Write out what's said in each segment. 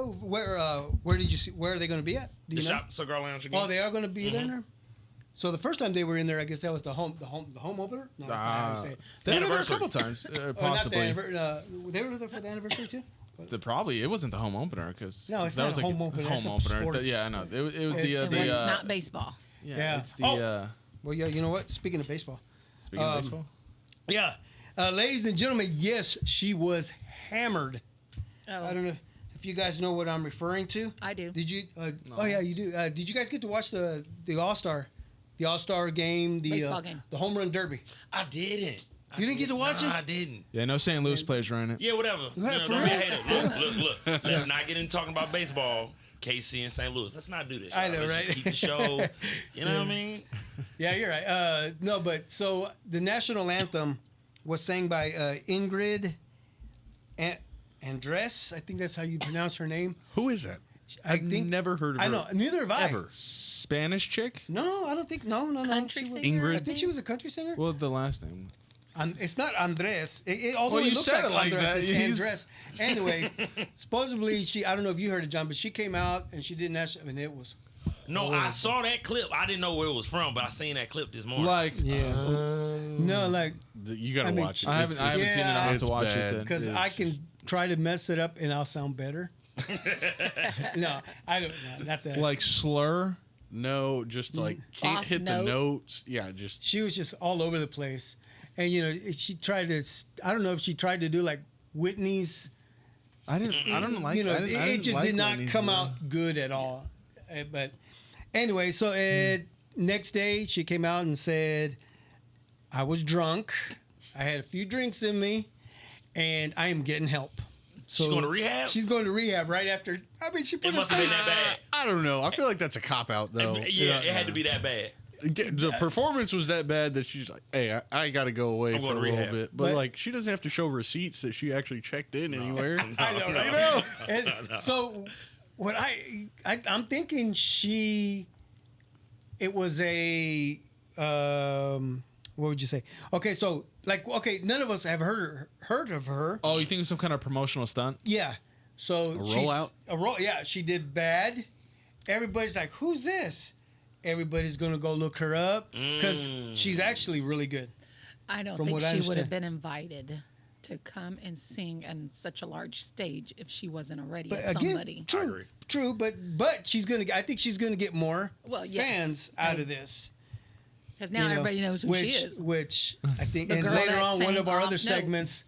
Where did you see? Where are they going to be at? Do The you know? shop cigar lounge again. Oh, they are going to be there. So the first time they were in there, I guess that was the home opener. No, that's not how you say it. They were there a Anniversary. couple times, Not possibly. they were there for the anniversary too. Probably it wasn't the home opener because No, it's that not was a like home opener. It was It's home a opener. sports- Yeah, I know. It was It's- the It's not baseball. yeah. It's the Oh. Well, yeah. You know what? Speaking of baseball, speaking of baseball. yeah, ladies and gentlemen, yes, she was hammered. Oh, I don't know if you guys know what I'm referring to. I do. Did you? Oh yeah, you do. Did you guys get to watch the All-Star game, Baseball game. the home run derby? I didn't. You didn't get to watch it? I didn't. Yeah, no St. Louis players running it. Yeah, whatever. for Don't be a real? hater. Look. Let's not get into talking about baseball. KC and St. Louis. Let's not do this. I y'all. know, Let's right? Just keep the show. You know what I mean? Yeah, you're right. No, but so the national anthem was sang by Ingrid Andress. I think that's how you pronounce her name. Who is that? I've never heard of her. I know. Neither have I. Ever. Spanish chick? No, I don't think. No. Country She was- singer. Ingrid? I think she was a country singer. Well, the last name. It's not Andres. Although Well, it you looks said like it like Andres, that. it's He's- Andres. Anyway, supposedly I don't know if you heard it, John, but she came out and she did national. I mean, it was. No, I saw that clip. I didn't know where it was from, but I seen that clip this morning. Like, Yeah. No, like You got to I mean, watch it. I haven't seen it. I'll have it's to watch bad. it then. because I can try to mess it up and I'll sound better. No, I don't. No, not that. Like slur. No, just like can't Off hit the note. notes. Yeah, just She was just all over the place, and she tried to. I don't know if she tried to do like Whitney's. I don't like. You know, I didn't- I it didn't just like did not Whitney's, come out good at all. But anyway, so next day she came out and said, "I was drunk. I had a few drinks in me, and I am getting help." So She's going to rehab? She's going to rehab right after. I mean, she put It her must have been face. that I don't know. I feel like that's a cop out though. bad. Yeah, it had to be that bad. The performance was that bad that she's like, "Hey, I got to go away I'm for a going to little rehab. bit." But But- like, she doesn't have to show receipts that she actually checked in anywhere. I know, right? No. And so what I'm thinking it was a what would you say? Okay, so none of us have heard of her. Oh, you think it's some kind of promotional stunt? Yeah. So rollout? Yeah, she did bad. Everybody's like, "Who's this?" Everybody's gonna go look her up because she's actually really good. I don't From think what I she would have understand. been invited to come and sing on such a large stage if she wasn't already But somebody. again, true, I agree. true. But I think she's gonna get more Well, yes. fans out of this. Because now everybody knows who she is. Which I think, The and girl later that on, one sang of our Off other Note. segments,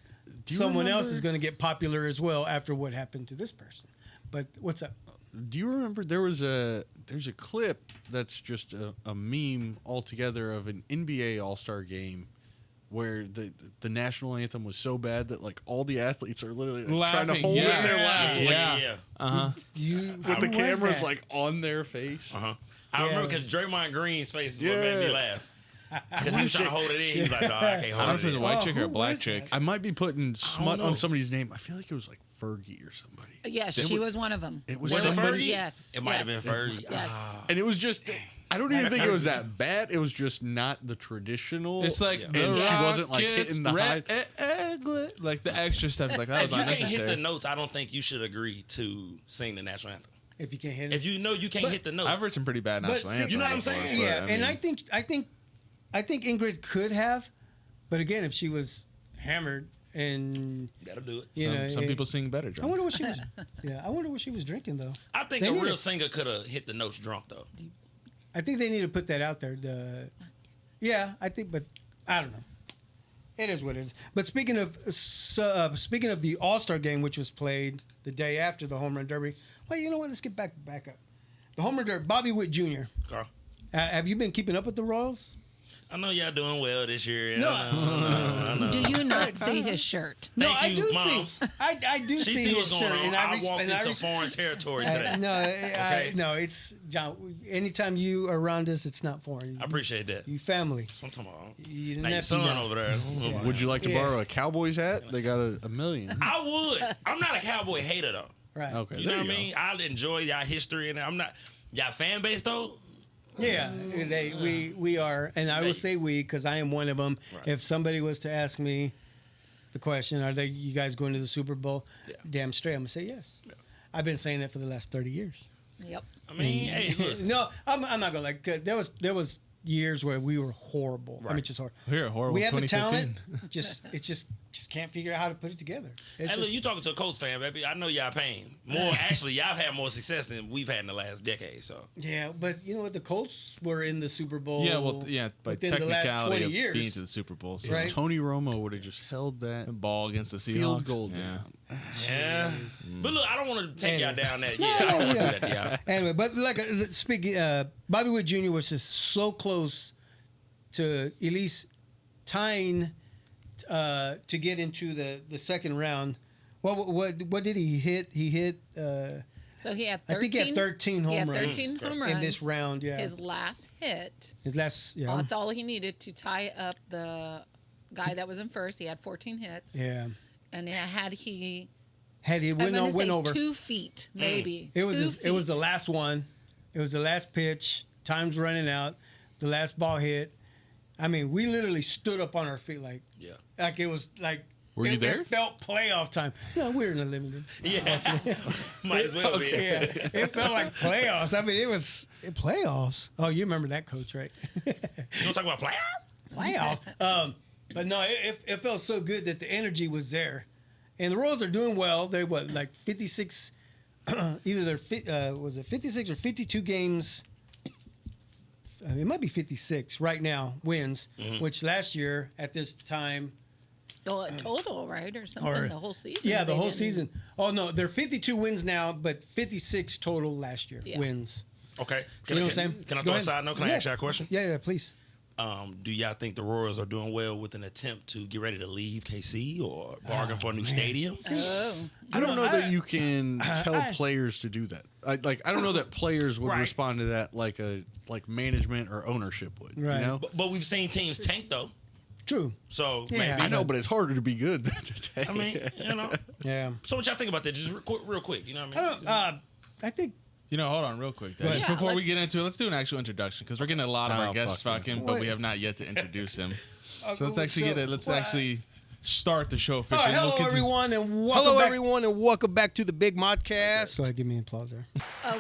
you someone else remember- is going to get popular as well after what happened to this person. But what's up? Do you remember there's a clip that's just a meme altogether of an NBA All-Star game where the national anthem was so bad that like all the athletes are literally like, trying to Laughing, hold yeah. in their laugh Yeah. with the cameras like on their face. I remember Yeah. because Draymond Green's face is what made me Yeah. laugh. Because he was trying to hold it in. He was like, "No, I can't I don't hold know if it it's a in." white chick or a who black was chick. I might be putting smut know. on somebody's name. I feel like it was like Fergie or somebody. Yes, she was one of them. It was Was it somebody, Fergie? Yes. It might have been yes, Fergie. Yes. and it was just. I don't even think it was that bad. It was just not the traditional. It's like and the she wasn't like Rockets, hitting the high. like the extra stuff. Like that was If you can't hit the unnecessary. notes, I don't think you should agree to sing the national anthem. If you can't hit it. If you know you can't hit the notes, I've heard some pretty bad But national see, anthems. you know what I'm before, saying? but, Yeah, and I think Ingrid could have, but again, if she was hammered and that'll do it. you know, some people sing better. I John. wonder what she was. Yeah, I wonder what she was drinking though. I think They a need real it. singer could have hit the notes drunk though. I think they need to put that out there. Yeah, I think, but I don't know. It is what it is. But speaking of the All-Star game, which was played the day after the home run derby, well, you know what? Let's get back up. The home run derby, Bobby Witt Jr. Carl, Have you been keeping up with the Royals? I know y'all doing well this year. No. I know. Do you not see his shirt? No, Thank I you, do Moms. see. I do She see see his what's going shirt, on. and I walked into res- foreign territory today. No, it's John. Anytime you are around us, it's not foreign. I appreciate that. You family. So I'm talking about You now your nephew son now. over there. Would you like to Yeah. borrow a Cowboys hat? They got a million. I would. I'm not a Cowboy hater though. Right. Okay, You know what I mean? I enjoy y'all history, and I'm not y'all fan base though. Yeah, we are, and I will say we because I am one of them. Right. If somebody was to ask me the question, "Are you guys going to the Super Bowl?" Yeah. Damn straight, I'm gonna say yes. I've been saying that for the last 30 years. Yep. I mean, hey, listen. No, I'm not gonna like. There was years where we were horrible. I mean, just horrible. Here, horrible. We have the 2015. talent. Just can't figure out how to put it together. It's Hey, look, just- you talking to a Colts fan, baby. I know y'all paying more. Actually, y'all had more success than we've had in the last decade. So yeah, but you know what? The Colts were in the Super Bowl. Yeah, well, yeah, by within the technicality last 20 of years. being to the Super Bowl, so Right. Tony Romo would have just held that ball against the Seahawks. field goal Yeah. down. yeah. But look, I don't want to take y'all Anyway. down that. Yeah, I don't want to do that to y'all. Anyway, but like speaking, Bobby Wood Jr. was just so close to at least tying to get into the second round. What did he hit? He hit. So he had 13. I think he had 13 he had home runs 13 home runs in this round. Yeah, His last hit. his last. Yeah, That's all he needed to tie up the guy that was in first. He had 14 hits. yeah. And had he Had he I'm went gonna on, went say over. 2 feet, maybe. It was 2 it was the feet. last one. It was the last pitch. Time's running out. The last ball hit. I mean, we literally stood up on our feet like it was like. Were you there? It felt playoff time. No, we were in the living room. Yeah, might as well be. Yeah, it felt like playoffs. I mean, it was playoffs. Oh, you remember that, Coach, right? You want to talk about playoff? Playoff. But no, it felt so good that the energy was there, and the Royals are doing well. They're like 56, either they're was it 56 or 52 games. It might be 56 right now wins, which last year at this time. Total, right? Or something. Or- The whole season. Yeah, the they whole didn't- season. Oh no, they're 52 wins now, but 56 total last year Yeah. wins. Okay. You know what I'm saying? Can I Go throw a ahead. side note? Can I Yeah. ask y'all a question? Yeah, please. Do y'all think the Royals are doing well with an attempt to get ready to leave KC or bargain for a new stadium? Oh. I don't know that I- you can tell I- players to do that. I don't know that players would Right. respond to that like management or ownership would. Right. You know? But we've seen teams tank though. True. So Yeah. maybe I know, but it's harder to be good than to take. I mean, you know. Yeah. So what y'all think about that? Just real quick. You know what I I mean? don't. I think. You know, hold on real quick. Go ahead. Just Yeah, before we get let's- into it, let's do an actual introduction because we're getting a lot of Oh, our guests fuck, fucking, man. but we Wait. have not yet to introduce him. So let's So- actually get it. Let's well, actually start the show All officially. right, hello We'll continue- everyone, and welcome Hello, back. everyone, and welcome back to the Big Modcast. Go ahead, give me an applause there.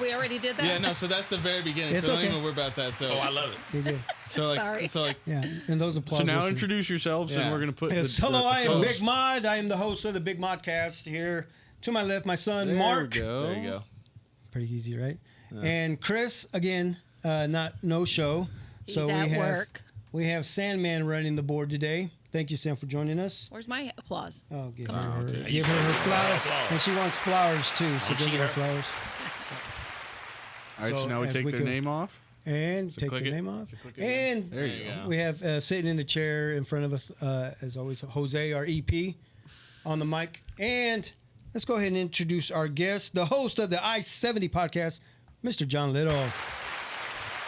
We already did that? Yeah, no. So that's the very beginning. It's so don't okay. even worry about that. So, Oh, I love it. You're good. Sorry. so like, Yeah, and those applause. So now were for you. introduce yourselves, Yeah. and we're gonna put. Yes, the hello, I am host. Big Mod. I am the host of the Big Modcast. Here to my left, my son There Mark. we go. there you go. Pretty easy, right? And Chris again, no show. He's so at we have work. we have Sandman running the board today. Thank you, Sam, for joining us. Where's my applause? Oh, give Come her, on. her Okay. give her her flowers, Applause. and she wants flowers too. So Don't give cheat her her. flowers. All right, so So now we as take we their go- name off. And take the click it. name off. So click it again. And There you you go. go. we have sitting in the chair in front of us, as always, Jose, our EP, on the mic. And let's go ahead and introduce our guest, the host of the I-70 podcast, Mr. John Little.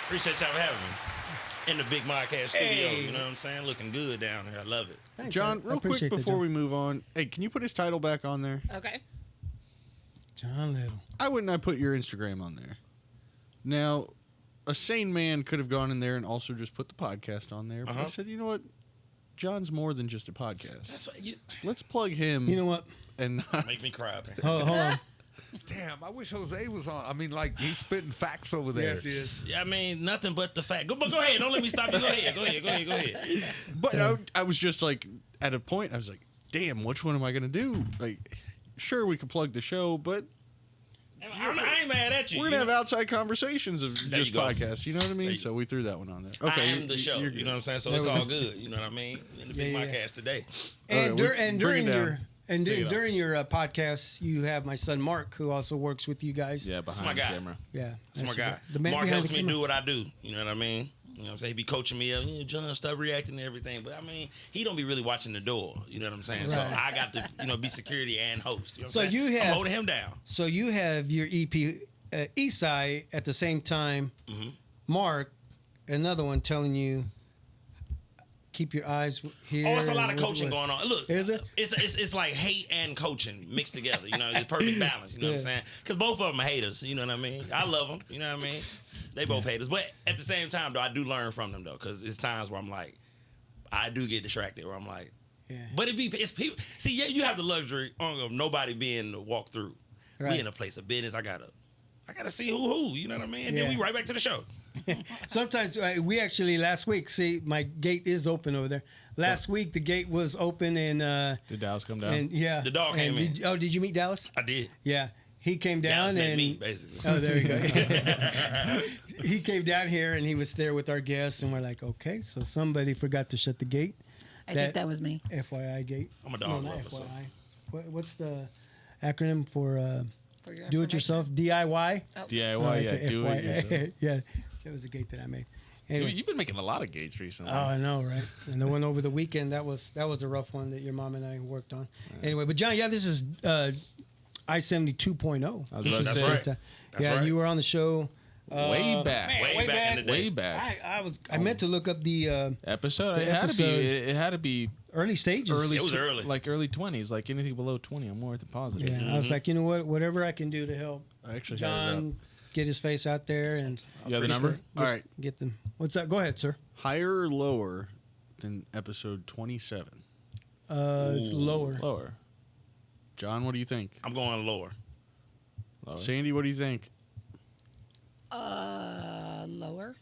Appreciate y'all for having me in the Big Modcast studio. Hey. You know what I'm saying? Looking good down here. I love it. Thanks, John, man. I real quick appreciate that, before John. we move on, hey, can you put his title back on there? Okay. John Little. I wouldn't have put your Instagram on there. Now, a sane man could have gone in there and also just put the podcast on there. But I Uh-huh. said, you know what? John's more than just a podcast. That's what you Let's plug him. You know what? and not, make me cry, man. Hold on. Damn, I wish Jose was on. I mean, like, he's spitting facts over there. Yes, he is. I mean, nothing but the fact. But go ahead. Don't let me stop you. Go ahead. but I was just like at a point. I was like, damn, which one am I gonna do? Like, sure, we could plug the show, but I ain't mad at you. we're you gonna have know? outside conversations of There just you go. podcasts. You know what I There mean? you- So we threw that one on there. I Okay, am the show. you're You good. know what I'm saying? So There it's we all go. good. You know what I mean? In the Big Yeah, yeah. Modcast today. And, right, dur- we- and bring during it down. your and Take it du- off. during your podcast, you have my son Mark, who also works with you guys. Yeah, my behind the guy. camera. Yeah, That's my your guy. The man Mark behind helps the me camera. do what I do. You know what I mean? You know what I'm saying? He be coaching me up. You know, John, stop reacting to everything. But I mean, he don't be really watching the door. You know what I'm saying? So Right. I got to, be security and host. You know what So I'm saying? you I'm have- holding him down. So you have your EP Eastside at the same time. Mm-hmm. Mark, another one telling you keep your eyes here. Oh, it's a lot of and coaching what- going on. Look, Is it? It's like hate and coaching mixed together. You know, the perfect balance. You know what I'm Yeah. saying? Because both of them are haters. You know what I mean? I love them. You know what I mean? They both haters, but at the same time, though, I do learn from them though, because it's times where I'm like, I do get distracted. Where I'm like, Yeah. but it's people. See, yeah, you have the luxury of nobody being the walk through. Right. We in a place of business. I gotta see who. You know what I mean? And then Yeah. we right back to the show. Sometimes we actually last week. See, my gate is open over there. Last week the gate was open and Did Dallas come down? and yeah, The dog and came in. Did you meet Dallas? I did. Yeah, he came Dallas down met and me, basically. oh, there you go. He came down here and he was there with our guests, and we're like, okay, so somebody forgot to shut the gate. I think that was me. FYI gate. I'm a dog No, not lover, so. FYI. What's the acronym for For your do it yourself? DIY. DIY, I yeah, said do it FYI. yourself. Yeah, that was a gate that I made. Anyway. You've been making a lot of gates recently. Oh, I know, right? And the one over the weekend, that was a rough one that your mom and I worked on. Anyway, but John, yeah, this is I-70 2.0. I was about to That's say, right. That, That's yeah, right. you were on the show. way back. man, Way back in the day. Way back. I meant to look up the Episode? The It had to be. episode- It had to be early stages. early. It was early. Like early 20s. Like anything below 20, I'm more than positive. Yeah, I was like, you know what? Whatever I can do to help I actually had it John get his face out there and You got the number? get, All right. get them. What's that? Go ahead, sir. Higher or lower than episode 27? It's lower. Lower. John, what do you think? I'm going lower. Lower. Sandy, what do you think? Lower.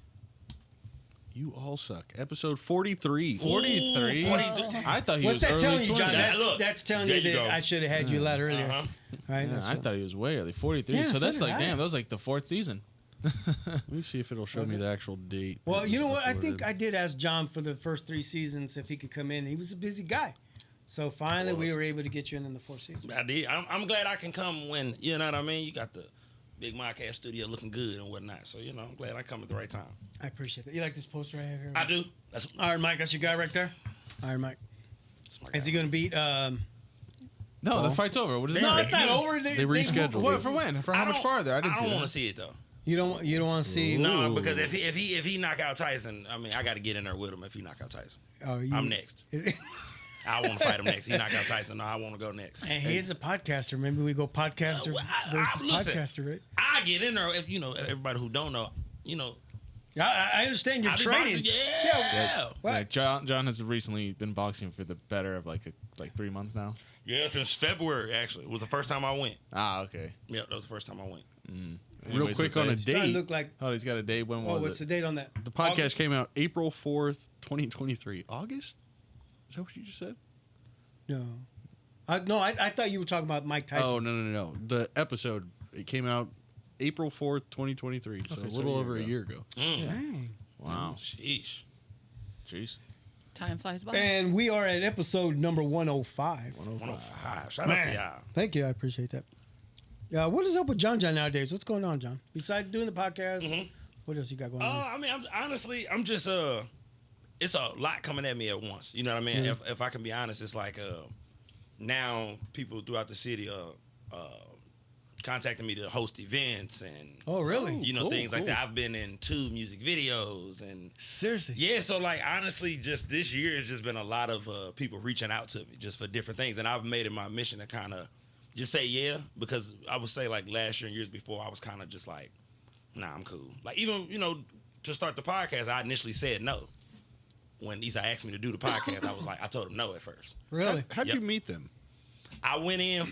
You all suck. Episode 43. 43? 43. I thought he What's was that early telling you, John? 20s. Yeah, That's, look, that's telling there you you that go. I should have had you a lot earlier. Uh-huh. Right? Yeah, That's I what- thought he was way early. 43. Yeah, so so that's did like, I. damn, that was like the 4th season. Let me see if it'll show me the actual date. Well, you know what? I Recorded. think I did ask John for the first 3 seasons if he could come in. He was a busy guy. So finally, we were able to get you in the 4th season. I did. I'm glad I can come when, you know what I mean? You got the big Modcast studio looking good and whatnot. So, you know, I'm glad I come at the right time. I appreciate that. You like this poster I have here? I do. That's Iron Mike, that's your guy right there? Iron Mike. that's my Is guy. he going to beat... No, the fight's over. What is No, it? it's not over. They rescheduled What, it. for when? For how I much don't- farther? I didn't see don't that. want to see it, though. You don't want to see... No, because if he knock out Tyson, I mean, I got to get in there with him if he knock out Tyson. Oh, you, I'm next. I want to fight him next. He knock out Tyson. No, I want to go next. And he is a podcaster. Maybe we go podcaster Well, versus listen. podcaster, right? I get in there if, you know, everybody who don't know, you know. I understand you're I be training. boxing, yeah. What? Like John has recently been boxing for the better of like 3 months now. Yeah, since February, actually. It was the first time I went. Ah, okay. Yeah, that was the first time I went. Real Anyways, quick so on a say- Doesn't date. look like... Oh, he's got a date. When Oh, was what's the it? date on that? The podcast August? came out April 4th, 2023. August? Is that what you just said? No. No, I thought you were talking about Mike Tyson. Oh, no. The episode, it came out April 4th, 2023. So Okay, a so little a year over a ago. year ago. Dang. Wow. Sheesh. Jeez. Time flies by. And we are at episode number 105. 105. Shout out to y'all. Thank you. I appreciate that. What is up with John nowadays? What's going on, John? Besides doing the podcast, what else you got going on? I mean, I'm just it's a lot coming at me at once. You know what I mean? If I can be honest, it's like now people throughout the city contacting me to host events and Oh, really? you know Cool, things like cool. that. I've been in 2 music videos and Seriously? yeah, so like honestly, just this year has just been a lot of people reaching out to me just for different things, and I've made it my mission to kind of just say yeah, because I would say like last year and years before I was kind of just like, nah, I'm cool. Like even to start the podcast, I initially said no. When Issa asked me to do the podcast, I told him no at first. Really? How'd Yep. you meet them? I went in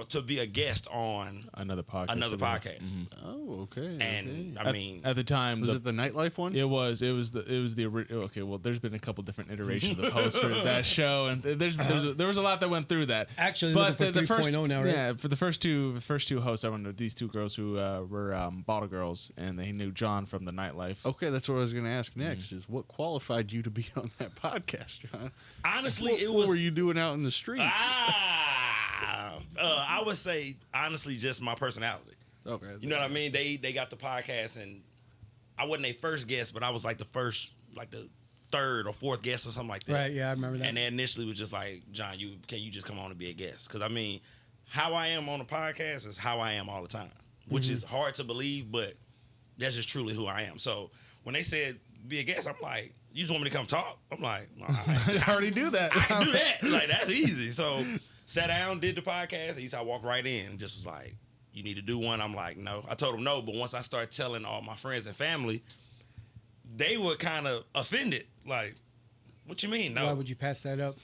to be a guest on Another podcast. another podcast, Oh, okay. and okay. I mean, at the time, Was it the nightlife one? It was the okay. Well, there's been a couple different iterations of hosts for that show, and there was a lot that went through that. Actually, but looking for the first 3.0 now, right? yeah, for the first two hosts, I went to these 2 girls who were bottle girls, and they knew John from the nightlife. Okay, that's what I was going to ask next. Is what qualified you to be on that podcast, John? honestly, it What was were you doing out in the street? I would say honestly, just my personality. Okay, You know what I mean? They got the podcast, and I wasn't their first guest, but I was like the 3rd or 4th guest or something like that. Right, yeah, I remember that. And they initially was just like, John, can you just come on and be a guest? Because I mean, how I am on the podcast is how I am all the time, which is hard to believe, but that's just truly who I am. So when they said be a guest, I'm like, you just want me to come talk? I'm like, well, I already do that. I can do that. Like, that's easy. So sat down, did the podcast. I walked right in and just was like, you need to do one. I'm like, no. I told them no, but once I started telling all my friends and family, they were kind of offended. Like, what you mean? No. Why would you pass that up?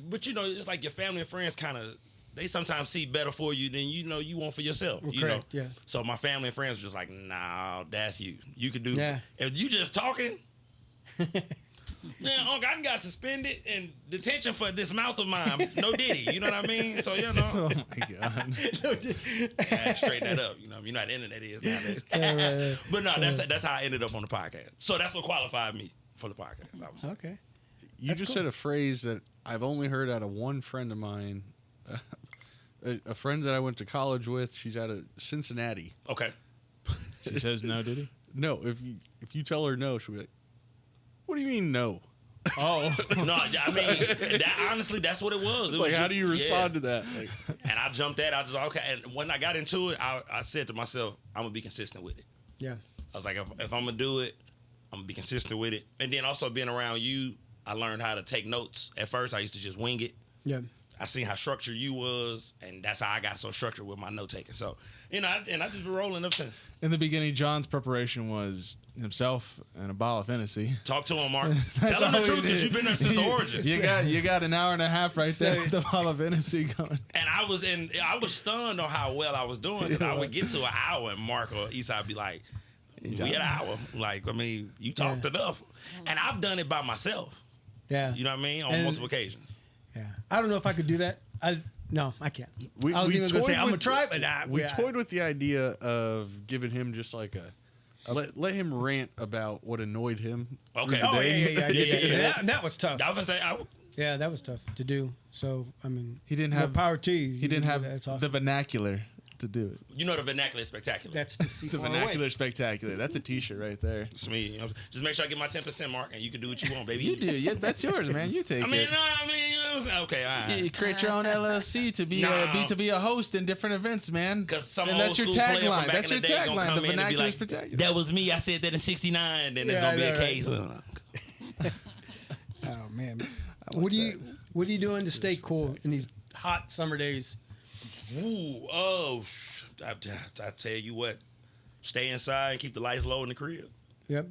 But it's like your family and friends kind of they sometimes see better for you than you want for yourself. You know? Correct, yeah. So my family and friends were just like, nah, that's you. You could do Yeah. if you just talking. Man, Uncle, I got suspended and detention for this mouth of mine. No Diddy, you know what I mean? So Oh my god. I had to straighten that up. You know how the internet is nowadays. right. But no, that's how I ended up on the podcast. So that's what qualified me for the podcast. I was Okay. You That's just cool. said a phrase that I've only heard out of one friend of mine, a friend that I went to college with. She's out of Cincinnati. okay. She says no, did he? No, if you tell her no, she'll be like, "What do you mean no?" Oh. No, I mean, honestly, that's what it was. It was Like, how just- do you respond yeah. to that? Like, And I jumped at it. I was like, okay. And when I got into it, I said to myself, I'm going to be consistent with it. Yeah. I was like, if I'm going to do it, I'm going to be consistent with it. And then also being around you, I learned how to take notes. At first, I used to just wing it. Yeah. I seen how structured you was, and that's how I got so structured with my note taking. So, I just been rolling ever since. In the beginning, John's preparation was himself and a bottle of Hennessy. Talk to him, Mark. Tell him the all he truth because did. you've been there since the origins. You got an hour and a half right there with the bottle of Hennessy going. And I was stunned on how well I was doing. 'Cause I would get to an hour, and Mark or Eastside would be like, "We at an hour." Like, I mean, you talked enough, and I've done it by myself. Yeah. You know what I mean? On And- multiple occasions. Yeah. I don't know if I could do that. No, I can't. I was we even gonna say toyed I'm gonna with try, but we yeah. toyed with the idea of giving him just like let him rant about what annoyed him. Okay. through the Oh day. yeah. I did Yeah, that. yeah, yeah. That was tough. I was gonna say, Yeah, that was tough to do. So I mean, He didn't more have power to you. He didn't have That's the awesome. vernacular to do it. the vernacular is spectacular. That's to see The far vernacular away. spectacular. That's a T-shirt right there. It's me. You know, just make sure I get my 10%, Mark, and you can do what you want, baby. You do. Yeah, that's yours, man. You take I mean, it. no, I mean, you know what I'm saying? Okay, all You right. create your own LLC to be a host in different events, man. Because some and old that's your school player from tagline. back That's in your the day gonna tagline. come The in and be vernacular is like, spectacular. that was me. I said that in '69. Then it's Yeah, gonna be I a know, case. Oh man, what are you doing to stay cool in these hot summer days? Ooh, I tell you what, stay inside and keep the lights low in the crib. Yep.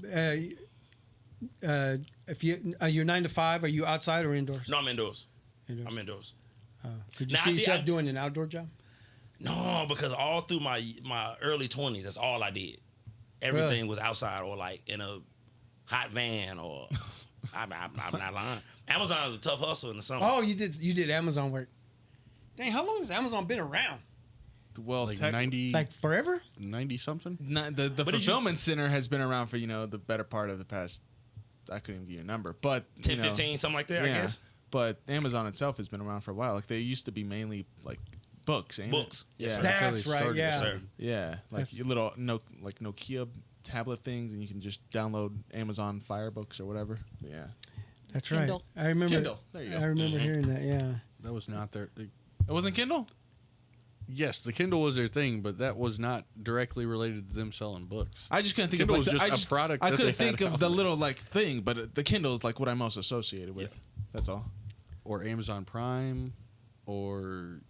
If you're 9 to 5, are you outside or indoors? No, I'm indoors. Indoors. I'm indoors. Could you Now, see I yourself did- doing an outdoor job? No, because all through my early 20s, that's all I did. Everything was outside or like in a hot van or I'm not lying. Amazon is a tough hustle in the summer. Oh, you did Amazon work. Dang, how long has Amazon been around? Well, Like tech- 90 Like forever? something. the did you- fulfillment center has been around for the better part of the past. I couldn't even give you a number, but 10, 15, something like that, I guess. But Amazon itself has been around for a while. Like they used to be mainly like books, ain't Books. It? Yes, Yeah, sir. That's how That's they right. started. Yeah. Yes, sir. yeah, like That's- your little Nokia tablet things, and you can just download Amazon Fire books or whatever. But yeah, That's Kindle. right. I remember. Kindle. There you go. I remember hearing that. Yeah. That was not their. it wasn't Kindle. Yes, the Kindle was their thing, but that was not directly related to them selling books. I just couldn't think Kindle of was like just a product I that couldn't they had think of out the there. little like thing, but the Kindle is like what I'm most associated with. That's all. Or Amazon Prime, or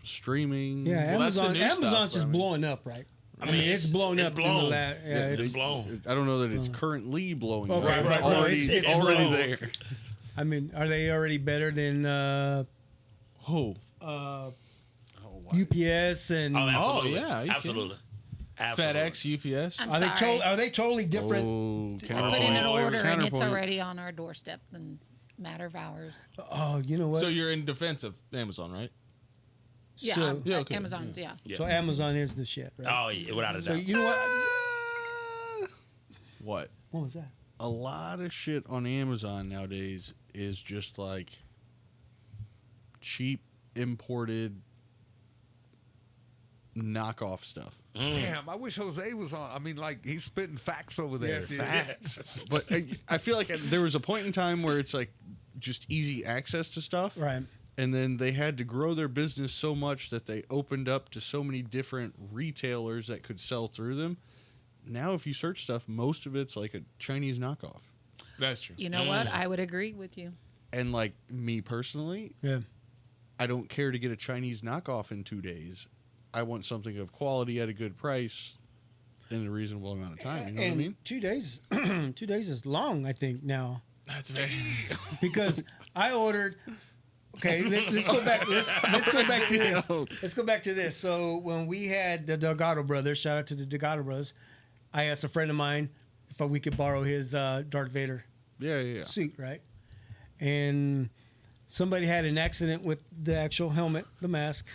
streaming. Yeah. Well, that's the Amazon. new stuff, Amazon's just I mean. blowing up, right? I mean, it's blown it's up. blown. In the yeah. It's blown. I don't know that it's currently blowing. Okay, up. right, It's right. already, It's already blown. there. I mean, are they already better than Who? Oh, wow. UPS and? Oh, absolutely. yeah, you Absolutely. Absolutely. FedEx, UPS. I'm Are they sorry. are they totally different? Oh, Put counterpoint. in an Oh, order and it's counterpoint. already on our doorstep in a matter of hours. Oh, you know what? So you're in defense of Amazon, right? Yeah, So- Yeah, okay, Amazon's, yeah. Yeah. So Amazon is the shit, right? Oh, yeah, without a So doubt. you know what? What? What was that? A lot of shit on Amazon nowadays is just like cheap imported knockoff stuff. Damn, I wish Jose was on. I mean, like, he's spitting facts over there. But I feel like there was a point in time where it's like just easy access to stuff. Right. And then they had to grow their business so much that they opened up to so many different retailers that could sell through them. Now, if you search stuff, most of it's like a Chinese knockoff. That's true. You know what? I would agree with you. And like me personally, Yeah. I don't care to get a Chinese knockoff in 2 days. I want something of quality at a good price in a reasonable amount of time. You know what I And mean? 2 days, 2 days is long, I think now, That's very. because I ordered Okay, let's go back. Let's go back to this. Let's go back to this. So when we had the Delgado brothers, shout out to the Delgado brothers, I asked a friend of mine if we could borrow his Darth Vader Yeah. suit, right? And somebody had an accident with the actual helmet, the mask,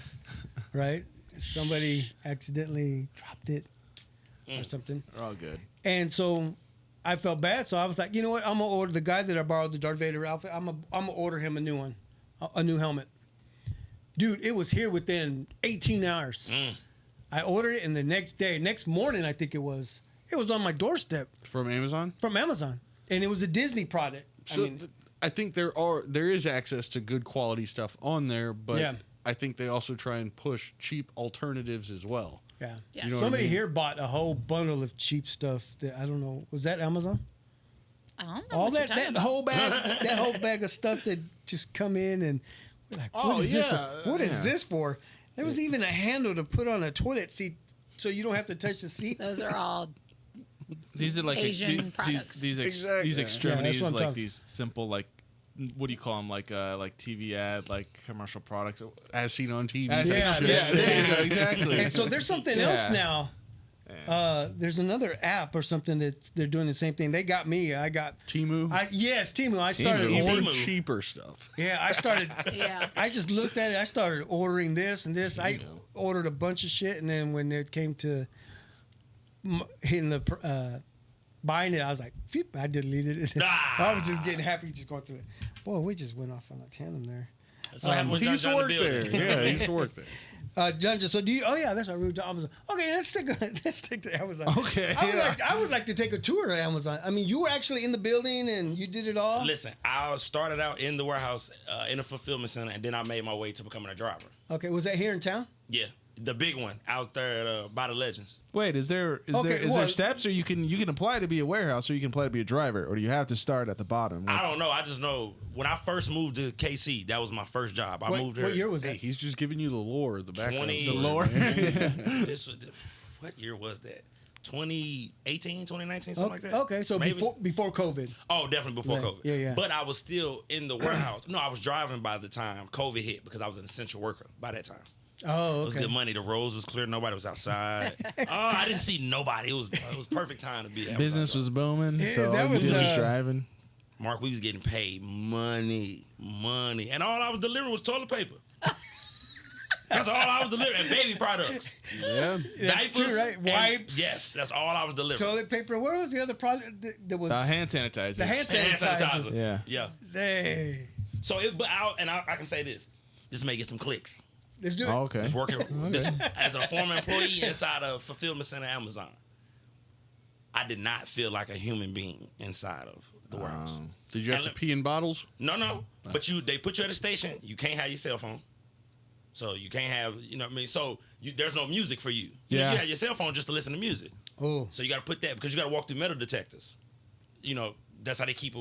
right? Somebody accidentally dropped it or something. We're all good. And so I felt bad. So I was like, you know what? I'm going to order the guy that I borrowed the Darth Vader outfit. I'm going to order him a new one, a new helmet. Dude, it was here within 18 hours. I ordered it, and the next morning, I think it was on my doorstep From Amazon? from Amazon. And it was a Disney product. So I think there is access to good quality stuff on there, but Yeah. I think they also try and push cheap alternatives as well. Yeah. Yeah. You know what I Somebody mean? here bought a whole bundle of cheap stuff that I don't know. Was that Amazon? I don't know All what you're that talking about. whole bag, that whole bag of stuff that just come in and we're like, what Oh, is this yeah, for? What is yeah. this for? There was even a handle to put on a toilet seat so you don't have to touch the seat. Those are all These are like Asian products. these Exactly. these Yeah, extremities, that's what I'm like talking- these simple, like what do you call them? Like TV ad, like commercial products. As seen on TV. As- Yeah, yeah, there you go, exactly. And so there's something else Yeah. now. There's another app or something that they're doing the same thing. They got me. I got Timu. yes, Timu. I started Timu. ordering. Timu. Cheaper stuff. Yeah, I started. Yeah. I just looked at it. I started ordering this and this. I ordered a bunch of shit, and then when it came to hitting the buying it, I was like, phew, I deleted it. I was just getting happy just going through it. Boy, we just went off on a tandem there. That's what happened when He John used to John the work there. building. Yeah, he used to work there. John, so do you? Oh yeah, that's our route to Amazon. Okay, let's stick to Amazon. Okay, I would like to take a tour of Amazon. I mean, you were actually in the building and you did it all. Listen, I started out in the warehouse in a fulfillment center, and then I made my way to becoming a driver. Okay, was that here in town? Yeah, the big one out there by the Legends. Wait, is there Okay, well- there steps, or you can apply to be a warehouse, or you can apply to be a driver, or do you have to start at the bottom? I don't know. I just know when I first moved to KC, that was my first job. I moved there. What year was Hey, that? he's just giving you the lore, the background 20 story, The lore? man. What year was that? 2018, 2019, something like that. Okay, so Maybe. before COVID. Oh, definitely before Right. COVID. Yeah. But I was still in the warehouse. No, I was driving by the time COVID hit because I was an essential worker by that time. Oh, It was okay. good money. The roads was clear. Nobody was outside. I didn't see nobody. It was perfect time to be at Business was booming, Yeah, so that you was, just was driving. Mark, we was getting paid money. And all I was delivering was toilet paper. That's all I was delivering. And baby products. Yeah. That's true, Diapers. right? and- Wipes. Yes, that's all I was delivering. Toilet paper. What was the other product that was? Hand sanitizer. The hand And hand sanitizer. sanitizer. Yeah. Yeah. Hey, So I can say this. This may get some clicks. let's do it. Oh, okay. It's working as a former employee inside a fulfillment center Amazon. I did not feel like a human being inside of the warehouse. Did you have to pee in bottles? No. But they put you at a station. You can't have your cell phone. So you can't have, you know what I mean? So there's no music for you. You Yeah. have your cell phone just to listen to music. Oh, So you got to put that because you got to walk through metal detectors. You know, that's how they keep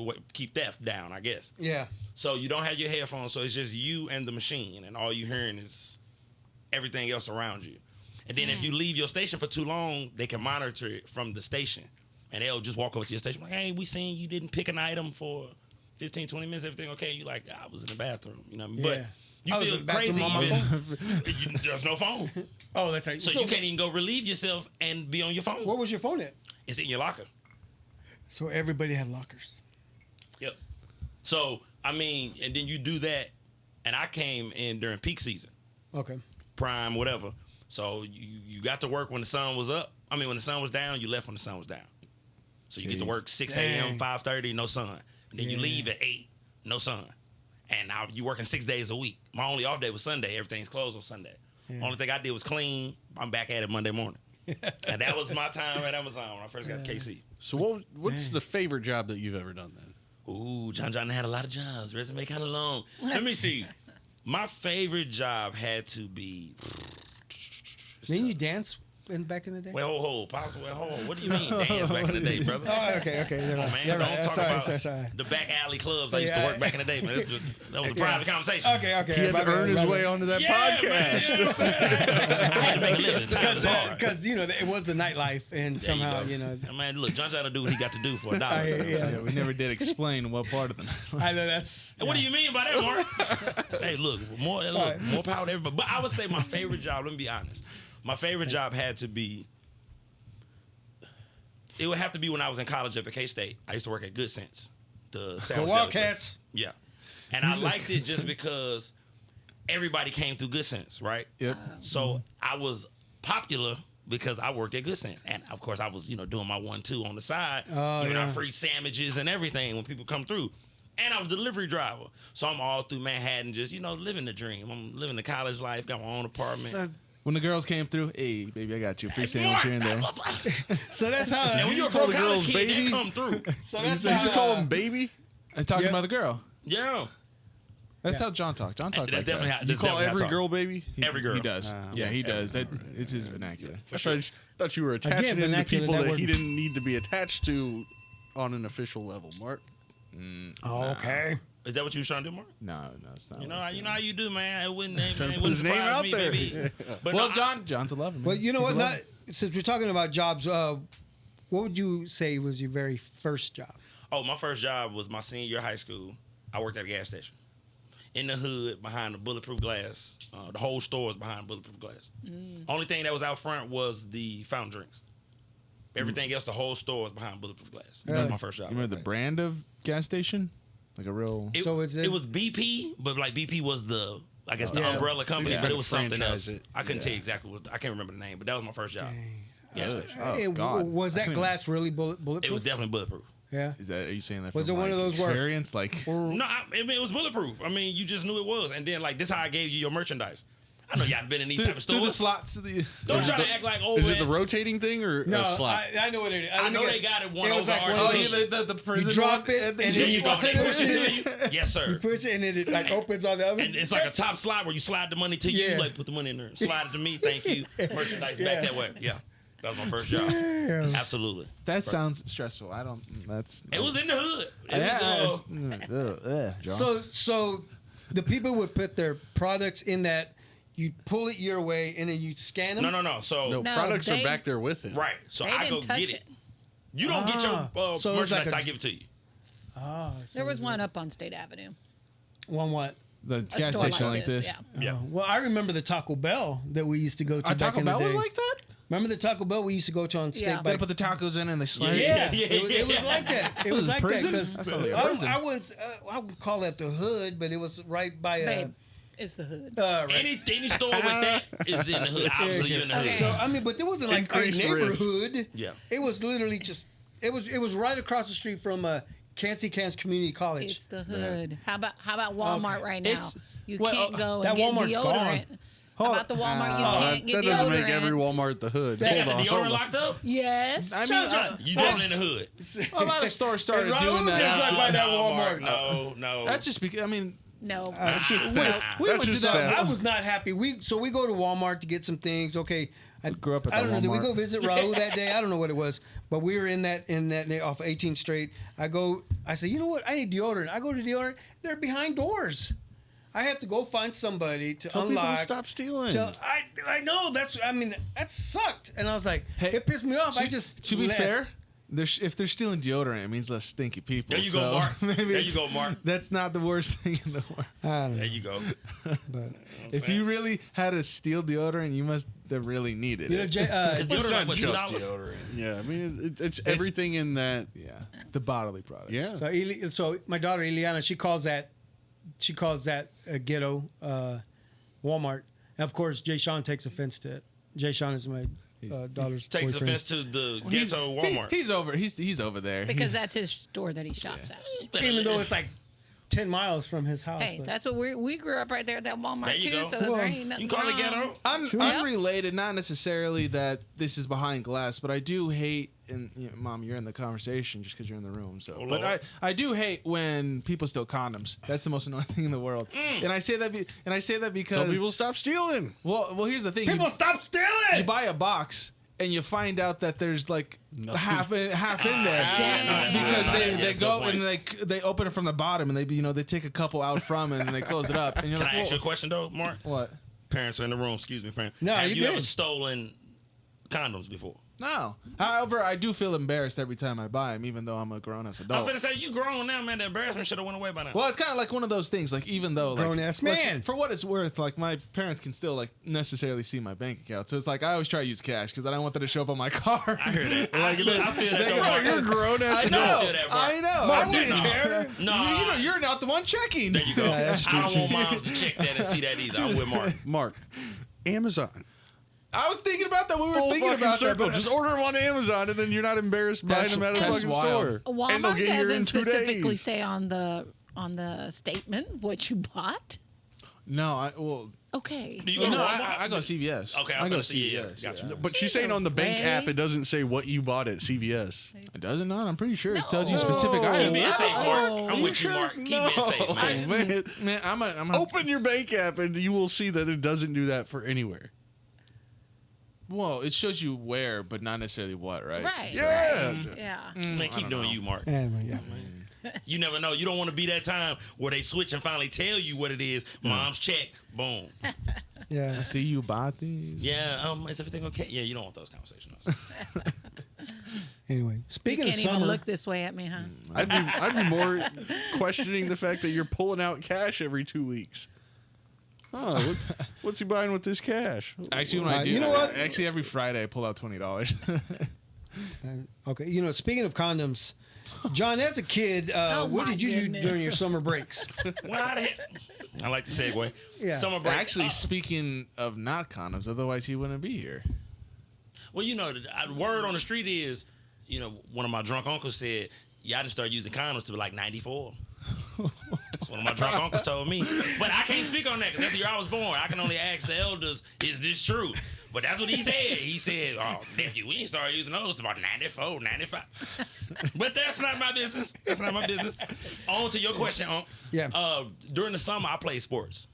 theft down, I guess. yeah. So you don't have your headphones, so it's just you and the machine, and all you hearing is everything else around you. And then if you leave your station for too long, they can monitor it from the station, and they'll just walk over to your station like, hey, we seen you didn't pick an item for 15, 20 minutes, everything okay? You like, I was in the bathroom, you know what I mean? Yeah. But you I was feel in the bathroom crazy on my even, there's no phone. Oh, that's right. So you can't even go relieve yourself and be on your phone. Where was your phone at? It's in your locker. So everybody had lockers. Yep. So, I mean, and then you do that, and I came in during peak season. Okay. Prime, whatever. So you got to work when the sun was up. I mean, when the sun was down, you left when the sun was down. So you get to Jeez. work 6 Dang. a.m., 5:30, no sun. And then you leave at 8, no sun. And now you working 6 days a week. My only off day was Sunday. Everything's closed on Sunday. Only thing I did was clean. I'm back at it Monday morning. And that was my time at Amazon when I first got to KC. So what's the favorite job that you've ever done then? Ooh, John had a lot of jobs. Resume kind of long. Let me see. My favorite job had to be. Didn't you dance back in the day? Well, Pops. What do you mean dance back in the day, brother? Oh, okay. Come on, man. You're Don't right. talk Sorry. about the back alley clubs I used to Yeah. work back in the day, man. That was a private conversation. Okay. He had to earn his way onto that Yeah, podcast. man, you know what I'm saying? I had to make a living. Time is hard. Because it was the nightlife, and There you somehow go. Man, look, John got to do what he got to do for a dollar. I- yeah. Yeah, we never did explain what part of the night. I know that's. And what do you mean by that, Mark? Hey, look, more power to everybody. But I would say my favorite job, let me be honest. My favorite job had to be, it would have to be when I was in college up at K-State. I used to work at Good Sense, the sandwich Wildcats. deli place. Yeah. And I liked it just because everybody came through Good Sense, right? Yep. So I was popular because I worked at Good Sense. And of course I was, doing my 1-2 on the side, giving out free sandwiches and everything when people come through. And I was a delivery driver. So I'm all through Manhattan just, living the dream. I'm living the college life, got my own apartment. When the girls came through, hey, baby, I got you a free sandwich here and there. So that's how. And when you're a call the broke college girls kid, baby? they come through. So You that's just how. call him baby? I'm talking Yeah. about the girl. Yeah. That's how John talks. John talks That's like definitely that. how, You that's call definitely how I every talk. girl baby? Every girl. He does. Yeah, he every does. That it's his vernacular. I thought you were attaching him to vernacular, people that that word. he didn't need to be attached to on an official level, Mark. Okay. Is that what you was trying to do, Mark? No, it's not. You know, what he's you doing. know how you do, man. It wouldn't, Trying to it put wouldn't his name surprise out me, there. baby. But Well, no, John's 11. Well, man. you know He's what? 11. Since we're talking about jobs, what would you say was your very first job? my first job was my senior year of high school. I worked at a gas station. In the hood, behind the bulletproof glass. The whole store was behind bulletproof glass. Only thing that was out front was the fountain drinks. Everything else, the whole store was behind bulletproof glass. That was my first job. You remember the brand of gas station? Like a real. It, So is it- it was BP, but like BP was the Yeah. umbrella company, Yeah. but it was something Franchise else. it. I couldn't tell you exactly what I can't remember the name, but that was my first job. Gas station. Oh, Hey, God. was that I couldn't- glass really bulletproof? It was definitely bulletproof. Yeah. Is that? Are you saying that? Was from, it one of like, those where- experience? Like, No, I mean it was bulletproof. I mean, you just knew it was, and then like this how I gave you your merchandise. I know y'all been in these type of through the stores. slots of the. Don't try to act like over. Is it the rotating thing or No, a slot? I know what it is. I know they got it one It over was like one RGB. of Oh, those- yeah, the prison. You drop one? it and There then you go. They push it to you. Yes, You sir. push it and then it like opens on the other. And it's like a top slide where you slide the money to you, Yeah. like put the money in there, slide it to me, thank you, merchandise back that way. Yeah, that was my first job. Absolutely. That sounds stressful. I don't. That's. It was in the hood. It Yeah. was, John. So the people would put their products in that. You pull it your way and then you scan them. no. So No, No, products are they- back there with it. right. So They I go didn't touch get it. it. You don't get your So it was merchandise. like a- I give it to you. Oh, so There was one up on State Avenue. one what? The A gas store station like this. Yeah. Yeah. Well, I remember the Taco Bell that we used to go to back Taco in Bell the day. was like that. Remember the Taco Bell we used to go to on State Yeah. by They put the tacos in and they slam. Yeah. it was like that. It was is like prison? that because That sounds like a prison. I wouldn't call that the hood, but it was right by Babe, it's the hood. right. Any store with that is in the hood. Obviously, you're in the hood. Okay. So I mean, but there wasn't like a Increased risk. neighborhood. Yeah. It was literally just it was right across the street from Cans Community College. It's the hood. How about Walmart Okay. right now? It's- You well, can't go that and get Walmart's deodorant. gone. How about the Walmart? You can't get that deodorant. doesn't make every Walmart the hood. They got Hold the on, deodorant hold on. locked up. Yes. I mean, You definitely in the hood. a lot of stores started And doing Raoul's that. is right by that Walmart. No. That's just because. I mean, no. It's just we theft. went That's to just that- theft. I was not happy. We go to Walmart to get some things. Okay, I grew up at I don't the know. Did we Walmart. go visit Raul that day? I don't know what it was, but we were in that off 18th Street. I said, you know what? I need deodorant. I go to deodorant. They're behind doors. I have to go find somebody to Tell people unlock. to stop stealing. I know that sucked, and I was like, Hey, it pissed me off. to be fair, if they're stealing deodorant, it means less stinky people. There you go, so Mark. Maybe There you it's- go, Mark. That's not the worst thing in the world. I don't There know, you go. but If you really had to steal deodorant, you must have really needed you know, it. Because It's deodorant, not what, just $2? deodorant. Yeah, I mean, it's everything in that. Yeah, the bodily product. Yeah. So my daughter Eliana, she calls that a ghetto Walmart. And of course, Jay Sean takes offense to it. Jay Sean is my daughter's Takes boyfriend. offense to the He's- ghetto Walmart. He's over. He's over there. Because that's his store that he shops at. Even though it's like 10 miles from his house. Hey, but- that's what we grew up right there at that Walmart There you too. go. So Well, there ain't nothing You call it wrong. ghetto? Unrelated, not necessarily that this is behind glass, but I do hate, and Mom, you're in the conversation just because you're in the room. So, Oh, but Lord. I do hate when people steal condoms. That's the most annoying thing in the world. And I say that, because Tell people stop stealing. well, here's the thing. People you, stop stealing! you buy a box and you find out that there's like half in there. Damn. Because Yeah, they that's a go good and they open it from the bottom and they take a couple out from it and they close it up. And you're Can like, I ask you a "Whoa, question though, Mark? what? Parents are in the room. Excuse me, parents. No, Have you you ever did. stolen condoms before? No. However, I do feel embarrassed every time I buy them, even though I'm a grown-ass I'm adult. finna say you grown now, man. The embarrassment should have went away by now. Well, it's kind of like one of those things. Like, even though, like, Grown-ass like, man. for what it's worth, like, my parents can still like necessarily see my bank account. So it's like I always try to use cash because I don't want that to show up on my card. I hear that. Like, I feel that. Though, Mark. You're a grown ass I I know. feel that, Mark. I know. Mark, I wouldn't no. care. No. You're not the one checking. There you go. Yeah, that's I true, don't want moms to check that and see that either. I'm with Mark. Mark, Amazon. I was thinking about that. We were Full thinking fucking about circle. that. But Just order them on Amazon, and then you're not embarrassed buying them at a that's fucking wild. store. And they'll Walmart get here in doesn't 2 specifically days. say on the statement what you bought. well, Okay. Do you go to no, Walmart? I go CVS. Okay, I I'm go gonna see. Yeah, CVS. gotcha. yeah. But she's saying on the bank Way. app, it doesn't say what you bought at CVS. It doesn't not. I'm pretty sure it tells you No. specific No. items. Keep it safe, Mark. Oh. I'm with you, Mark. Keep it safe, man. man. Man, I'm Open your bank app, and you will see that it doesn't do that for anywhere. Well, it shows you where, but not necessarily what, right? Right. Yeah. Right. Yeah. Man, I keep don't doing know. you, Mark. Yeah, man. You never know. You don't want to be that time where they switch and finally tell you what it is. Mom's check. Boom. Yeah. I see you bought these. Yeah. Is everything okay? Yeah. You don't want those conversations. Anyway, You speaking can't of even summer, look this way at me, huh? I'd be more questioning the fact that you're pulling out cash every 2 weeks. Oh, what's he buying with this cash? Actually, when I do, you know what? Actually, every Friday I pull out $20. okay, speaking of condoms, John, as a kid, Oh, what my did you do goodness. during your summer breaks? Well, how the heck? I like the segue. Yeah. Summer breaks. Actually, speaking of not condoms, otherwise he wouldn't be here. Well, the word on the street is, one of my drunk uncles said, y'all didn't start using condoms to like 94. That's what one of my drunk uncles told me. But I can't speak on that because that's the year I was born. I can only ask the elders, is this true? But that's what he said. He said, oh, nephew, we didn't start using those about 94, 95. But that's not my business. That's not my business. On to your question, Unc. Yeah. During the summer, I play sports.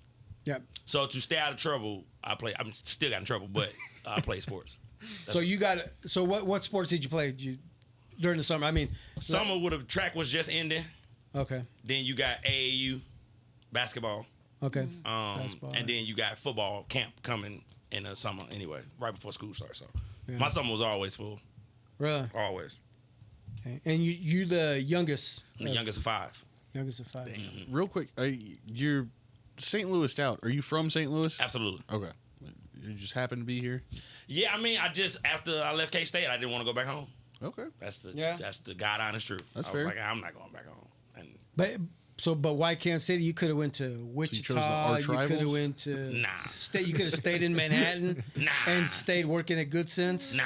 Yeah. So to stay out of trouble, I'm still got in trouble, but I play sports. So what sports did you play during the summer? I mean, Summer with a track was just ending. okay. Then you got AAU basketball. Okay. And then you got football camp coming in the summer anyway, right before school starts. So Yeah. my summer was always full. Really? Always. Okay. And you the youngest. I'm the youngest of five. Youngest of five. Real quick, you're St. Louis out. Are you from St. Louis? Absolutely. Okay. You just happen to be here? Yeah, I mean, after I left K-State, I didn't want to go back home. Okay. That's the Yeah. that's the God honest truth. That's I was fair. like, I'm not going back home. And But why Kansas City? You could have went to chose the Wichita. arch You could have rivals? went to Nah. You could have stayed in Manhattan. Nah. And stayed working at Good Sense. nah.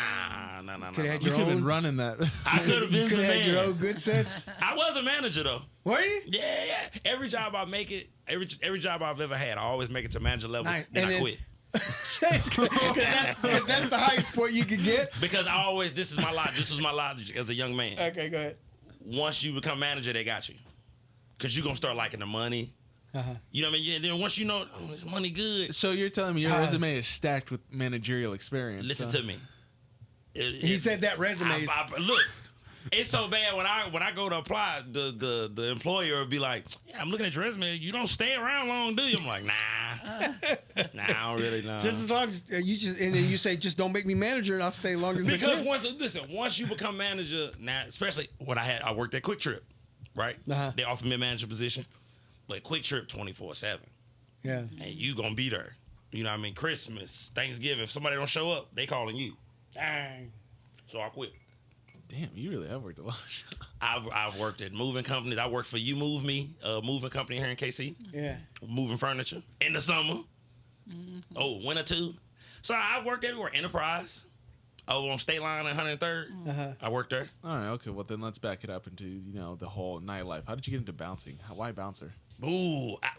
Coulda had You your could have own- been running that. I could have You been could the have had your man. own Good Sense. I was a manager though. Were you? Yeah. Every job I make it, every job I've ever had, I always make it to manager level. Nice. Then And I then- quit. Because that's the highest sport you could get. Because this is my logic. This was my logic as a young man. Okay, go ahead. Once you become manager, they got you. Because you're going to start liking the money. Uh-huh. You know what I mean? Yeah, then once you know, this money good. So you're telling me your Gosh. resume is stacked with managerial experience? Listen huh? to me. He said that resume. Look, it's so bad when I go to apply, the employer will be like, yeah, I'm looking at your resume. You don't stay around long, do you? I'm like, nah. Nah, I don't really know. Just as long as and then you say, just don't make me manager, and I'll stay long as I Because can. once you become manager, now especially when I worked at Quick Trip, right? Uh-huh. They offered me a manager position, but Quick Trip 24/7, Yeah. and you gonna be there. You know what I mean? Christmas, Thanksgiving, if somebody don't show up, they calling you. Dang. So I quit. Damn, you really have worked a lot. I've worked at moving companies. I worked for You Move Me, a moving company here in KC, Yeah. moving furniture in the summer. Oh, winter too. So I worked everywhere. Enterprise. over on State Line at 103rd. I worked there. All right, okay. Well, then let's back it up into the whole nightlife. How did you get into bouncing? Why bouncer? Ooh, I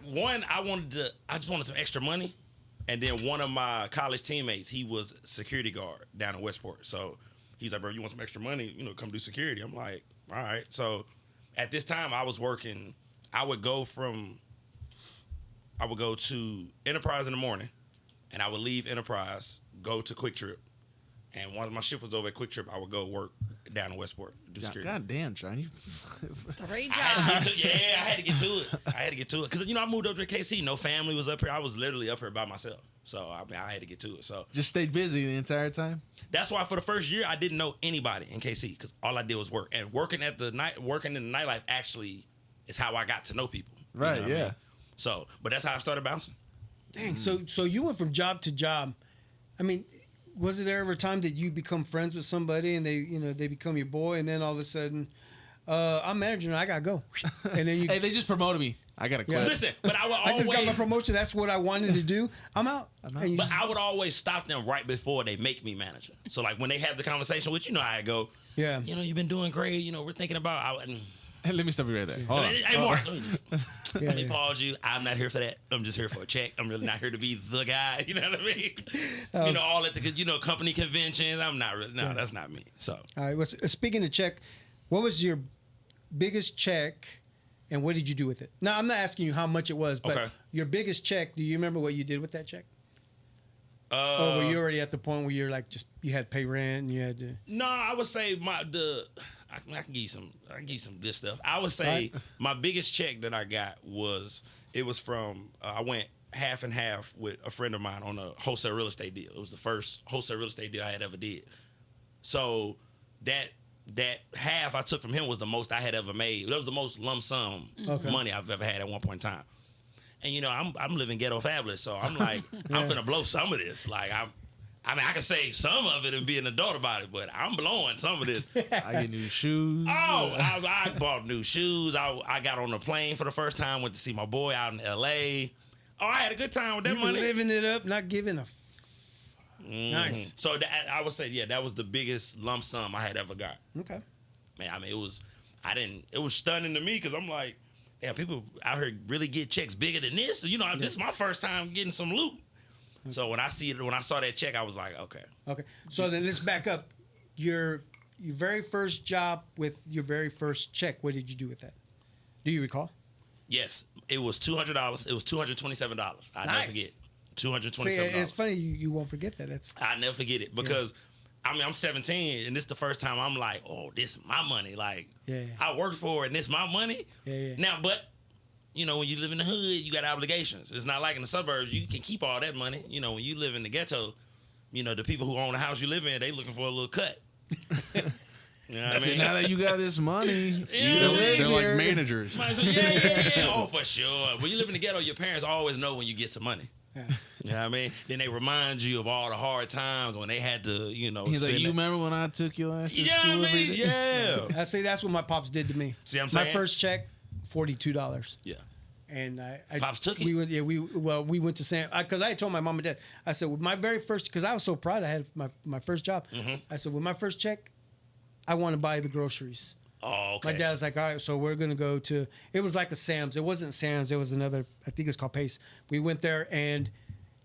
just wanted some extra money, and then one of my college teammates, he was security guard down in Westport. So he's like, bro, you want some extra money? Come do security. I'm like, all right. So at this time, I was working. I would go to Enterprise in the morning, and I would leave Enterprise, go to Quick Trip. And once my shift was over at Quick Trip, I would go work down in Westport, do security. God damn, John. You... 3 I had jobs. to get to it. Because, I moved up to KC. No family was up here. I was literally up here by myself. So, I had to get to it. So Just stayed busy the entire time? that's why for the first year, I didn't know anybody in KC because all I did was work. And working in the nightlife actually is how I got to know people. You know Right, what I yeah. mean? So, but that's how I started bouncing. Dang. So you went from job to job. I mean, was there ever a time that you become friends with somebody and they become your boy, and then all of a sudden, I'm managing, I gotta go, and then you. Hey, they just promoted me. I gotta quit. Yeah. Listen, but I would I always. just got my promotion. That's what I wanted to do. I'm out. And you But just- I would always stop them right before they make me manager. So like when they have the conversation with how I go. Yeah. You've been doing great. We're thinking about. Hey, let me stop you right there. Hold on. Hey, Mark, let me yeah. pause you. I'm not here for that. I'm just here for a check. I'm really not here to be the guy. You know what I mean? All at the company conventions. I'm not really. No, that's not me. So All right. Speaking of check, what was your biggest check, and what did you do with it? Now, I'm not asking you how much it was, but Okay. your biggest check. Do you remember what you did with that check? Or were you already at the point where you're like, you had to pay rent and you had to? no, I would say I can give you some good stuff. I would say Right. my biggest check that I got was from I went half and half with a friend of mine on a wholesale real estate deal. It was the first wholesale real estate deal I had ever did. So that half I took from him was the most I had ever made. That was the most lump sum money I've ever had at one point in time. And I'm living ghetto fabulous, so I'm like, I'm finna blow some of this. Like I can say some of it and be an adult about it, but I'm blowing some of this. I get new shoes. Oh, I bought new shoes. I got on a plane for the first time, went to see my boy out in L.A. Oh, I had a good time with that You were money. living it up, not giving a. Nice. So I would say, that was the biggest lump sum I had ever got. Okay. Man, it was stunning to me because I'm like, damn, people out here really get checks bigger than this. This is my first time getting some loot. So when I saw that check, I was like, okay. Okay. So then let's back up. Your very first job with your very first check. What did you do with that? Do you recall? Yes, it was $200. It was $227. I never Nice. forget. See, $227. it's funny you won't forget that. That's I never forget it because I'm 17 and this is the first time I'm like, oh, this is my money. Like, Yeah. I worked for it and this is my money. Yeah. Now, but when you live in the hood, you got obligations. It's not like in the suburbs. You can keep all that money. When you live in the ghetto, the people who own the house you live in, they looking for a little cut. You know what I mean? Now that you got this money, Yeah, you man. They're like here. managers. Might as well- yeah. Oh, for sure. When you live in the ghetto, your parents always know when you get some money. yeah. You know what I mean? Then they remind you of all the hard times when they had to, He's spend like, you that- remember when I took your ass to Yeah, I school every mean, day? yeah. I say that's what my pops did to me. See what I'm My saying? first check, $42. Yeah. And I Pops took it? We went, we went to San, because I had told my mom and dad, I said, with my very first, because I was so proud I had my first job. Mm-hmm. I said, with my first check, I want to buy the groceries. Oh, okay. My dad was like, all right, so we're going to go to, it was like a Sam's. It wasn't Sam's. It was another, I think it's called Pace. We went there and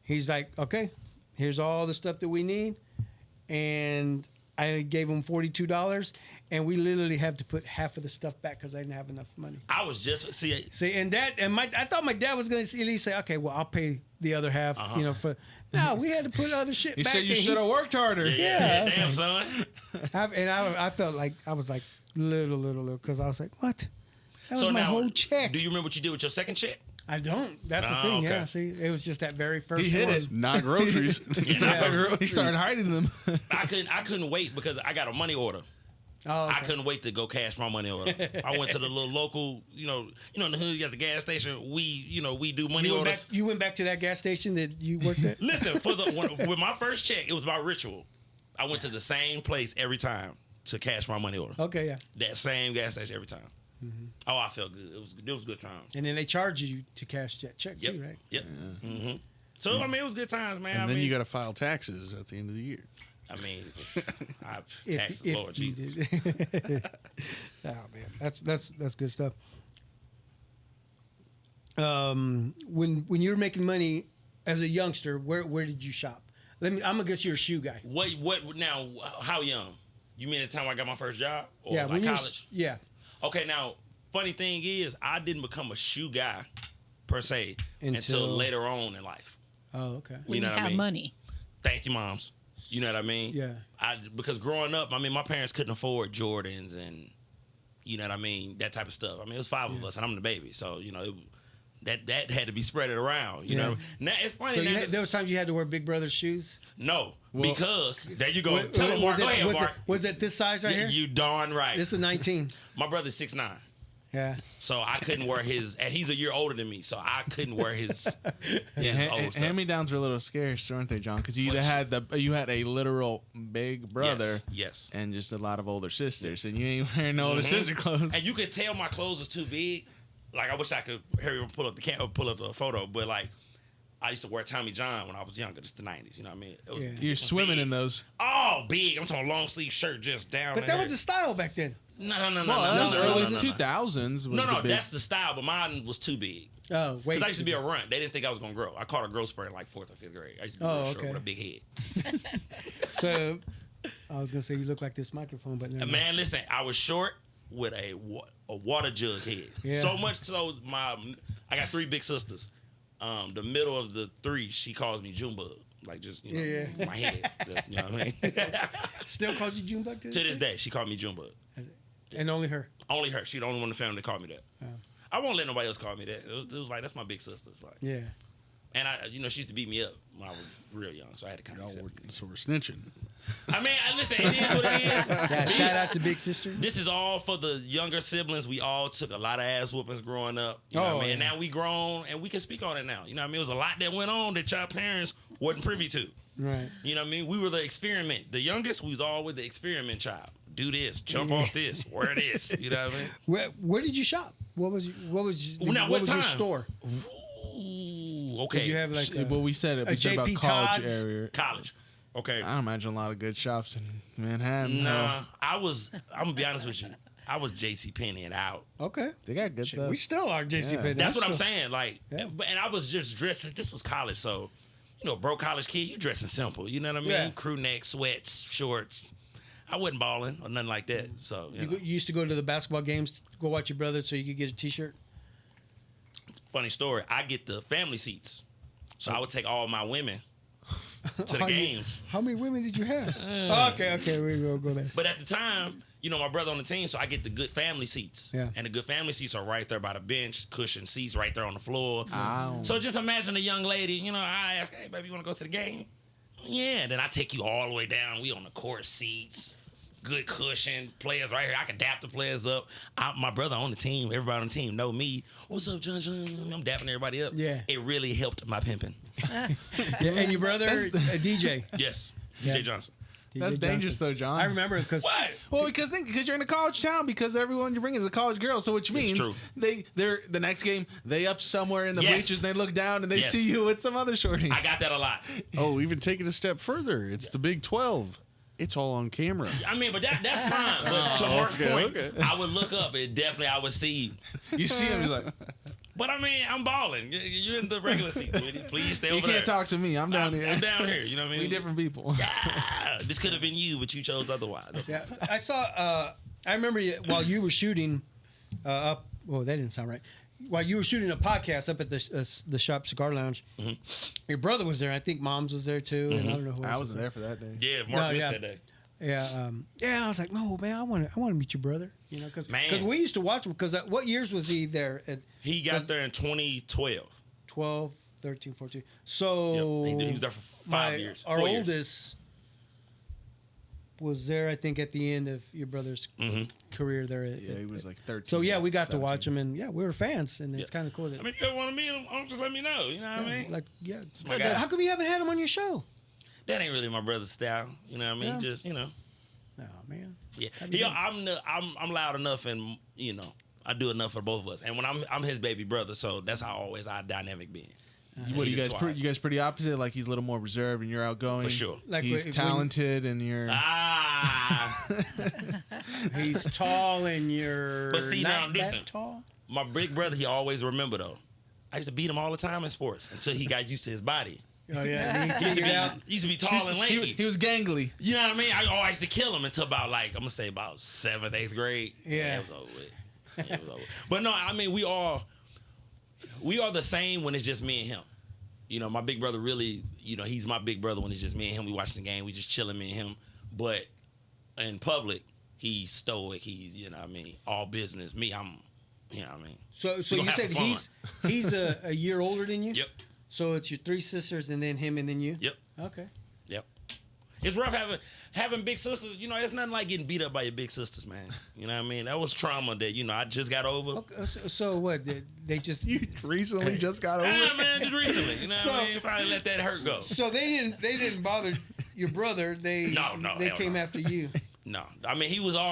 he's like, okay, here's all the stuff that we need. And I gave him $42. And we literally had to put half of the stuff back because I didn't have enough money. I was just See, and I thought my dad was going to at least say, okay, well, I'll pay the other half, for, no, we had to put other shit He back. said you and should have worked harder. Yeah, I was damn son. I felt like, I was like, little, because I was like, what? That was So my now, whole check. do you remember what you did with your second check? I don't. That's the Oh, thing. okay. Yeah. See, it was just that very first He hit one. it. Not groceries. He started hiding them. I couldn't wait because I got a money order. Oh, okay. I couldn't wait to go cash my money order. I went to the little local, in the hood, you got the gas station. We do money orders. You went back to that gas station that you worked at? Listen, with my first check, it was about ritual. I went to the same place every time to cash my money order. Okay, yeah. That same gas station every time. Oh, I felt good. It was good times. And then they charge you to cash that check Yep. too, right? Yep. So it was good times, man. And then you got to file taxes at the end of the year. I mean, I tax the Lord you Jesus. did. Oh man, that's good stuff. When you were making money as a youngster, where did you shop? I'm gonna guess you're a shoe guy. What now? How young? You mean the time I got my first job? Or Yeah, like when you college? yeah. Okay, now funny thing is, I didn't become a shoe guy per se until Until- later on in life. Oh, okay. When You know you what I have mean? money. Thank you, moms. You know what I mean? Yeah. Because growing up, I mean, my parents couldn't afford Jordans and you know what I mean, that type of stuff. I mean, it was 5 of us, and I'm the baby, so you know that had to be spread it around. You know, now it's funny. So now there was times you had to wear Big Brother shoes. no, because there you go. Tell him, was Mark. Go ahead, was Mark. was it this size right here? You darn right. This is 19. My brother's 6'9". Yeah. So I couldn't wear his, and he's a year older than me, so I couldn't wear his old stuff. Hand-me-downs were a little scarce, weren't they, John? Because you either had a literal big brother, Yes. and just a lot of older sisters, and you ain't wearing no older sister clothes. And you could tell my clothes was too big. Like I wish I could Harry pull up the photo, but like I used to wear Tommy John when I was younger. Just the 90s, you know what I mean? It was, Yeah. You're swimming big. in those. Oh, big! I'm talking long sleeve shirt just down. But that was the style back then. no. Well, that was no, early no, no. 2000s. No, that's the style, but mine was too big. Oh, wait. Because I used to be a runt. They didn't think I was gonna grow. I caught a growth spurt in like 4th or 5th grade. I used to be real short okay. with a big head. So I was gonna say you look like this microphone, but never And mind. man, listen, I was short with a water jug head. Yeah. So much so I got 3 big sisters. The middle of the 3, she calls me Junebug. Like just my head. You know what I mean? Still calls you Junebug to To this day, she called me Junebug. And only her. Only her. She the only one in the family that called me that. Oh. I won't let nobody else call me that. It was like that's my big sister. It's like, Yeah. and she used to beat me up when I was real young, so I had to kind of accept it. So we're snitching. I mean, listen, it is what it is. Yeah. Shout out to Big Sister. This is all for the younger siblings. We all took a lot of ass whoopings growing up. You know what I mean? And yeah. now we grown and we can speak on it now. You know what I mean? It was a lot that went on that y'all parents wasn't privy to. Right. You know what I mean? We were the experiment. The youngest, we was always the experiment child. Do this, jump off this, wear this. You know what I mean? Where did you shop? What was Now, what what was your time? store? Ooh, okay. Did you have like Well, we said a we said about JP college Todd's? area. college? Okay. I don't imagine a lot of good shops in Manhattan. Nah, I'm gonna be honest with you. I was JC Penney and out. Okay. They got good stuff. We still are JC Yeah. Penney. That's what I'm saying. Like, Yeah. and I was just dressing. This was college, so you know, broke college kid, you dressing simple. You know what I mean? Yeah. Crew neck, sweats, shorts. I wasn't balling or nothing like that. So you know. You used to go to the basketball games, go watch your brother, so you could get a T-shirt. Funny story. I get the family seats, so I would take all my women to the How many- games. How many women did you have? Okay, we will go there. But at the time, you know, my brother on the team, so I get the good family seats. Yeah. And the good family seats are right there by the bench, cushion seats right there on the floor. Ow. So just imagine a young lady, you know, I ask, hey, baby, you want to go to the game? Yeah. Then I take you all the way down. We on the court seats, good cushion, players right here. I can dap the players up. My brother on the team, everybody on the team know me. What's up, John? I'm dapping everybody up. Yeah. It really helped my pimping. Yeah, and your brother, a DJ. Yes. Yeah. DJ Johnson. DJ That's dangerous Johnson. though, John. I remember because What? Well, because you're in a college town, because everyone you bring is a college girl. So which means true. they're the next game they up somewhere in the Yes. bleachers and they look down and they Yes. see you with some other shorty. I got that a lot. Oh, even take it a step further. It's the Big 12. It's all on camera. I mean, but that's fine. But to Mark's okay, point, okay. I would look up and definitely I would see. You see him, he's like, But I mean, I'm balling. You're in the regular seats, sweetie. Please stay you over can't there. talk to me. I'm down here. I'm down here. You know what I mean? We different people. Yeah, this could have been you, but you chose otherwise. yeah, I saw. I remember while you were shooting up. Oh, that didn't sound right. While you were shooting a podcast up at the Shop Cigar Lounge, your brother was there. I think Mom's was there too, and I don't know who else I was wasn't there for that day. Yeah, Mark No, missed yeah. that day. Yeah, I was like, no, man, I want to meet your brother. You know, because Man. we used to watch him. Because what years was he there? At He got there in 2012. 12, 13, 14. So Yep, he was there for 5 years. Our 4 years. oldest was there, I think, at the end of your brother's career there. Yeah, he was like 13. So yeah, we got to 17. watch him, and yeah, we were fans, and it's kind of cool. That, I mean, if you ever want to meet him, just let me know. You know what I mean? like, yeah. my guy. How come you haven't had him on your show? That ain't really my brother's style. You know what I mean? Yeah. Just, you know. Oh man. Yeah, That'd be I'm loud enough, and you know I do enough for both of us. And when I'm his baby brother, so that's how always our dynamic been. What are you Hated guys? Twilight. You guys pretty opposite. Like he's a little more reserved and you're outgoing. For sure. Like He's when- talented and you're. He's tall and you're But see, now, not that listen. tall. My big brother, he always remember though. I used to beat him all the time in sports until he got used to his body. Oh yeah, he He used to figured out. be tall and lanky. He was gangly. You know what I mean? I used to kill him until about like I'm gonna say about 7th, 8th grade. Yeah. It was over with. It was over. But no, I mean we are the same when it's just me and him. You know, my big brother really, he's my big brother when it's just me and him. We watch the game, we just chilling, me and him. But in public, he's stoic. He's, all business. Me, I'm, you know what I mean? So We you gonna have said some fun. he's a year older than you? Yep. So it's your 3 sisters and then him and then you? Yep. Okay. Yep. It's rough having big sisters. It's nothing like getting beat up by your big sisters, man. You know what I mean? That was trauma that, I just got over. Okay, so what? They just You recently just got over Yeah, it. man, just recently. You know what I mean? Finally let that hurt go. So they didn't bother your brother. They No, they hell came no. after you. No. I mean,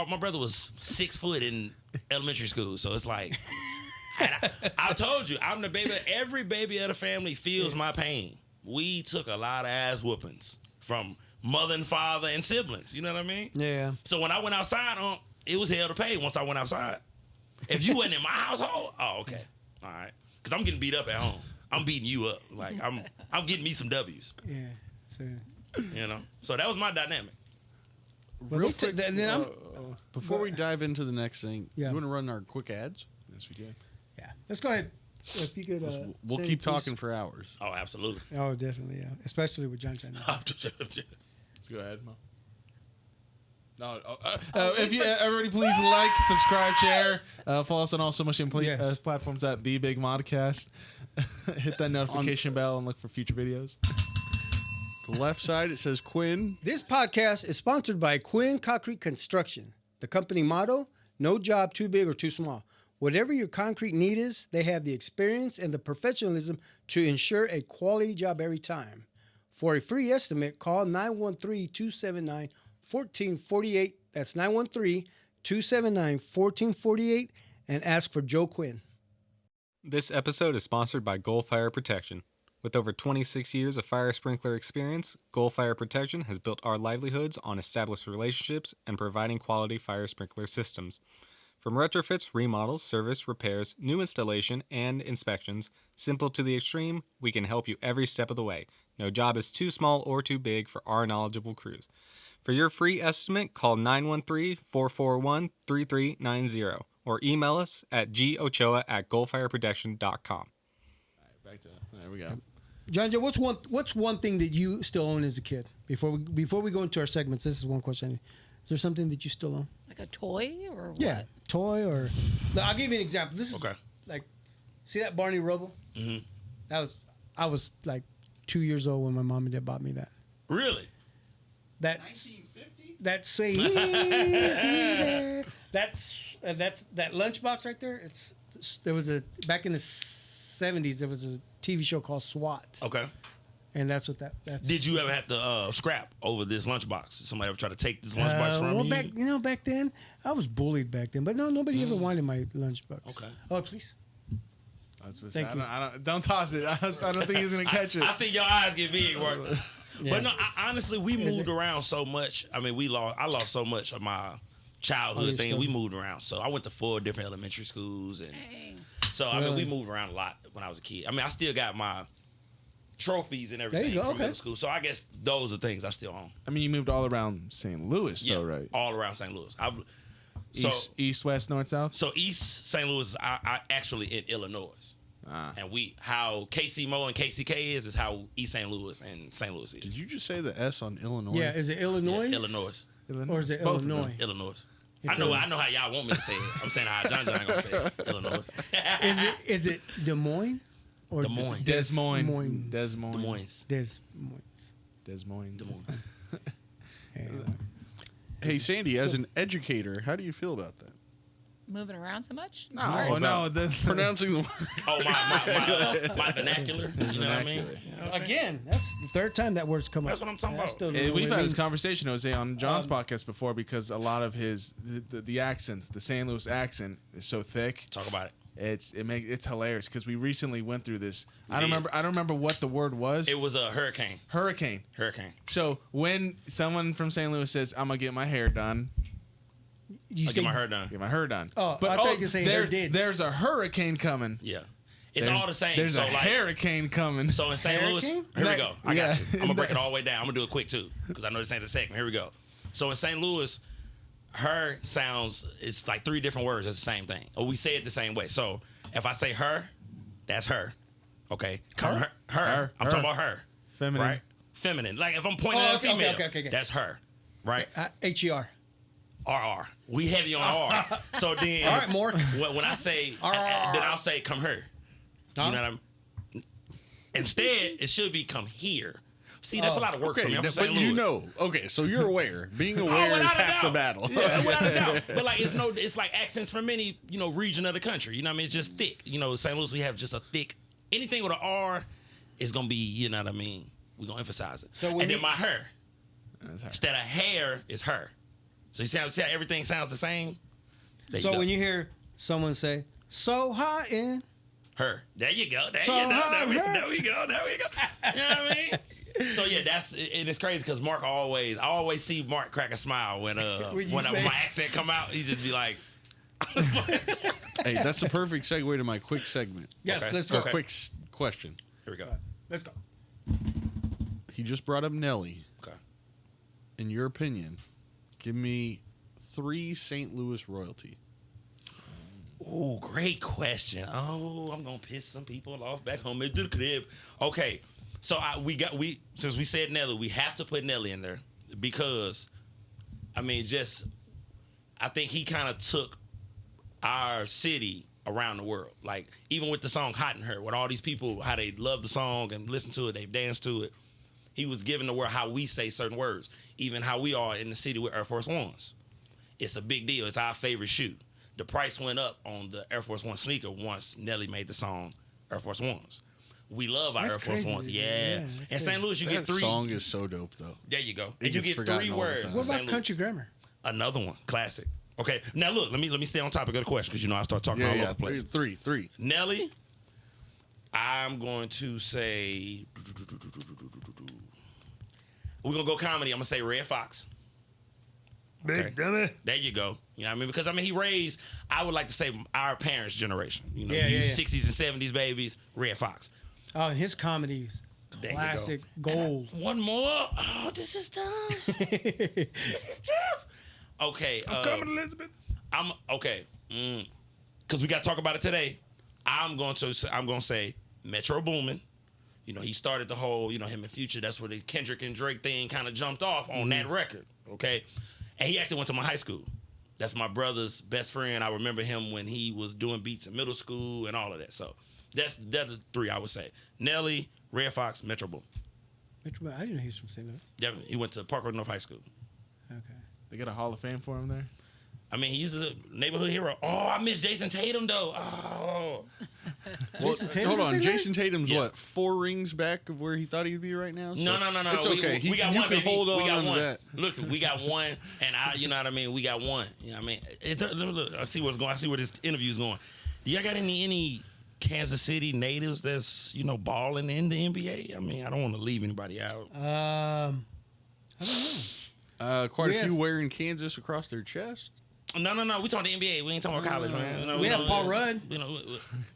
my brother was 6 foot in elementary school. So it's like, and I told you, I'm the baby. Every baby of the family feels my pain. We took a lot of ass whoopings from mother and father and siblings. You know what I mean? Yeah. So when I went outside, it was hell to pay once I went outside. If you wasn't in my household, oh, okay. All right. Because I'm getting beat up at home. I'm beating you up. Like, I'm getting me some W's. Yeah. So So that was my dynamic. Real quick, then I'm before we dive into the next thing, Yeah. you want to run our quick ads? Yes, we do. yeah. Let's go ahead. If you could. We'll Shane, keep please. talking for hours. Oh, absolutely. Oh, definitely. Yeah. Especially with John. Let's go ahead, Mo. No, if you everybody please like, subscribe, share, follow us on all social media Yes. platforms at The Big Modcast. Hit that notification bell and look for future videos. The left side it says Quinn. This podcast is sponsored by Quinn Concrete Construction. The company motto: no job too big or too small. Whatever your concrete need is, they have the experience and the professionalism to ensure a quality job every time. For a free estimate, call 913-279-1448. That's 913-279-1448 and ask for Joe Quinn. This episode is sponsored by Goal Fire Protection. With over 26 years of fire sprinkler experience, Goal Fire Protection has built our livelihoods on established relationships and providing quality fire sprinkler systems. From retrofits, remodels, service, repairs, new installation, and inspections, simple to the extreme, we can help you every step of the way. No job is too small or too big for our knowledgeable crews. For your free estimate, call 913-441-3390 or email us at gochoa@goalfireprotection.com. Back to there we go. John Joe, what's one thing that you still own as a kid? Before we go into our segments, this is one question. Is there something that you still own? Like a toy or what? Yeah, toy or. Look, I'll give you an example. This is Okay. like, see that Barney Rubble? Mm-hmm. I was like 2 years old when my mom and dad bought me that. Really? That 1950. That say there. That's that lunchbox right there. There was back in the 70s. There was a TV show called SWAT, Okay. and that's what that's. Did you ever have to scrap over this lunchbox? Did somebody ever try to take this lunchbox from well, you? back then I was bullied back then, but no, nobody ever wanted my lunchbox. Okay. Oh, please. Thank you. Don't toss it. I don't think he's gonna catch it. I see your eyes get big, work. Yeah. But no, honestly, we moved around so much. I mean, I lost so much of my childhood your thing. stuff. We moved around. So I went to 4 different elementary schools, and Dang. so I mean, Really? we moved around a lot when I was a kid. I mean, I still got my trophies and everything go, from okay. middle school. So I guess those are things I still own. I mean, you moved all around St. Louis, though, right? all around St. Louis. East, west, north, south. So East St. Louis, I actually in Illinois. And how KC-Mo and KCK is how East St. Louis and St. Louis is. Did you just say the S on Illinois? Yeah, is it Illinois? Yeah, Illinois. Or is it Both of them. Illinois? Illinois. It's I know how y'all want me to say it. I'm saying how John gonna say it. Illinois. Is it Des Moines? Or Des Moines. Des Moines. Moines. Des Moines. Des Moines. Des Moines. Des Moines. Des Moines. Yeah. Hey, Sandy, as an educator, how do you feel about that? Moving around so much? Oh no! Pronouncing the word. Oh, my vernacular. You know what I mean? You know what I'm saying? Again, that's the third time that word's come up. That's what I'm talking about. Still don't know We've what it had this means. conversation, Jose, on John's podcast before because a lot of the accents, the St. Louis accent, is so thick. Talk about it. It's hilarious because we recently went through this. I don't remember what the word was. It was a hurricane. Hurricane. So when someone from St. Louis says, "I'm gonna get my hair done," You Get say my hair done. get my hair done. Oh, I thought you could say hair did. There's a hurricane coming. Yeah. It's all the same. There's so a hurricane coming. So in St. Louis, Hurricane? here we go. I got Yeah. you. I'm gonna break it all the way down. I'm gonna do it quick too, because I know this ain't the segment. Here we go. So in St. Louis, her sounds, it's like 3 different words. It's the same thing. Or we say it the same way. So if I say her, that's her. Okay. Her. I'm talking about her. Feminine. Right? Feminine. Like if I'm pointing at a female, that's her. Right? H-E-R. RR. We heavy on R. So then, All right, Mark. when I say, RR. then I'll say come here. You know what I mean? Instead, it should be come here. See, that's a lot of work for me. I'm from St. but Louis. you know. Okay, so you're aware. Being aware is without a half the doubt. battle. Without a doubt. But like it's like accents from any, region of the country. You know what I mean? It's just thick. St. Louis, we have just a thick, anything with an R is gonna be, you know what I mean? We're gonna emphasize it. So and then my her. That's her. Instead of hair is her. So you see how everything sounds the same? There So go. when you hear someone say, "So hot in," her. There you go. There So you go. hot, There her. we go. You know what I mean? So yeah, it's crazy because Mark I always see Mark crack a smile when When you when say- my accent come out. He just be like, Hey, that's the perfect segue to my quick segment. yes, Okay. let's go. A quick question. here we go. Let's go. He just brought up Nelly. Okay. In your opinion, give me 3 St. Louis royalty. Oh, great question. Oh, I'm gonna piss some people off back home at the crib. Okay, so since we said Nelly, we have to put Nelly in there because, I think he kind of took our city around the world. Like even with the song "Hot in Her," with all these people, how they love the song and listen to it, they've danced to it. He was giving the world how we say certain words, even how we are in the city with Air Force Ones. It's a big deal. It's our favorite shoe. The price went up on the Air Force One sneaker once Nelly made the song Air Force Ones. We love our That's Air Force crazy. Ones. Yeah, Yeah. that's In St. Louis, you get That 3. song is so dope, though. There you go. It And you gets get forgotten 3 all the words. time. in What St. about country Louis. grammar? Another one. Classic. Okay. Now look, let me stay on topic of the question because I start talking all over the place. Three. Nelly, I'm going to say we're gonna go comedy. I'm gonna say Red Fox. Big dummy. There you go. You know what I mean? Because he raised, I would like to say our parents' generation. You Yeah, yeah, 60s and 70s babies, Red Fox. Oh, and his comedies, There you go. classic gold. One more. Oh, this is tough. Okay. Coming, Elizabeth. I'm okay. Because we got to talk about it today. I'm going to say Metro Boomin. He started the whole, him and Future. That's where the Kendrick and Drake thing kind of jumped off on that record. Okay. And he actually went to my high school. That's my brother's best friend. I remember him when he was doing beats in middle school and all of that. So that's the 3 I would say. Nelly, Red Fox, Metro Boomin. I didn't know he was from St. Louis. Definitely. He went to Park Road North High School. Okay. They got a Hall of Fame for him there. He's a neighborhood hero. Oh, I miss Jason Tatum though. Oh. Jason Tatum Hold was on. in there? Jason Tatum's Yeah. what, 4 rings back of where he thought he'd be right now? So No. It's okay. We got you one, can baby. hold on we got to one. that. Look, we got one, and you know what I mean. We got one. You know what I mean. Look, I see what's going. I see where this interview's going. Do y'all got any Kansas City natives that's balling in the NBA? I don't want to leave anybody out. I don't know. Quite We a few have- wearing Kansas across their chest. No. We talking the NBA. We ain't talking about college, man. We have Paul Rudd.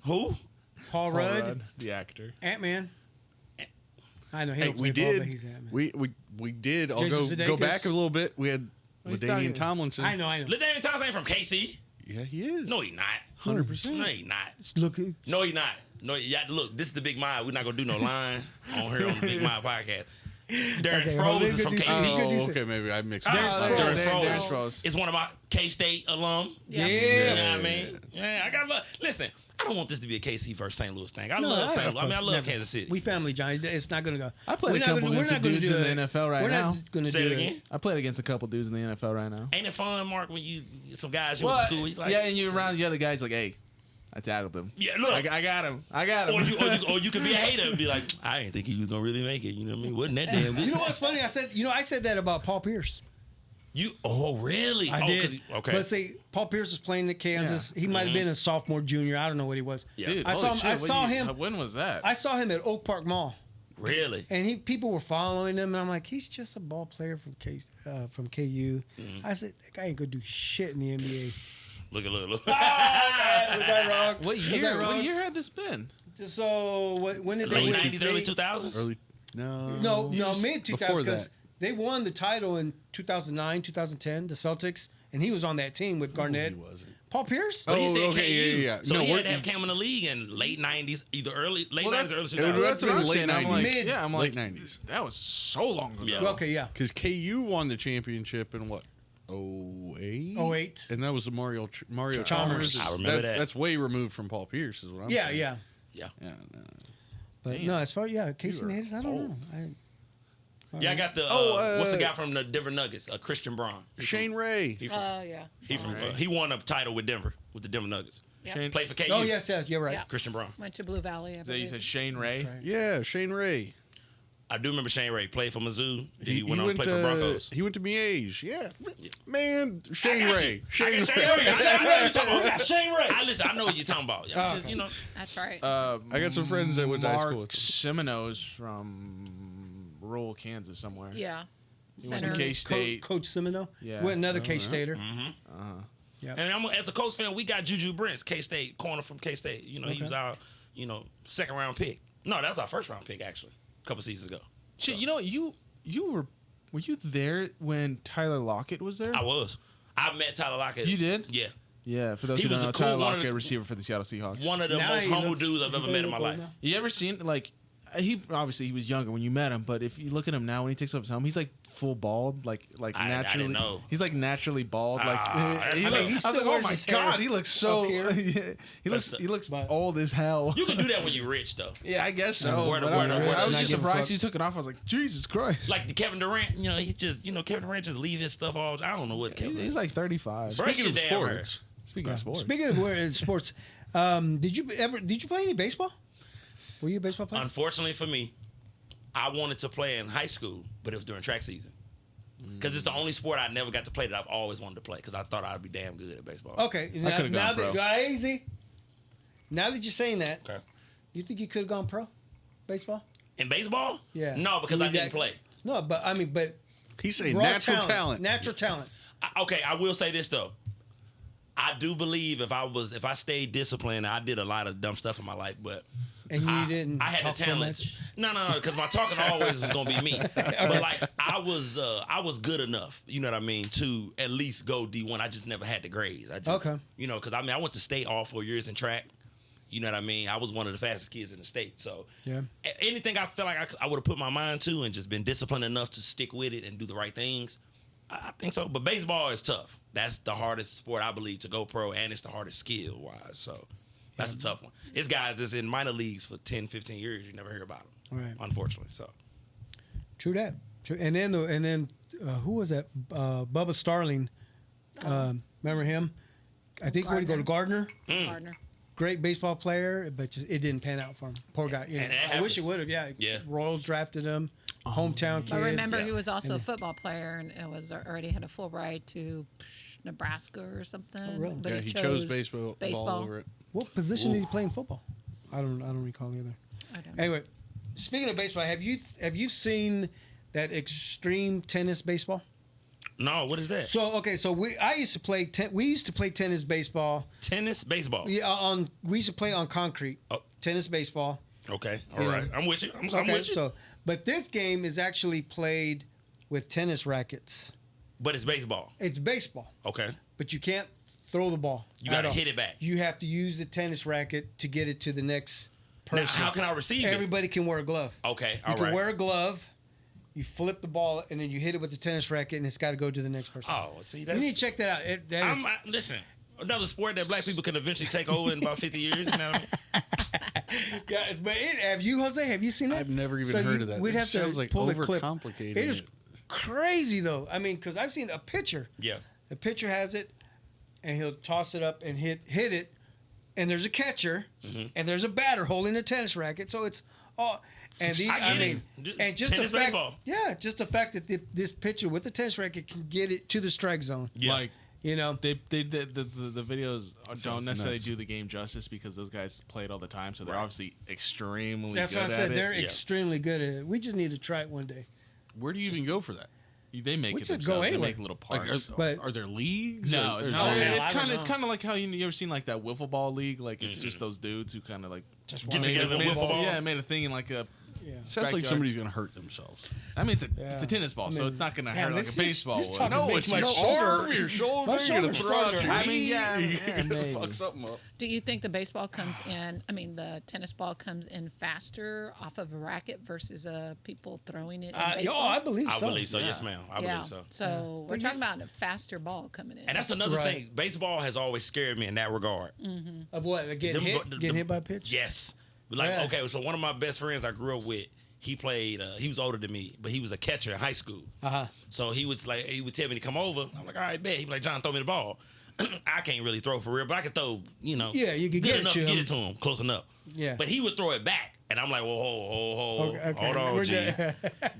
Who? Paul Rudd, the actor. Ant-Man. I know he Hey, don't we play ball, did. but he's Ant-Man. We did. I'll Jason go Sudeikis. back a little bit. We had he's LaDainian talking- Tomlinson. I know. LaDainian Thomas ain't from KC. Yeah, he is. No, he not. 100%. No, he not. Look, No, he not. No, yeah. Look, this is the Big Mind. We're not gonna do no line on here on the Big Mind podcast. Darren Okay, hold Sproles on, is good from decent. KC. Good Oh, decent. okay, maybe I mixed. Darren up. Sproles. Darren Sproles. Sproles is one of my K-State alum. Yeah. You Yeah. know what I mean? Yeah, I got love. Listen, I don't want this to be a KC versus St. Louis thing. I No, love St. of Louis. I course, love never. Kansas City. We family, John. It's not gonna go. I played We're a not couple gonna- we're against not gonna dudes do in the it. NFL right We're now. not gonna Say do it again. I played against a couple dudes in the NFL right now. Ain't it fun, Mark, when you some guys you went to school? You like, yeah, and you're around the other guys like, hey, I tackled him. Yeah, look. I got him. I got him. Or you could be a hater and be like, I didn't think he was gonna really make it. You know what I mean? Wasn't that damn good? You know what's funny? I said that about Paul Pierce. Really? I did. Okay. But see, Paul Pierce was playing at Kansas. He might have been a sophomore, junior. I don't know what he was. Yeah. Dude, I saw holy him. I shit, saw him. When was that? I saw him at Oak Park Mall, Really? and people were following him, and I'm like, he's just a ball player from KU. I said, that guy ain't gonna do shit in the NBA. Look. Was I wrong? What Was year? I wrong? What year had this been? So when did they Late win? 90s, early 2000s? Early. No. No, Years mid 2000s before because that. they won the title in 2009, 2010, the Celtics, and he was on that team with Garnett. He wasn't. Paul Pierce? But he Oh, said okay, KU. yeah. So No, he had we're- to have came in the league in late 90s, either late 90s or early 2000s. That's what I'm late saying. I'm 90s. like, Mid- Yeah, I'm late like, 90s. that was so long ago. Yeah. Okay, yeah. Because KU won the championship in what? 08? 08. And that was the Mario Chalmers. Chalmers. I remember that. That's way removed from Paul Pierce, is what I'm Yeah, saying. yeah. Yeah. Yeah. But Damn. no, as far Casey You are Neistat, I don't know. Yeah, I got the what's the guy from the Denver Nuggets? Christian Braun. Shane Ray. He from, Yeah. he won a title with Denver with the Denver Nuggets. Yeah. Shane, Played for KU. Oh yes, you're right. Yeah. Christian Braun. Went to Blue Valley. I you believe. said Shane Ray. That's right. Yeah, Shane Ray. I do remember Shane Ray played for Mizzou. Then he went on to went play for Broncos. He went to Miege. Yeah. Man, Shane I got Ray. you. Shane I Ray. got Shane Ray. I know what you're talking about. Shane Ray. Listen, I know what you're talking about. Yeah, just, That's right. I got some friends that went to high Mark school with him. Semino's from rural Kansas somewhere. Yeah. He went to Center. K-State. Coach Semino. Yeah. What another K-Stater. And as a Colts fan, we got Juju Brents, K-State, corner from K-State. He was our, second round pick. No, that was our first round pick, actually, a couple seasons ago. Shit, you were you there when Tyler Lockett was there? I was. I met Tyler Lockett. You did? Yeah. Yeah, for those He who was don't know, the cool Tyler one of Lockett, the- receiver for the Seattle Seahawks. One of the Now most he humble looks- dudes I've ever met in my life. You ever seen like he obviously he was younger when you met him, but if you look at him now when he takes off his helmet, he's like full bald, like I naturally. didn't know. He's like naturally bald. Like that's he tough. look- He I was still like, oh wears my his hair god, he looks so. up here. he That's looks But- old as hell. You can do that when you're rich, though. Yeah, I guess so. Word but to word to I word. was Not just give a surprised fuck. he took it off. I was like, Jesus Christ. Like the Kevin Durant, he just, Kevin Durant just leave his stuff all. I don't know what Kevin. He's like 35. Brush Speaking your of damn hair. sports, Speaking of sports. Speaking of sports, did you play any baseball? Were you a baseball player? Unfortunately for me, I wanted to play in high school, but it was during track season. Because it's the only sport I never got to play that I've always wanted to play. Because I thought I'd be damn good at baseball. Okay, now, could've now gone that easy. Now that you're saying that, Okay. you think you could have gone pro baseball? In baseball? Yeah. No, because You I need didn't that- play. No, but he's saying raw natural talent. Natural talent. Okay, I will say this though. I do believe if I stayed disciplined, I did a lot of dumb stuff in my life, but And you didn't I had talk the so talent. much? No, because my talking always was gonna be me. But like I was good enough, you know what I mean, to at least go D1. I just never had the grades. I just, Okay. Because I went to state all 4 years in track. You know what I mean? I was one of the fastest kids in the state. So Yeah. anything I felt like I would have put my mind to and just been disciplined enough to stick with it and do the right things, I think so. But baseball is tough. That's the hardest sport, I believe, to go pro, and it's the hardest skill-wise. So that's a tough one. It's guys that's in minor leagues for 10, 15 years. You never hear about them, Right. unfortunately. So True that. True. And then who was that? Bubba Starling. Remember him? I think where to go to Gardner. Gardner. Great baseball player, but just, it didn't pan out for him. Poor guy. And that I wish it happens. would have. Yeah. Yeah. Royals drafted him. Hometown kid. But remember, Yeah. he was also a football player, and it was already had a full ride to Nebraska or something. Oh, really? But Yeah, he chose baseball over it. What position did he play in football? I don't recall either. I don't know. Anyway, speaking of baseball, have you seen that extreme tennis baseball? no, what is that? So we used to play tennis baseball. Tennis, baseball. Yeah, we used to play on concrete. Oh. Tennis baseball. Okay, all You right. know. I'm with you. I'm Okay, with you. so but this game is actually played with tennis rackets. But it's baseball. It's baseball, Okay. but you can't throw the ball. You at gotta all. hit it back. You have to use the tennis racket to get it to the next Now, person. how can I receive it? Everybody can wear a glove. Okay, You all can right. wear a glove. You flip the ball and then you hit it with the tennis racket, and it's got to go to the next person. Oh, see, you that's. need to check that out. Listen, another sport that black people can eventually take over in about 50 years. You know what I mean? Yeah, but have you, Jose? Have you seen that? I've never even heard of that. We'd It have to sounds like pull the clip. overcomplicating It is it. crazy though. I mean, because I've seen a pitcher. Yeah. The pitcher has it, and he'll toss it up and hit it, and there's a catcher, Mm-hmm. and there's a batter holding a tennis racket. So it's all. And these, I I get mean, it. and just the Tennis, fact, baseball. yeah, just the fact that this pitcher with the tennis racket can get it to the strike zone. Yeah. Like You know, the videos don't necessarily nuts. do the game justice because those guys play it all the time, so they're obviously extremely that's good what I at said. it. They're Yeah. extremely good at it. We just need to try it one day. Where do you even go for that? They make We it just themselves. go They anywhere. make little Like, parks. But- are there leagues? No, Or- no, hell, it's I don't kind of know. like how you ever seen like that wiffle ball league? Like it's just those dudes who kind of like Just Get one together day. and wiffle ball. Yeah, made a thing in like a. Yeah. Sounds like backyard. somebody's gonna hurt themselves. I mean, it's Yeah. a tennis ball, I so mean, it's not gonna damn, hurt like this- a baseball this would. talking No, makes it's my your shoulder- Your shoulder. My You're gonna shoulder's throw out starting your to I mean, yeah, knee, yeah, you're gonna maybe. fuck something up. Do you think the baseball comes in? I mean, the tennis ball comes in faster off of a racket versus people throwing it in baseball. I believe I so. believe so. Yes, ma'am. I yeah. believe so. So we're But talking about a faster ball coming in. And that's another Right. thing. Baseball has always scared me in that regard. Of what? Getting Them- hit? Getting hit by a pitch? Yes. Like, Yeah. okay, so one of my best friends I grew up with, he played, he was older than me, but he was a catcher in high school. Uh-huh. So he would tell me to come over. I'm like, all right, bet. He'd be like, John, throw me the ball. I can't really throw for real, but I can throw, Yeah, you could good get it enough to to get him. it to him, close enough. Yeah. But he would throw it back. And I'm like, well, hold Okay, on, we're G. done.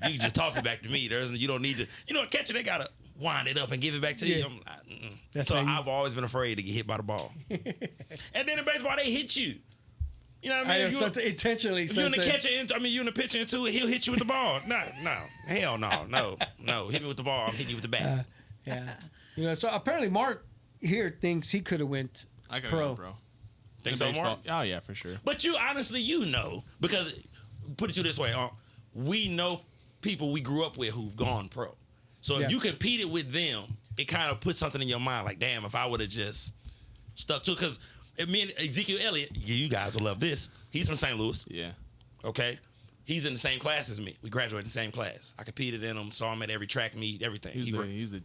You can just toss it back to me. You don't need to, a catcher, they got to wind it up and give it back to you. Yeah. I'm like, mm-mm. That's So how you- I've always been afraid to get hit by the ball. And then in baseball, they hit you. You know what I I mean? know, If you- intentionally. if you're in the sometimes- catcher, you in the pitcher into it, he'll hit you with the ball. No, hell no. Hit me with the ball, I'm hitting you with the bat. Yeah. So apparently Mark here thinks he could have went I got pro. go, bro. Think In so, baseball- Mark? Oh yeah, for sure. But you honestly, because put it to you this way, we know people we grew up with who've gone pro. So if Yeah. you competed with them, it kind of puts something in your mind like, damn, if I would have just stuck to it. Because me and Ezekiel Elliott, you guys will love this. He's from St. Louis. Yeah. Okay. He's in the same class as me. We graduated in the same class. I competed in him, saw him at every track meet, everything. He's the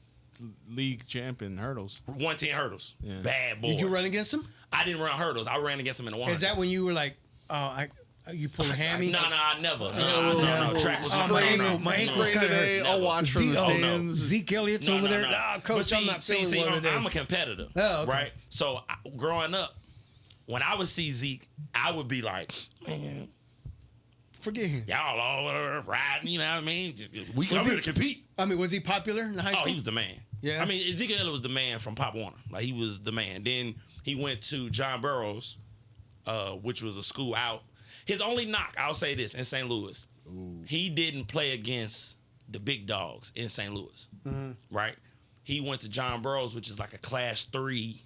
league champion in hurdles. 110 hurdles. Yeah. Bad boy. Did you run against him? I didn't run hurdles. I ran against him in the 100. Is that when you were like, you pulled a hammy? No, I never. No. Track was Oh, my ankle- no. my ankle's Sprained kinda today. hurt. I'll watch from the Zeke- oh, no. stands. Zeke Elliott's over there. Nah, coach, But I'm not feeling well today. I'm a competitor. Oh, okay. Right? So growing up, when I would see Zeke, I would be like, man, Forget him. y'all all over riding, you know what I mean? We I'm here to compete. I mean, was he popular in high school? Oh, he was the man. Yeah. I mean, Ezekiel Elliott was the man from Pop Warner. Like, he was the man. Then he went to John Burroughs, which was a school out. His only knock, I'll say this, in St. Louis, he didn't play against the big dogs in St. Louis, right? He went to John Burroughs, which is like a class 3.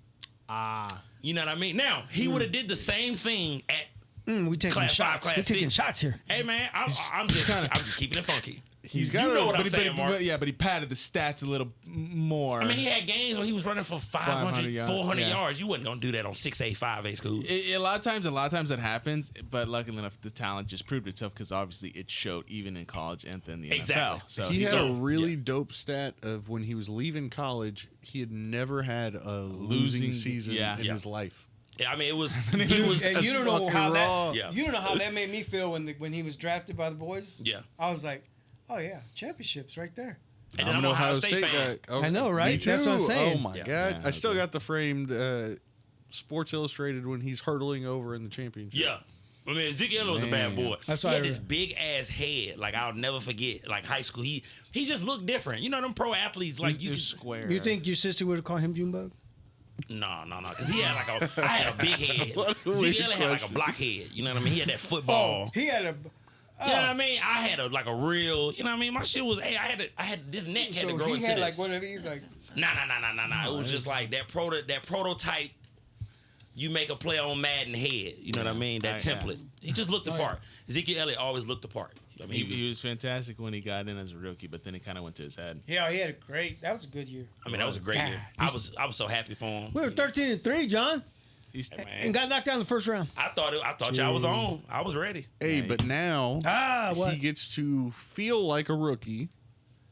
You know what I mean? Now, he would have did the same thing at we taking class 5, shots. class We taking 6. shots here. Hey, man, I'm just keeping it funky. He's got You know what I'm But saying, Mark. but he padded the stats a little more. I mean, he had games where he was running for 500, yards, 400 yeah. yards. You wasn't going to do that on 6A, 5A schools. A lot of times that happens, but luckily enough, the talent just proved itself because obviously it showed even in college and then the Exactly. NFL. So He had So, a really dope stat of when he was leaving college, he had never had a losing Losing- season yeah. in Yeah. his life. Yeah, I mean, it was. And you don't know fucking how raw. that. Yeah. You don't know how that made me feel when he was drafted by the boys. Yeah. I was like, oh yeah, championships right there. And then I'm an Ohio State fan. guy. Oh, I know, right? Me too. That's what I'm saying. Oh my Yeah. god! Yeah, I still okay. got the framed Sports Illustrated when he's hurtling over in the championship. Yeah. I mean, Ezekiel was a bad Man. boy. That's He why had I this read. big ass head. Like, I'll never forget. Like, high school, he just looked different. You know, them pro athletes, like, you you could, square. You think your sister would have called him Junebug? no, because he had like I had a big head. What a weird Ezekiel had like a question. block head. You know what I mean? He had that football. He had a. You know what I mean? I had a real, you know what I mean? My shit was, hey, I had this neck had to So grow he into had this. like one of these like. Nah. It was just like that prototype. You make a play on Madden head. You know what I mean? That Right, yeah. template. He just looked the part. Ezekiel Elliott always looked the part. I mean, He was fantastic when he got in as a rookie, but then it kind of went to his head. Yeah, he had a great. That was a good year. that was a great year. I was so happy for him. We were 13-3, John, He's, Man, and got knocked down in the first round. I thought y'all was on. I was ready. Hey, Right. but now What? he gets to feel like a rookie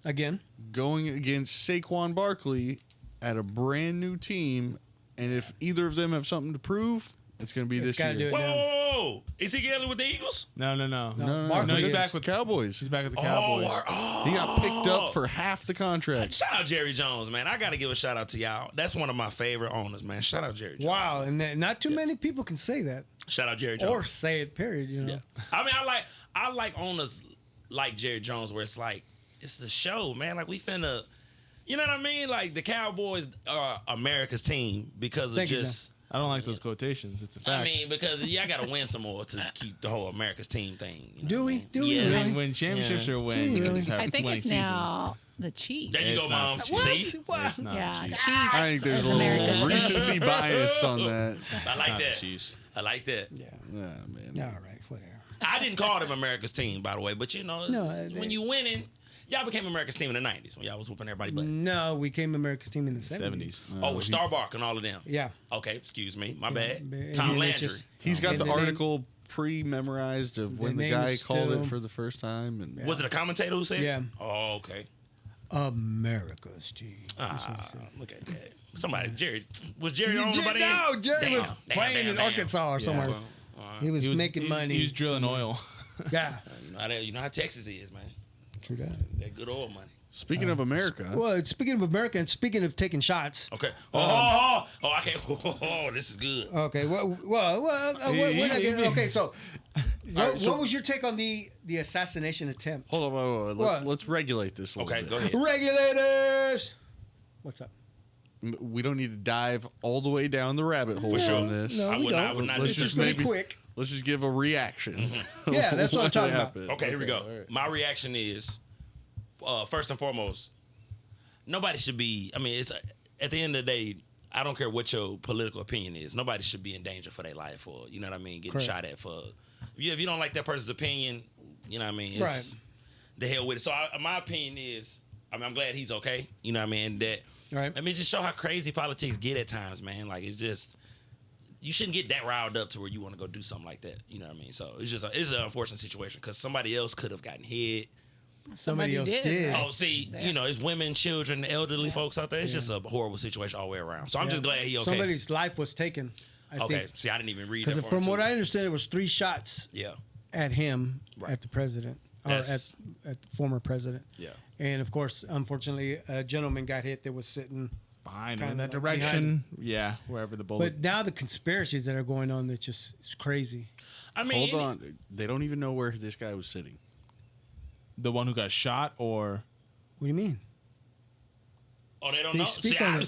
Again? going against Saquon Barkley at a brand new team, and if either of them have something to prove, it's going to be It's this gotta year. do it. Whoa! Ezekiel Elliott with the Eagles? no. Mark No, was he's in- back with Cowboys. He's back at the Cowboys. He got picked up for half the contract. Shout out Jerry Jones, man. I got to give a shout out to y'all. That's one of my favorite owners, man. Shout out Jerry Jones. Wow, and not too many people can say that Shout out Jerry Jones. or say it. Period. You know. I mean, I like owners like Jerry Jones, where it's like it's the show, man. Like we finna, you know what I mean? Like the Cowboys are America's team because of Thank you, just. I don't like those quotations. It's a fact. I mean, because y'all gotta win some more to keep the whole America's team thing. You know Do what I we? mean? Do we Yes. really? I mean, when championships are win, you can just have I think winning it's seasons. now the Chiefs. There you go, It's Mom. not- See? It's not Yeah, the Chiefs. Chiefs. I think there's as a America's little team. recency bias on that. I like Not the that. Chiefs. I like that. Yeah. Yeah, man. Yeah. All right. Whatever. I didn't call them America's team, by the way, but you know, No, when you winning, y'all became America's team in the '90s when y'all was whooping everybody butt. No, we came America's team in the 70s. 70s. Oh, with Starbuck and all of them. Yeah. Okay, excuse me, my bad. And Tom then it Landry. just- He's got And the the name- article pre-memorized of when the name guy is called still- it for the first time. And Was it a commentator who said? Yeah. Oh, okay. America's team. That's what he Ah, said. look at that. Somebody, Jerry. Was Jerry on Jer- nobody? no, Jerry Damn, was damn, playing damn, in damn. Arkansas or somewhere. Well, all right. He was making money. He was drilling oil. Yeah. You know how Texas is, man. True that. That good oil money. speaking of America, Well, speaking of America and speaking of taking shots. Okay. Okay. Oh, this is good. Okay. Well, we're not getting, okay. So, what was your take on the assassination attempt? hold on, wait. What? Let's regulate this a little Okay, bit. go ahead. Regulators. What's up? We don't need to dive all the way down the rabbit hole sure. on this. No, I we would not- don't. I would not Let's It's do just that. really maybe- quick. Let's just give a reaction. Yeah, that's what I'm talking about. happened. Okay, here we go. all right. My reaction is, first and foremost, nobody should be. I mean, it's at the end of the day, I don't care what your political opinion is. Nobody should be in danger for their life, or you know what I mean, getting Correct. shot at for. If you don't like that person's opinion, you know what I mean. It's Right. The hell with it. So my opinion is, I mean, I'm glad he's okay. You know what I mean. That. Right. I mean, just show how crazy politics get at times, man. Like it's just. You shouldn't get that riled up to where you want to go do something like that. You know what I mean? So it's just it's an unfortunate situation because somebody else could have gotten hit. Somebody else did. Oh, see, Yeah. you know, it's women, children, elderly folks out there. It's just a horrible situation all the way around. So I'm just glad he okay. Somebody's life was taken. I Okay. think. See, I didn't even read Because that far from into what it. I understand, it was 3 shots Yeah. at him, Right. at the president, or That's- at the former president. Yeah. And of course, unfortunately, a gentleman got hit that was sitting. Behind Kinda in that like direction. Yeah, wherever the bullet. But now the conspiracies that are going on, it's just it's crazy. I mean, Hold on. They don't even know where this guy was sitting. The one who got shot, or What do you mean? Oh, they don't know. Speak See, on I-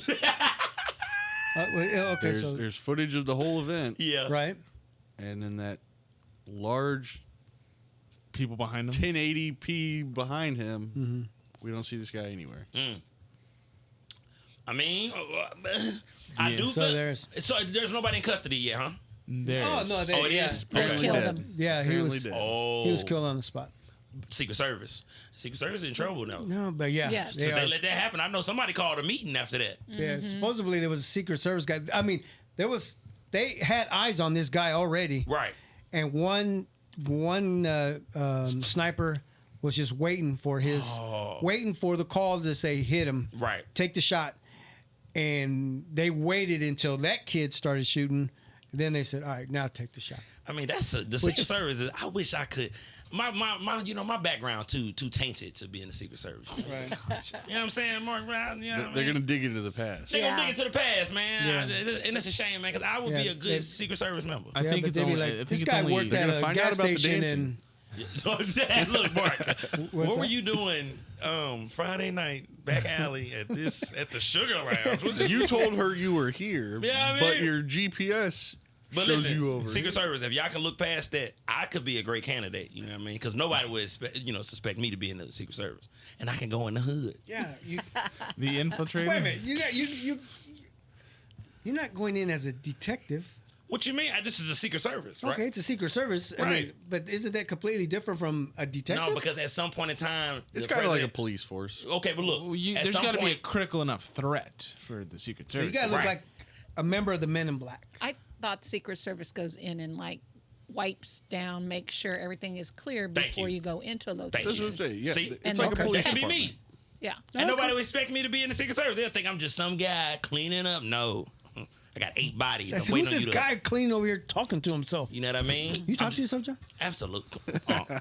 it. Okay, There's, so there's footage of the whole event. yeah. right. And then that large people behind him. 1080p behind him, we don't see this guy anywhere. I mean, I Yeah. do. So there's nobody in custody yet, huh? There. Oh no, they, Oh, it yeah. is? They Okay. killed dead. him. Yeah, he Apparently was dead. Oh. he was killed on the spot. Secret Service. Secret Service in trouble now. No, but yeah, Yes. they Since are. they let that happen, I know somebody called a meeting after that. Yeah, supposedly there was a Secret Service guy. I mean, they had eyes on this guy already, Right. and one sniper was just waiting for the call to say hit him, Right. take the shot, and they waited until that kid started shooting. Then they said, "All right, now take the shot." I mean, the Secret Service is. I wish I could. My you know, my background too tainted to be in the Secret Service. Right. You know what I'm saying, Mark Brown? You know what I They're mean? going to dig into the past. They gonna Yeah. dig into the past, man. Yeah. And it's a shame, man, because I would be Yeah, a good they- Secret Service member. I think but it's they'd be only. like, I think this it's guy only, worked They're at gonna a find out gas about the station, dancing. and Look, Mark, what were that? you doing Friday night back alley at the Sugar Lounge? What the- You told her you were here, Yeah, I but mean- your GPS But shows listen, you over. Secret Service, if y'all can look past that, I could be a great candidate. You know what I mean? Because nobody would suspect me to be in the Secret Service, and I can go in the hood. yeah. the infiltrator. Wait a minute, you're not going in as a detective. What you mean? This is a Secret Service, right? Okay, it's a Secret Service. I mean, Right. but isn't that completely different from a detective? No, because at some point in time, It's the kind of like a president- police force. Okay, but look, Well, at there's some got to be a point- critical enough threat for the Secret So Service. you gotta look Right. like a member of the Men in Black. I thought Secret Service goes in and like wipes down, make sure everything is clear Thank before you. you go into a Thank That's location. what I'm saying. Yeah, See? it's And like a okay. police that could be department. me. Yeah. And nobody would expect me to be in the Secret Service. They'll think I'm just some guy cleaning up. No, I got 8 bodies. That's, I'm waiting who's on this you guy cleaning over here talking to himself? You know what I mean? You talk to yourself, John? Absolutely. Oh.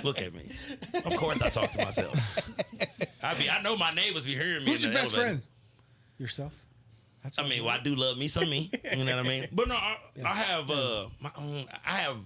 Look at me. Of course I talk to myself. I know my neighbors be hearing me. Who's in your the best elevator. friend? Yourself. That's I mean, well, I do love me some me. You know what I mean? But no, I have I have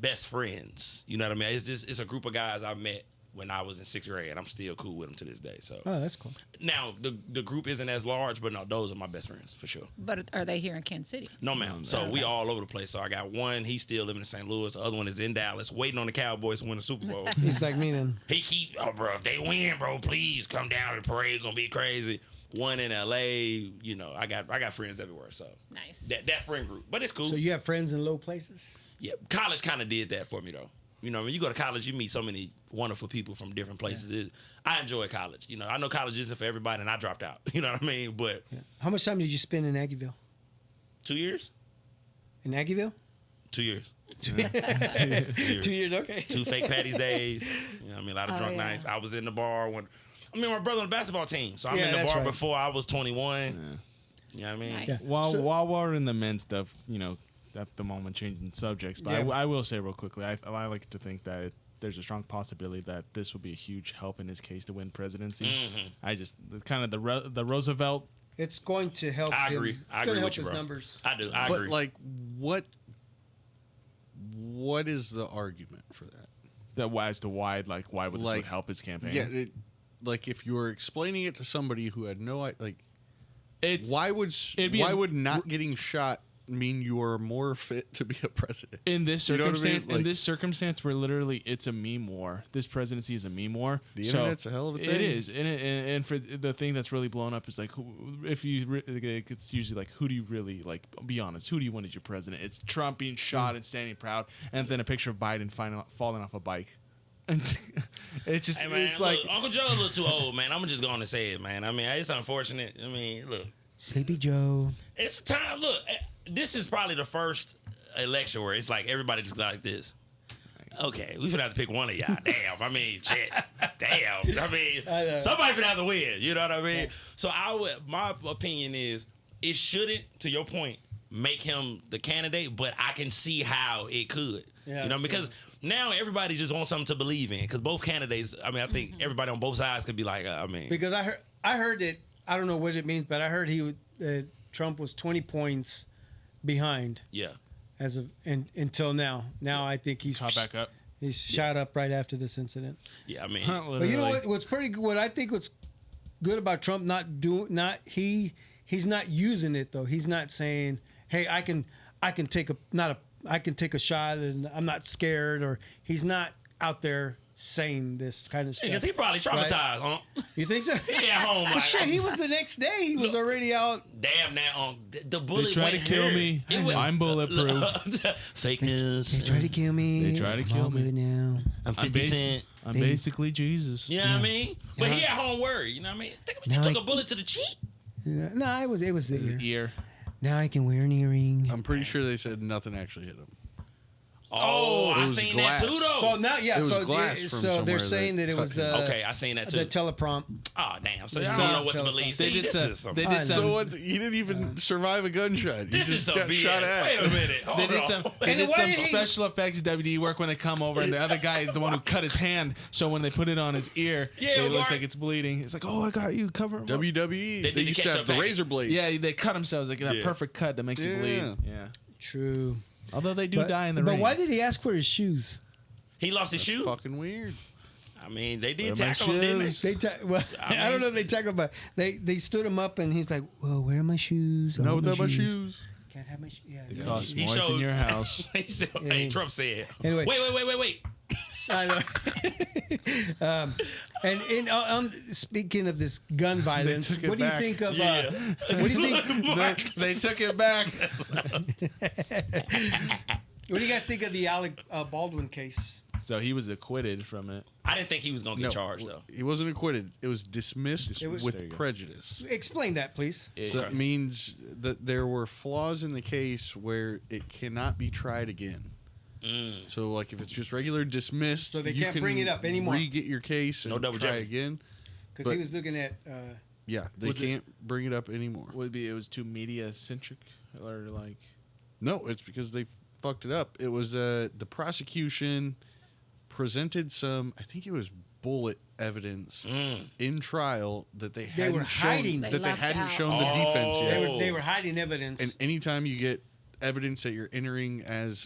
best friends. You know what I mean? It's a group of guys I met when I was in 6th grade, and I'm still cool with them to this day. So Oh, that's cool. now the group isn't as large, but no, those are my best friends for sure. But are they here in Kansas City? No, ma'am. So we all over the place. So I got one. He's still living in St. Louis. The other one is in Dallas, waiting on the Cowboys to win the Super Bowl. He's like me then. He keep, oh, bro, if they win, bro, please come down to the parade. Gonna be crazy. One in LA. You know, I got friends everywhere. So Nice. that friend group, but it's cool. So you have friends in low places? Yeah, college kind of did that for me though. You know, when you go to college, you meet so many wonderful people from different places. I enjoy college. You know, I know college isn't for everybody, and I dropped out. You know what I mean? But How much time did you spend in Aggieville? 2 years? In Aggieville? 2 years. 2 years, okay. 2 fake Patty's days. You know what I mean? A lot of drunk yeah. nights. I was in the bar when, my brother on the basketball team. So I'm Yeah, in the that's bar right. before I was 21. You know what I mean? Nice. Yeah. While So- while we're in the men's stuff, you know, at the moment changing subjects, but Yeah. I will say real quickly, I like to think that there's a strong possibility that this will be a huge help in his case to win presidency. Mm-hmm. I just kind of the Roosevelt. It's going to help I him. agree. It's I going agree to help with you, his bro. numbers. I do. I But agree. like, what is the argument for that? As to why would this Like, would help his campaign? Yeah, like if you were explaining it to somebody who had no like, it's why would it'd be why a- would not getting shot mean you are more fit to be a president? in this You know what I mean? circumstance. In Like- this circumstance, where literally it's a meme war. This presidency is a meme war. The So internet's a hell of a It thing. is, and for the thing that's really blown up is like, if you, it's usually like, who do you really like? Be honest, who do you want as your president? It's Trump being shot and standing proud, and then a picture of Biden falling off a bike. And it's just, Hey, man, it's look, like, Uncle Joe a little too old, man. I'm just going to say it, man. I mean, it's unfortunate. I mean, look. Sleepy Joe. It's time. Look, this is probably the first election where it's like everybody just like this. Okay, we finna have to pick one of y'all. Damn. I mean, shit. Damn. I mean, somebody finna have to win. You know what I mean? So my opinion is it shouldn't, to your point, make him the candidate, but I can see how it could. Yeah, you know, it's because now everybody just wants something to believe in. Because both candidates, I mean, I think everybody on both sides could be like, I mean. Because I heard that, I don't know what it means, but I heard Trump was 20 points behind Yeah. as of until now. Now I think he's caught back up. He's shot up right after this incident. Yeah, I mean. But you know what? What's pretty good? What I think what's good about Trump he's not using it though. He's not saying, "Hey, I can take a shot and I'm not scared," or he's not out there saying this kind of stuff. Because he probably traumatized, huh? You think so? He at home But like, shit, he was the next day. He was already out. damn, now the bullet They try to went kill here. me. It went- I'm bulletproof. Fake news. They tried to kill me. They tried to I'm kill all me. good now. I'm 50 Cent. I'm basically Jesus. You know what I mean? But he Yeah. at home worried. You know what I mean? Think about it. Now You took I- a bullet to the cheek. No, it was the ear. Ear. Now I can wear an earring. I'm pretty sure they said nothing actually hit him. Oh, it I was seen glass. that too, though. So now, yeah. It was So glass from so they're somewhere saying that that it was cut him. Okay, I seen that too. the teleprompt. Oh, damn. So They y'all said- don't know what to so- believe. They See, did this some- is some. they I did know. some. So what? You didn't even survive a gunshot. You This is just some got shot BS. at. Wait a minute. They Hold did on. some. Wait. They did why some did he- special effects WD work when they come over, and the other guy is the one who cut his hand. So when they put it on his ear, Yeah, it looks Mark. like it's bleeding. It's like, oh, I got you. Cover him. up. WWE. They They, did the used to ketchup have the package. razor blades. Yeah, they cut themselves like that Yeah. perfect cut to make you bleed. Yeah. Yeah. True. Although they do die in the but ring. why did he ask for his shoes? He lost his shoe. Fucking weird. I mean, they did Where are my tackle him, didn't shoes? they? I don't know if they tackled, but they stood him up, and he's like, "Well, where are my shoes? I No, want without my shoes. Can't have my shoes. Yeah, It yeah. costs He more than showed- your house. He said, Yeah. hey, Trump said. Anyway. Wait. I know. And speaking of this gun violence, took it what do you back. think of? Yeah. What do you think? They took it back. What do you guys think of the Alec Baldwin case? So he was acquitted from it. I didn't think he was going to get charged, though. He wasn't acquitted. It was dismissed It was- There with you go. prejudice. Explain that, please. It- So that means that there were flaws in the case where it cannot be tried again. So, like, if it's just regular dismissed, So they you can't can bring it up anymore. Re-get your case and No double try jeopardy. again. Because But- he was looking at. Yeah, they Was it- can't bring it up anymore. would be it was too media centric or like No, it's because they fucked it up. It was the prosecution presented some, I think it was bullet evidence in trial that they hadn't were shown, hiding. They that they left hadn't out. shown the defense yet. They were hiding evidence. And anytime you get evidence that you're entering as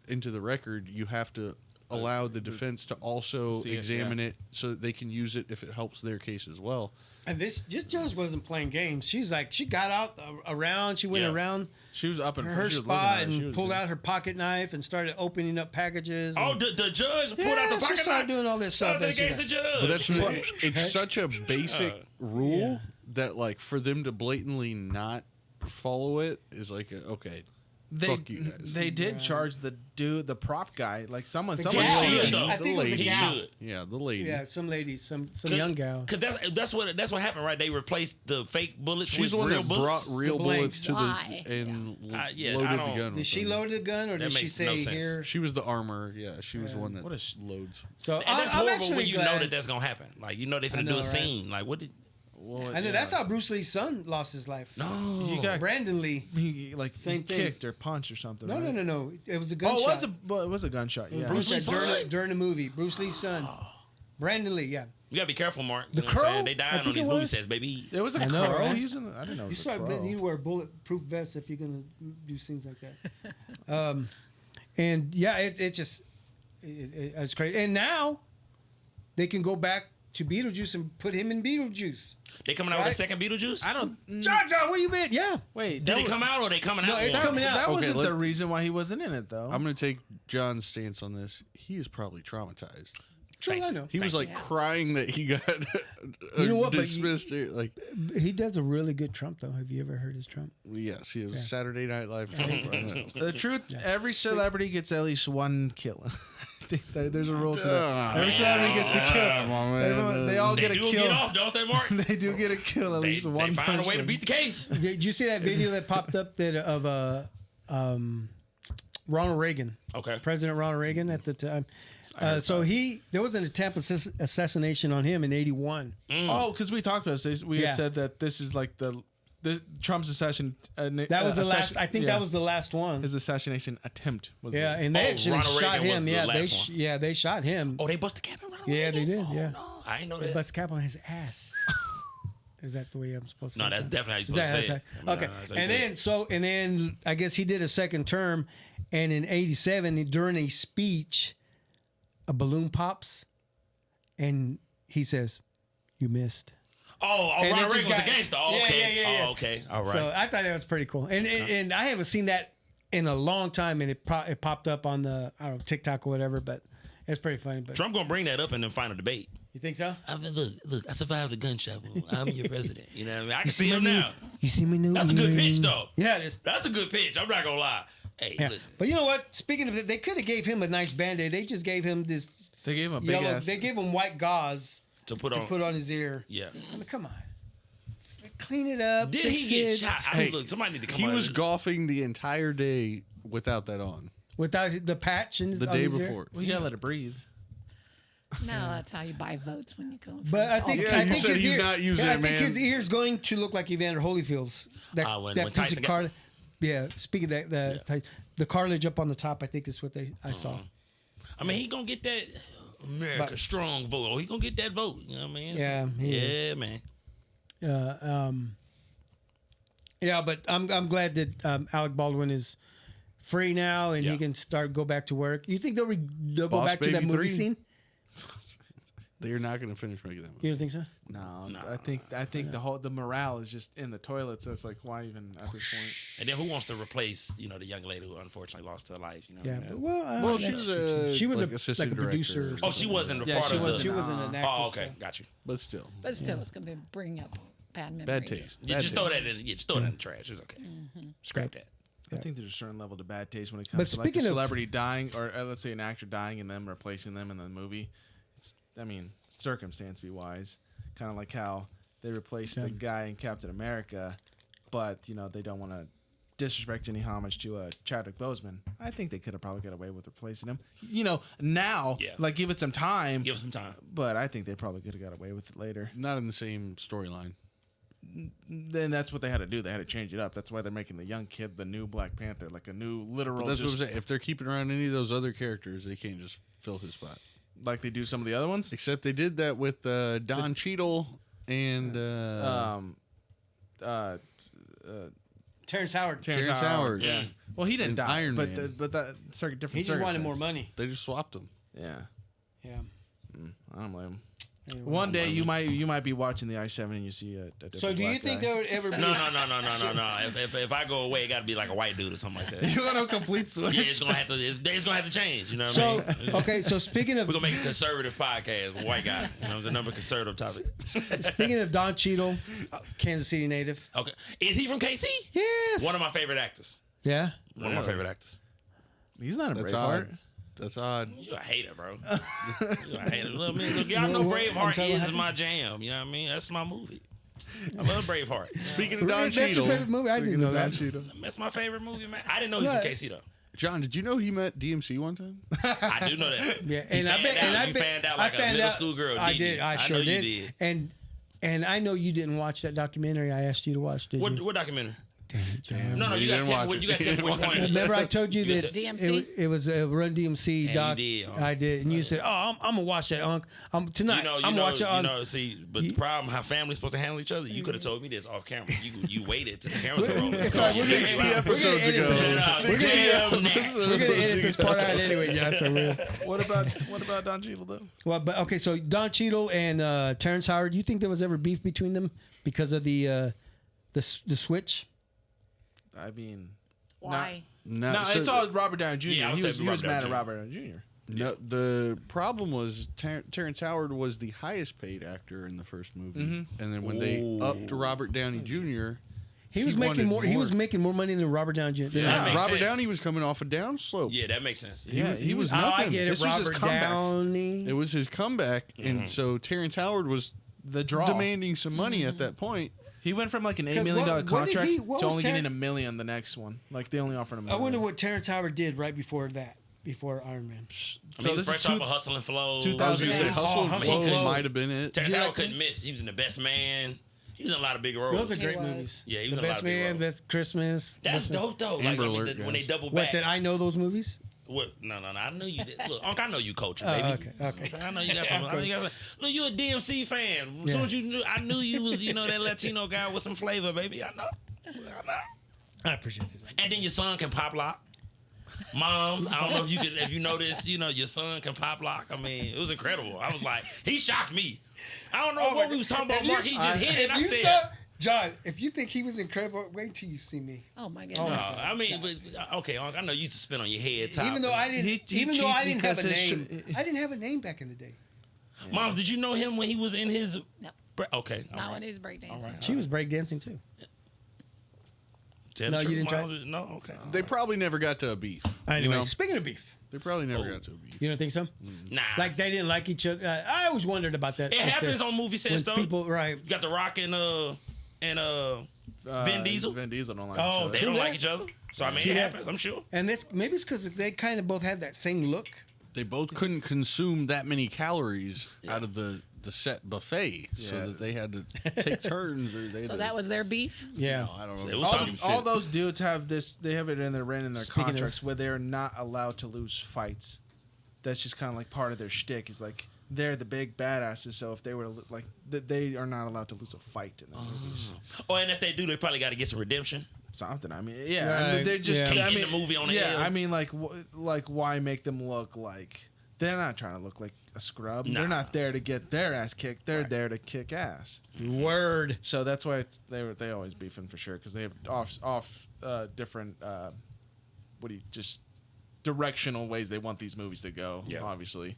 into the record, you have to allow the defense to also See it, examine it so that they can use it if it helps their case as well. And this judge wasn't playing games. She's like, she got out around. She went Yeah. around She was up in her she was looking spot at her. She and was pulled out her pocket knife and started opening up packages. Oh, and- the judge pulled Yeah, out the she pocket started knife. doing all this stuff Shout out that to she the gangster got. judge. But that's it's such a basic rule that like for them to blatantly not follow it is like okay. Fuck you guys. They did charge the dude, the prop guy, like someone The someone gal. He should. should, though. I think it was a He gal. should. Yeah, the lady. Yeah, some lady, some young gal. Cause that's what happened, right? They replaced the fake bullets She's with the one real that bullets. brought real The bullets blanks. to the Why? and Yeah, I loaded the don't- gun. Did with she them. load the gun or That did she makes no say sense. here? She was the armor. Yeah, she was the one that What a loads. So And that's I'm horrible actually when you glad. know that that's gonna happen. Like you know they're I finna know, do a right? scene. Like what did? Well, I know yeah. that's how Bruce Lee's son lost his life. No, You got Brandon Lee. he like Same he thing. kicked or punched or something. No, right? no. It was a gunshot. It was a gunshot. It was Yeah. Bruce Bruce Lee's Lee son? during the movie. Bruce Lee's son. Brandon Lee, yeah. you gotta be careful, Mark. The You know what I'm saying? Crow? They I dying on think these it movie was. sets, baby. It was a I know, crow. right? He was in the, I didn't know. It You was a start crow. you wear bulletproof vests if you're gonna do scenes like that. And yeah, it's crazy. And now they can go back to Beetlejuice and put him in Beetlejuice. They coming out with Right? a second Beetlejuice? I don't. Jar Jar, where you been? Yeah. Wait, Did they come out or they coming No, out? it's more? coming out. That Okay, wasn't let- the reason why he wasn't in it, though. I'm going to take John's stance on this. He is probably traumatized. True, Thank I you. know. He was like crying that he got You know what, but dismissed. Like He does a really good Trump, though. Have you ever heard his Trump? yes, he was Saturday Night Live. The truth, every celebrity gets at least one kill. I think there's a rule to that. Every celebrity gets to kill. Everyone, they all They get a do kill. get off, don't they, Mark? They do get a kill at They least one find a way to person. beat the case. Did you see that video that popped up that of Ronald Reagan? Okay. President Ronald Reagan at the time. So there was an attempt assassination on him in '81. Oh, because we talked about this. We Yeah. had said that this is like the Trump's assassin. That was the last. I think that was the last one. his assassination attempt. Was Yeah, the- and they actually Ronald shot Reagan was him. the Yeah, last one. they shot him. Oh, they bust the cap in Ronald Yeah, they Reagan? did, Oh, yeah. no, I ain't know They that. bust cap on his ass. Is that the way I'm supposed to? No, say that's it? definitely how you're Is that supposed to say how- it. I mean, Okay, that's how you and say it. then I guess he did a second term, and in '87 during a speech, a balloon pops, and he says, "You missed." Oh, And it Ronald just Reagan was got- a gangster. Oh, Yeah, okay. yeah. Oh, okay. All right. So I thought that was pretty cool, and I haven't seen that in a long time, and it popped up on the I don't know TikTok or whatever, but it's pretty funny. But Trump gonna bring that up in the final debate. you think so? I mean, look, I survived the gunshot wound. I'm your president. You know what I mean? I can see him now. You see me new? That's a good pitch, though. Yeah, it is. That's a good pitch. I'm not gonna lie. Hey, Yeah. listen. But you know what? Speaking of it, they could have gave him a nice band-aid. They just gave him this They gave him a big yellow. ass. They gave him white gauze To put to on. put on his ear. Yeah. I mean, come on. Clean it up. Did fix he get it. shot? Hey, Look, somebody need to come He out. was golfing the entire day without that on. Without the patch and The on day his ear? before. Well, you gotta let it breathe. No, that's how you buy votes when you go. in But I front of think all Yeah, I you think said his he's ear. not using I it, think man. his ear is going to look like Evander Holyfield's. That when that piece Tyson of got- cartilage. Yeah, speaking of that, the cartilage up on the top, I think is what I saw. I mean, he gonna get that America But- strong vote. Oh, he gonna get that vote. You know what I mean? Yeah, he is. yeah, man. Yeah, but I'm glad that Alec Baldwin is free now and Yeah. he can go back to work. You think they'll go Boss back to that Baby movie 3? scene? They're not going to finish making that movie. You don't think so? No, I think the morale is just in the toilet. So it's like, why even at this point? And then who wants to replace, the young lady who unfortunately lost her life? You know. Yeah, what I but mean? Well, that's she's true. She was like a assistant producer. director. Or Oh, she wasn't a Yeah, part she of wasn't. the. She wasn't an actress. Oh, okay, got you. But still, But still, it's going to bring up bad memories. bad taste. You Bad just throw taste. that in. Yeah, just throw it in the trash. It's okay. Scrap that. I think there's a certain level to bad taste when it But comes to like a speaking of- celebrity dying, or let's say an actor dying and them replacing them in the movie. It's, I mean, circumstance be wise. Kind of like how they replaced the guy in Captain America, but they don't want to disrespect any homage to Chadwick Boseman. I think they could have probably got away with replacing him. Now, Yeah. like give it some time. Give us some time. But I think they probably could have got away with it later. Not in the same storyline. Then that's what they had to do. They had to change it up. That's why they're making the young kid the new Black Panther, like a new literal. But that's what I'm just saying. If they're keeping around any of those other characters, they can't just fill his spot. like they do some of the other ones. Except they did that with Don Cheadle and Terrence Howard. Terrence Howard. Yeah. Well, he didn't And die. Iron but Man. that different. He just wanted more circumstance. money. They just swapped him. Yeah. Yeah. I don't blame him. Anyway. One day you might be watching the I-7 and you see a different So do you black think guy. there would ever be? No. If I go away, it got to be like a white dude or something like that. You want a complete switch? Yeah, it's gonna have to change. You know what I So mean? okay, so speaking of We're gonna make a conservative podcast, with a white guy. You know, there's a number of conservative topics. speaking of Don Cheadle, Kansas City native. Okay, is he from KC? Yes. One of my favorite actors. Yeah. One of my favorite actors. He's not a That's Braveheart. odd. That's odd. You a hater, bro. You a hater. Look, y'all know I'm Braveheart telling is you. my jam. You know what I mean? That's my movie. I love Braveheart. Speaking of Don That's your Cheadle, favorite movie? I didn't know that. That's my favorite movie, man. I didn't know he's Right. from KC though. John, did you know he met DMC one time? I do know that. Yeah, You and fanned out. You fanned out like a middle school girl. I didn't did. you? I sure know did. You did. And I know you didn't watch that documentary I asked you to watch. Did you? What documentary? Damn, No, you you got didn't to watch tell it. you got to tell me which one. Remember I told you You that did. DMC? it was a Run DMC And doc. you did. I did, and you said, "Oh, I'm gonna watch that, Unc. Tonight. I'm watching." See, but the problem, how families supposed to handle each other. You could have told me this off camera. You waited till the cameras were rolling. It's all right, we're gonna- 60 we're gonna episodes edit ago. this. We're We're gonna edit this part out anyway, yeah. So we're, What about Don Cheadle though? well, but okay. So Don Cheadle and Terrence Howard. You think there was ever beef between them because of the switch? I mean, Why? no, so it's all Robert Downey Jr. Yeah, I would say he was Robert mad Downey at Robert Downey Jr. No, the problem was Terrence Howard was the highest paid actor in the first movie, and then when they upped to Robert Downey Jr., He was making wanted more. He was making more money than Robert Downey Jr. Yeah, that makes Robert sense. Downey was coming off a downslope. Yeah, that makes sense. He was Oh, nothing. I get it. This was his Robert comeback. Downey. It was his comeback, and so Terrence Howard was The draw. demanding some money at that point. He went from like an $8 'Cause million what did contract what to was only Ter- getting $1 million the next one. Like they only offered him. I wonder what Terrence Howard did right before that, before Iron Man. I mean, he was fresh off of Hustle and Flow. 2000 I was going to say Yeah. Hustle and Hustle and Flow Flow. might have been it. Terrence You Howard like couldn't miss. He was in The Best Man. He was in a lot of big roles. Those are He great was. movies. Yeah, he was The in a lot Best of big Man, roles. Best Christmas. That's Best- dope though. Amber Like, I mean, Alert, when they guys. double What? back. Did I know those movies? What? No. I knew you did. Look, Unc, I know you coaching, Oh, baby. okay. I'm saying, I know you got some. I know you got some. Look, you a DMC fan. As Yeah. soon as you knew, I knew you was, that Latino guy with some flavor, baby. I know. I appreciate it. And then your son can pop lock. Mom, I don't know if you know this, your son can pop lock. I mean, it was incredible. I was like, he shocked me. I don't know what we was talking about, Mark. He just hit it. I said, John, if you think he was incredible, wait till you see me. Oh my goodness. I mean, but okay, Unc, I know you used to spin on your head top. Even though I didn't, He even though I cheats didn't have a because his name, I didn't have a name back in the day. Mom, did you know him when he was in his? No. Okay. all Not right. when he's breakdancing. right. She was breakdancing too. Tell No, the you truth, didn't Mom. No, okay. They probably never got to a beef. Anyway, You know? speaking of beef, They probably never Oh. got to a beef. you don't think so? Nah. Like they didn't like each other. I always wondered about that. it If happens the- on movie when sets though. people, right? You got The Rock and Vin Diesel. Vin Diesel don't like Oh, each other. They True don't that. like each other. So I mean, True it that. happens. I'm sure. And that's maybe it's because they kind of both had that same look. They both couldn't consume that many calories out of the set buffet, so Yeah. that they had to take turns. Or they So that was their beef? Yeah. I don't know. It was something. All those dudes have this. They have it in their Speaking of- contracts where they're not allowed to lose fights. That's just kind of like part of their shtick. Is like they're the big badasses. So if they were to, like, they are not allowed to lose a fight in the movies. Oh, and if they do, they probably got to get some redemption. Something. I mean, yeah. I mean, Right, they're just. yeah. I Can't mean, end the movie on a yeah. hill. I mean, like, why make them look like they're not trying to look like a scrub? Nah. They're not there to get their ass kicked. They're there to kick ass. Word. So that's why they always beefing for sure because they have off different just directional ways they want these movies to go. Yeah. Obviously,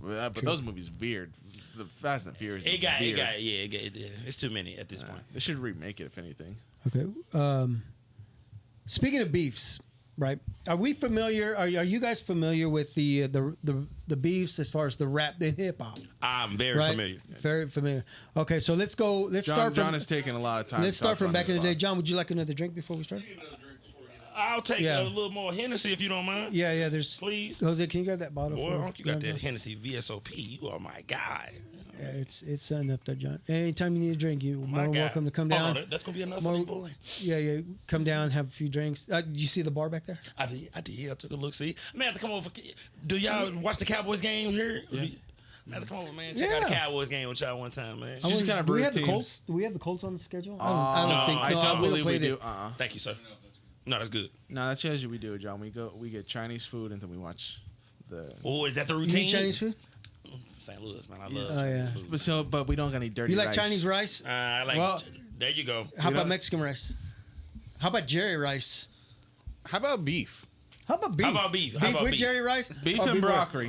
but those movies veered. The Fast and Furious. It's too many at this point. They should remake it if anything. Okay. Speaking of beefs, right? Are we familiar? Are you guys familiar with the beefs as far as the rap and hip hop? I'm very Right? familiar. Very familiar. Okay, so let's go. Let's start from. John is taking a lot of time. Let's to talk start from about back in the hip-hop. day. John, would you like another drink before we start? I'll take Yeah. a little more Hennessy if you don't mind. Yeah. There's. Please. Jose, can you grab that bottle? Boy, for Unc, you got that Hennessy VSOP. You are my guy. Yeah, it's sun up there, John. Anytime you need a drink, you're My more than guy. welcome to come Hold down. on, that's gonna be enough More- for me, boy. Yeah. Come down, have a few drinks. You see the bar back there? I did. I took a look. See, I may have to come over. Do y'all watch the Cowboys game here? Yeah. Man, come on, man. Check out the Cowboys game with y'all one time, man. Just kind of do we have routine. the Colts? Do we have the Colts on the schedule? No, I don't think. I No, don't we believe we played do. it. Thank you, sir. No, that's good. No, that's usually we do, John. We get Chinese food and then we watch the. Oh, is that the You routine? eat Chinese food? St. Louis, man. I love Oh, Chinese yeah. food. But we don't got any dirty. You like rice. Chinese rice? I like. Well- There you go. How You about know- Mexican rice? How about Jerry rice? How about beef? How about beef? How about beef? How Beef about with beef? Jerry rice? Beef Or and rice? broccoli.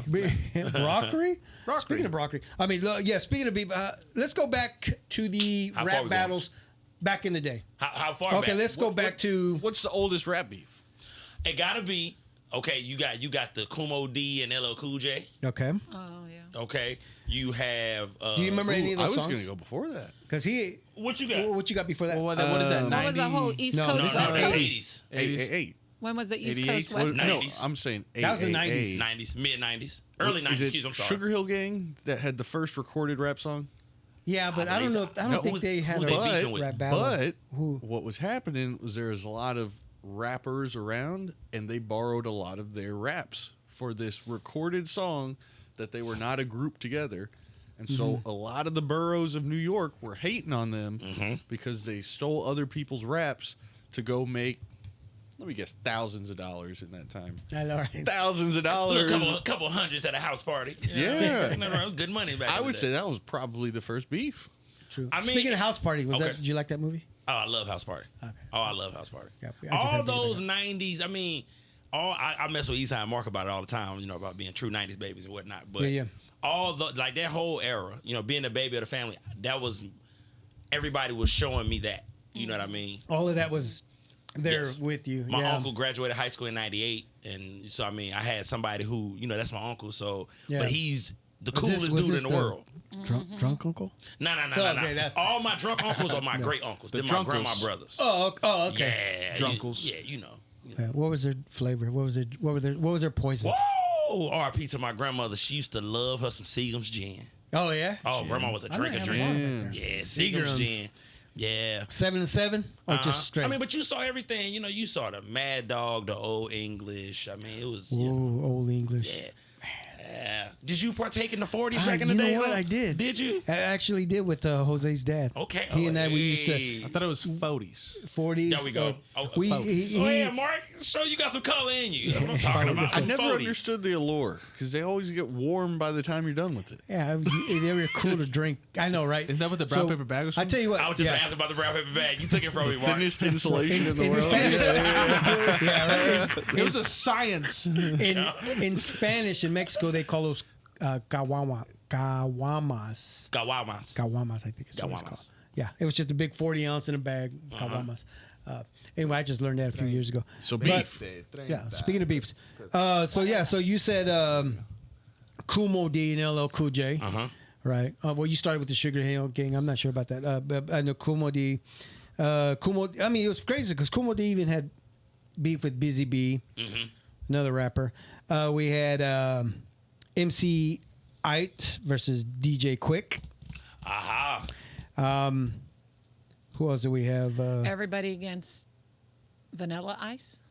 Broccoli? Broccoli. Speaking of broccoli, I mean, yeah. Speaking of beef, let's go back to the How far rap we going? battles back in the day. How far Okay, back? let's go back to. What's the oldest rap beef? It gotta be. Okay, you got the Kumo D and LL Cool J. Okay, Oh yeah. Okay, you have. do you remember any of I those was songs? gonna go before that. Because he, what you got? what you got before that? Well, what is that? What was the whole East No, Coast? No, this no, is West no, Coast? 80s. 888. When was the East 88? Coast West No, Coast? 90s. I'm saying That was the 888. 90s, mid 90s, early 90s. Is it Excuse me, I'm sorry. Sugar Hill Gang that had the first recorded rap song? Yeah, but I don't know. I don't No, think who- they had who a they beefing with? rap battle. But Who? what was happening was there was a lot of rappers around, and they borrowed a lot of their raps for this recorded song that they were not a group together. And so a lot of the boroughs of New York were hating on them because they stole other people's raps to go make, let me guess, thousands of dollars in that time. I know, right? Thousands of A dollars. couple hundreds at a house party. You know what Yeah. I mean? It was good money back I in would the say day. that was probably the first beef. True. I mean- Speaking of House Party, was Okay. that? Did you like that movie? Oh, I love House Party. Okay. Oh, I love House Party. Yep, I just had All to get those back 90s, I mean, I mess with Eastside Mark about it all the time, you know, about being true 90s babies and whatnot. But Yeah. all the, like that whole era, you know, being the baby of the family, that was, everybody was showing me that. You know what I mean? All of that was there Yes. with you. My yeah. uncle graduated high school in 98. And so, I mean, I had somebody who, you know, that's my uncle. So, Yeah. but he's the Was coolest this- was dude this in the world. Drunk uncle? No. Okay, that's- All my drunk uncles are my great uncles. They're my drunkles. grandma brothers. Oh, okay. Yeah. Drunkles. You know. Yeah, what was their flavor? What was their poison? Whoa! R.I.P. to my grandmother. She used to love her some Seagram's gin. Oh yeah. Oh, grandma was a I might drinker. have Drink. one back there. Yeah, Seagram's. Seagram's gin. Yeah. 7 and 7, or Uh-huh. just straight? I mean, but you saw everything. You know, you saw the Mad Dog, the Old English. I mean, it was. Whoa, You know, Old English. yeah. Yeah. Did you partake in the 40s back in you the day? know what? huh? I did. Did you? I actually did with Jose's dad. Okay. He and I, we used to Hey. I thought it was 40s. 40s. There we go. Oh, we oh, yeah, Mark. Show you got some color in you. That's what I'm talking about. I never 40s. understood the allure because they always get warm by the time you're done with it. yeah, they were cool to drink. I know, right? Isn't that what the brown paper bag was I from? tell you what. I was just yeah. asking about the brown paper bag. You took it from me, Mark. Thinnest insulation in the in world. Spanish. Yeah. Yeah, right. It was a science. In Spanish, in Mexico, they call those cawamas. Gawamas. Cawamas, I think it's what it's Caguamas. called. Yeah, it was just a big 40 ounce in a bag. Cawamas. Anyway, I just learned that a few years ago. So But- beef. Yeah, speaking of beefs. So you said Kumo D and LL Cool J. Right. Well, you started with the Sugar Hill Gang. I'm not sure about that. But I know Kumo D. Kumo. I mean, it was crazy because Kumo D even had beef with Busy B, another rapper. We had MC Ite versus DJ Quick. Aha. Who else do we have? Everybody against Vanilla Ice.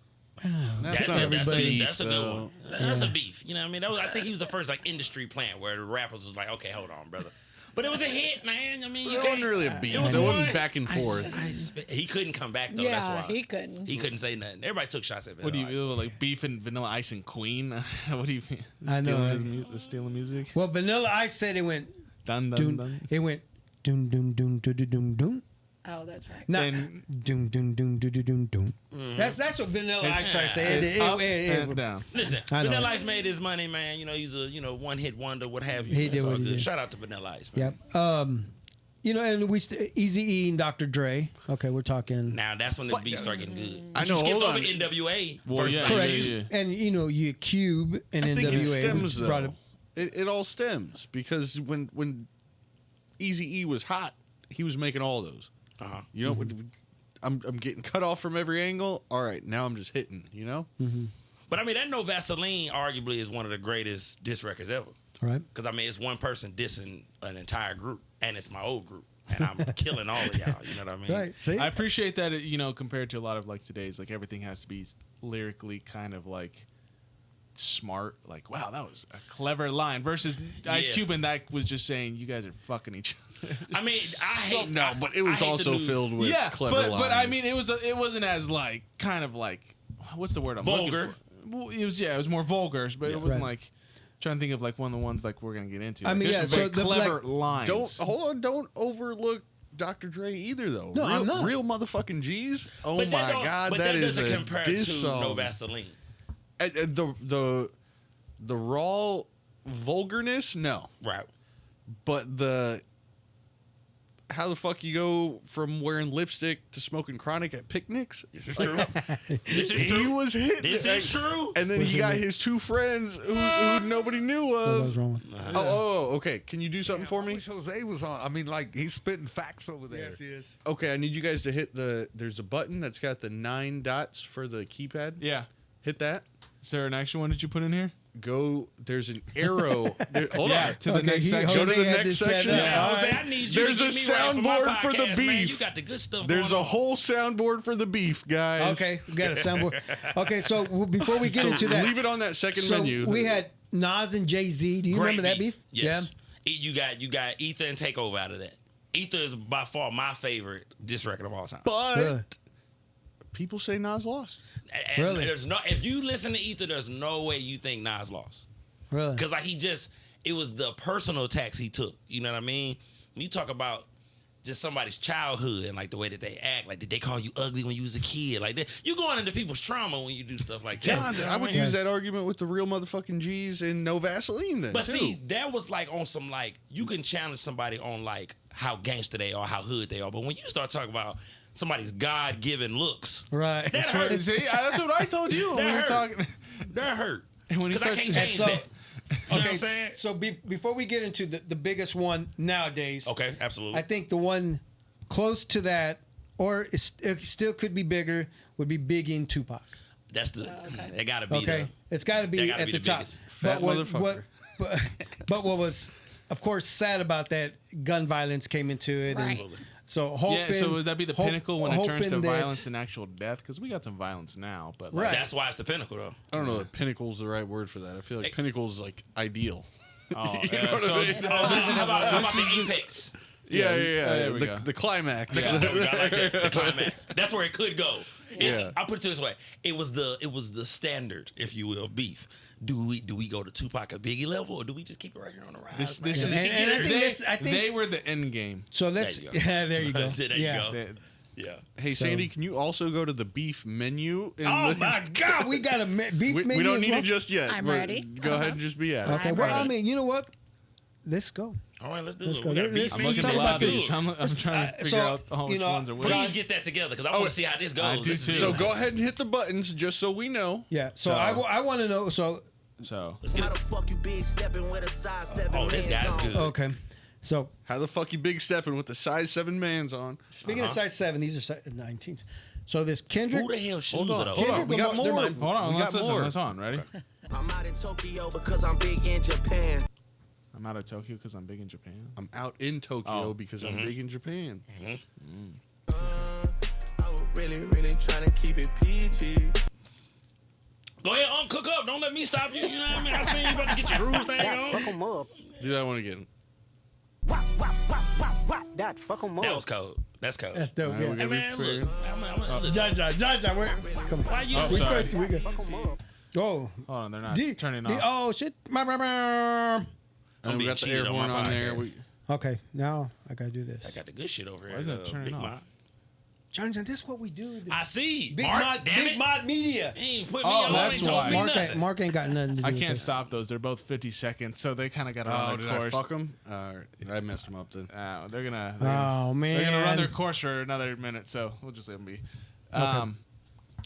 That's not everybody. That's a good one. That's a beef. You know what I mean? That was, I think he was the first like industry plant where the rappers was like, okay, hold on, brother. But it was a hit, man. I mean, you It can't. wasn't really a beef. It was It one. wasn't back and forth. He couldn't come back though. Yeah, That's why he couldn't. He couldn't say nothing. Everybody took shots at What do Vanilla you Ice. like beef and Vanilla Ice and Queen? What do you mean? I know, right? Stealing music. Well, Vanilla Ice said it went Dun dun doom. dun. It went doom doom doom doom doom doom. Oh, that's right. Not Then- doom doom doom doom doom doom. That's what Vanilla Ice tried to say. It's up and down. Listen, I know. Vanilla Ice made his money, man. You know, he's a one hit wonder, what have you. He man. did It's all what he good. did. Shout out to Vanilla Ice, man. Yep. You know, and Eazy-E and Dr. Dre. Okay, we're talking. Now that's when the beats start getting good. I But know, You skipped hold over on. NWA. Well, first yeah, time. Correct. yeah. And you know, you Cube and I think NWA it stems brought though. It all stems because when Eazy-E was hot, he was making all those. Uh-huh. You know, I'm getting cut off from every angle. All right, now I'm just hitting. You know, But I mean, that No Vaseline arguably is one of the greatest diss records ever. Right. Because I mean, it's one person dissing an entire group, and it's my old group, and I'm killing all of y'all. You know what I mean? Right. See? I appreciate that, compared to a lot of like today's, like everything has to be lyrically kind of like smart. Like, wow, that was a clever line. Versus Ice Yeah. Cube, and that was just saying you guys are fucking each other. I mean, I hate. No, but it was I hate the also new- filled with yeah, clever but lines. I mean, it wasn't as like kind of like what's the word I'm Vulgar. looking for? Well, it was more vulgar, but it wasn't Right. like trying to think of like one of the ones like we're gonna get into. I mean, There's yeah, some very so the, clever like, lines. Don't overlook Dr. Dre either, though. No, real, I'm not. Real motherfucking G's. Oh But that my don't- God, but that is doesn't a compare diss to song. No Vaseline. The raw vulgarness, no. Right. But how the fuck you go from wearing lipstick to smoking chronic at picnics? This is true. This is He true. was hit. This is true. And then he got his two friends who nobody knew What was of. wrong? Oh, okay. Can you do something for I me? wish Jose was on. I mean, like he's spitting facts over there. he is. Okay, I need you guys to hit there's a button that's got the 9 dots for the keypad. Yeah. Hit that. Is there an extra one that you put in here? There's an arrow. Hold Yeah, on. to the next section. Go to the had next this set section. up. Yeah, All Jose, right. I need you There's to a get me right for my soundboard for the podcast, man. beef. You got the good stuff There's going a whole soundboard for the beef, guys. Okay, we got a soundboard. Okay, so before we get So into that, leave it on that second so menu. we had Nas and Jay-Z. Do you Great remember that beef? Yes. You got Ether and Takeover out of that. Ether is by far my favorite diss record of all time. but Really? people say Nas lost. And Really? There's no, if you listen to Ether, there's no way you think Nas lost. Really? Because like it was the personal attacks he took. You know what I mean? When you talk about just somebody's childhood and like the way that they act, like did they call you ugly when you was a kid? Like you going into people's trauma when you do stuff like that. John, You know I what would mean? use that argument with the real motherfucking G's and no Vaseline then. But too. see, that was like on some like you can challenge somebody on like how gangster they are, how hood they are. But when you start talking about somebody's God-given looks, Right. that hurt. See, that's what I told you when we were hurt. talking. That hurt. And when he Because I starts, can't change so- that. You know what Okay, I'm saying? so before we get into the biggest one nowadays, Okay, absolutely. I think the one close to that, or it still could be bigger, would be Biggie and Tupac. That's the. okay. It got to be. Okay, it's got to be gotta at be the the top. biggest. Fat motherfucker. But what was, of course, sad about that, gun violence came into it. Right. And so hoping. yeah, so would that be the pinnacle when it turns to hoping that- violence and actual death? Because we got some violence now, but like, Right. That's why it's the pinnacle, though. I don't know that pinnacle's the right word for that. I feel like pinnacle is like ideal. Oh, You know yeah, what so I mean? Oh, this is how about this the is apex? Yeah. there we go. The climax. Yeah, I like that. The climax. That's where it could go. Yeah. I put it this way: it was the standard, if you will, of beef. Do we go to Tupac or Biggie level, or do we just keep it right here on the rise? This man? is And I think they, that's- I think- they were the end game. So let's. There you go. Yeah, there you go. There you yeah. go. They- Yeah. Hey, So- Sandy, can you also go to the beef menu? in Oh the- my God, we got a beef We menu. don't as need well? it just yet. I'm but ready. Go ahead and just be at it. Okay, I'm well, I ready. mean, you know what? Let's go. All right, let's do Let's it. go. We got Let's- beef. I'm let's looking talk at a about lot of this. these. I'm trying to figure so, out which you know, ones are which. Please get that together because I want to see how this goes. I do This is too. So good. go ahead and hit the buttons just so we know. Yeah. So I want to know. So So Let's get How it. the fuck you big stepping with a size 7 Oh, this man's guy's on? good. okay. So How the fuck you big stepping with the size 7 mans on? speaking of size 7, these are size 19s. So this Kendrick. Who the hell shoes Hold are on, those? hold on. Kendrick We got Lamar- they're more. mine. hold on, We let's got listen. more. That's on. Ready? I'm out in Tokyo because I'm big in Japan. I'm out of Tokyo because I'm big in Japan. I'm out in Tokyo Oh. because I'm big in Japan. I was really, really trying to keep it PG. Go ahead, cook up. Don't let me stop you. You know what I mean? I seen you about to get your groove thing on. Do that one again. That was cold. That's cold. That's dope. All right, Yeah. Hey man, look. I'm John, we're come on. Why you? Oh, We sorry. good. We good. Oh. Hold on, they're not turning off. Oh shit. And we being got the cheated air on horn my on there. podcast. Okay. Now I gotta do this. I got the good shit over here. Why is that turning Big off? Mod. John, this is what we do. I see. Big Mark, Mod, damn Big it. Mod Media. He ain't put me Oh, on. that's Ain't told why. me nothing. Mark ain't got nothing to do I with can't this. stop those. They're both 50 seconds, so they kind of got to Oh, run did their I course. fuck them? I messed them up then. They're gonna. Oh man. They're gonna run their course for another minute, so we'll just let them be.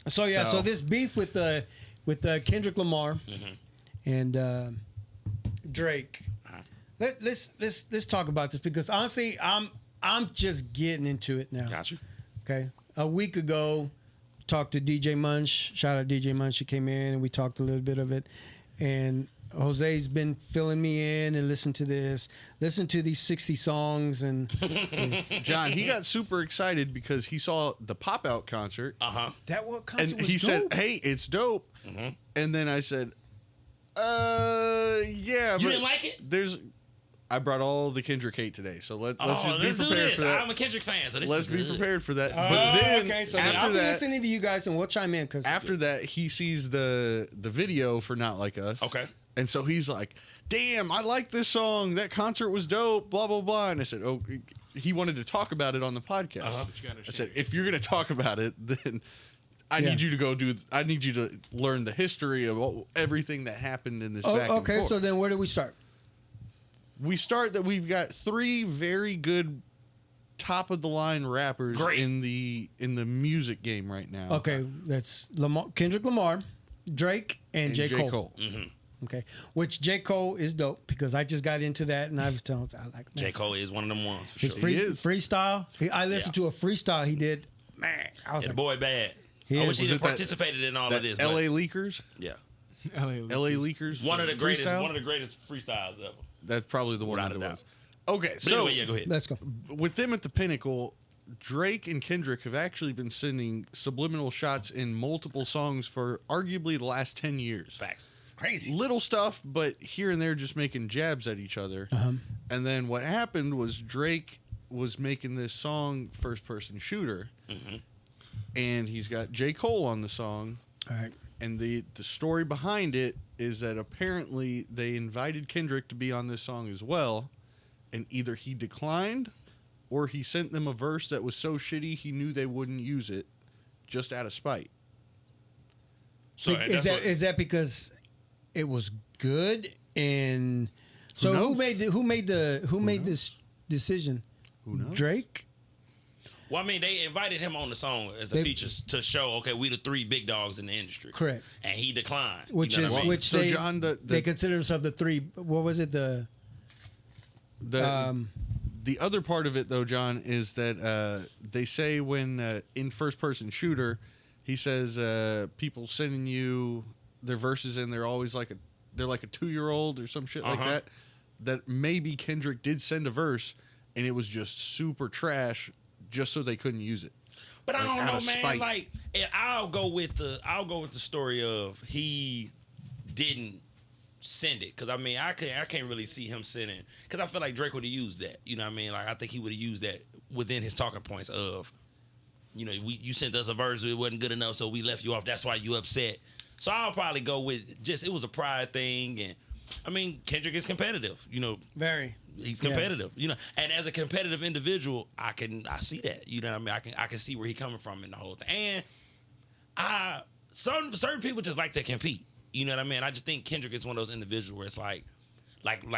So yeah, so So- this beef with Kendrick Lamar and Drake. Let's talk about this because honestly, I'm just getting into it now. Got you. Okay, a week ago, talked to DJ Munch. Shout out DJ Munch. He came in and we talked a little bit of it, and Jose's been filling me in and listen to these 60 songs and John, he got super excited because he saw the Pop Out concert. Uh huh. that what concert And was he said, dope. "Hey, it's dope." And then I said, Yeah. You but didn't like it? I brought all the Kendrick hate today, so let's just be let's do prepared this. for that. I'm a Kendrick fan, so this Let's is be good. prepared for that. Oh, But then okay, so after I'll be that, listening to you guys, and we'll chime in. Cause after that, he sees the video for Not Like Us. Okay. And so he's like, "Damn, I like this song. That concert was dope. Blah blah blah." And I said, "Oh." He wanted to talk about it on the podcast. Uh-huh. I said, "If you're going to talk about it, then I need you to go do. I need you to learn the history of everything that happened in this back and okay, forth." so then where do we start? We start that we've got 3 very good top of the line rappers Great. in the music game right now. Okay, that's Kendrick Lamar, Drake, and J. Cole. Mm-hmm. Okay, which J. Cole is dope because I just got into that and I was telling I like man, J. Cole is one of them ones for his sure. freestyle. I listened to a freestyle he did. Man, I was Yeah, the like, boy bad. He I is. wish he Was had it that- participated in all That of this. LA but Leakers? yeah, LA Leakers? one of the greatest. freestyle? One of the greatest freestyles ever. That's probably the one Without that a it doubt. was. Okay, But so anyway, yeah, go ahead. let's go. with them at the pinnacle, Drake and Kendrick have actually been sending subliminal shots in multiple songs for arguably the last 10 years. Facts. Crazy. Little stuff, but here and there just making jabs at each other. And then what happened was Drake was making this song, First Person Shooter, and he's got J. Cole on the song. All right. And the story behind it is that apparently they invited Kendrick to be on this song as well, and either he declined or he sent them a verse that was so shitty he knew they wouldn't use it just out of spite. So is that because it was good and so who made this decision? Who knows? Drake? Well, I mean, they invited him on the song as a feature to show, okay, we the 3 big dogs in the industry. Correct. And he declined. Which you know is what I mean? which So, they John, they consider themselves the 3. What was it? The other part of it, though, John, is that they say when in First Person Shooter, he says people sending you their verses and they're always like they're like a 2-year-old or some shit like that. That maybe Kendrick did send a verse and it was just super trash, just so they couldn't use it. But I Like, out don't know, of man. spite. Like, I'll go with the story of he didn't send it, because I mean I can't really see him sending, because I feel like Drake would have used that. You know what I mean? Like I think he would have used that within his talking points of, you know, you sent us a verse, it wasn't good enough, so we left you off. That's why you upset. So I'll probably go with just it was a pride thing, and I mean Kendrick is competitive. You know, Very. he's competitive, you know, and as a competitive individual, I see that, you know what I mean? I can see where he's coming from in the whole thing. And certain people just like to compete, you know what I mean? I just think Kendrick is one of those individuals where it's like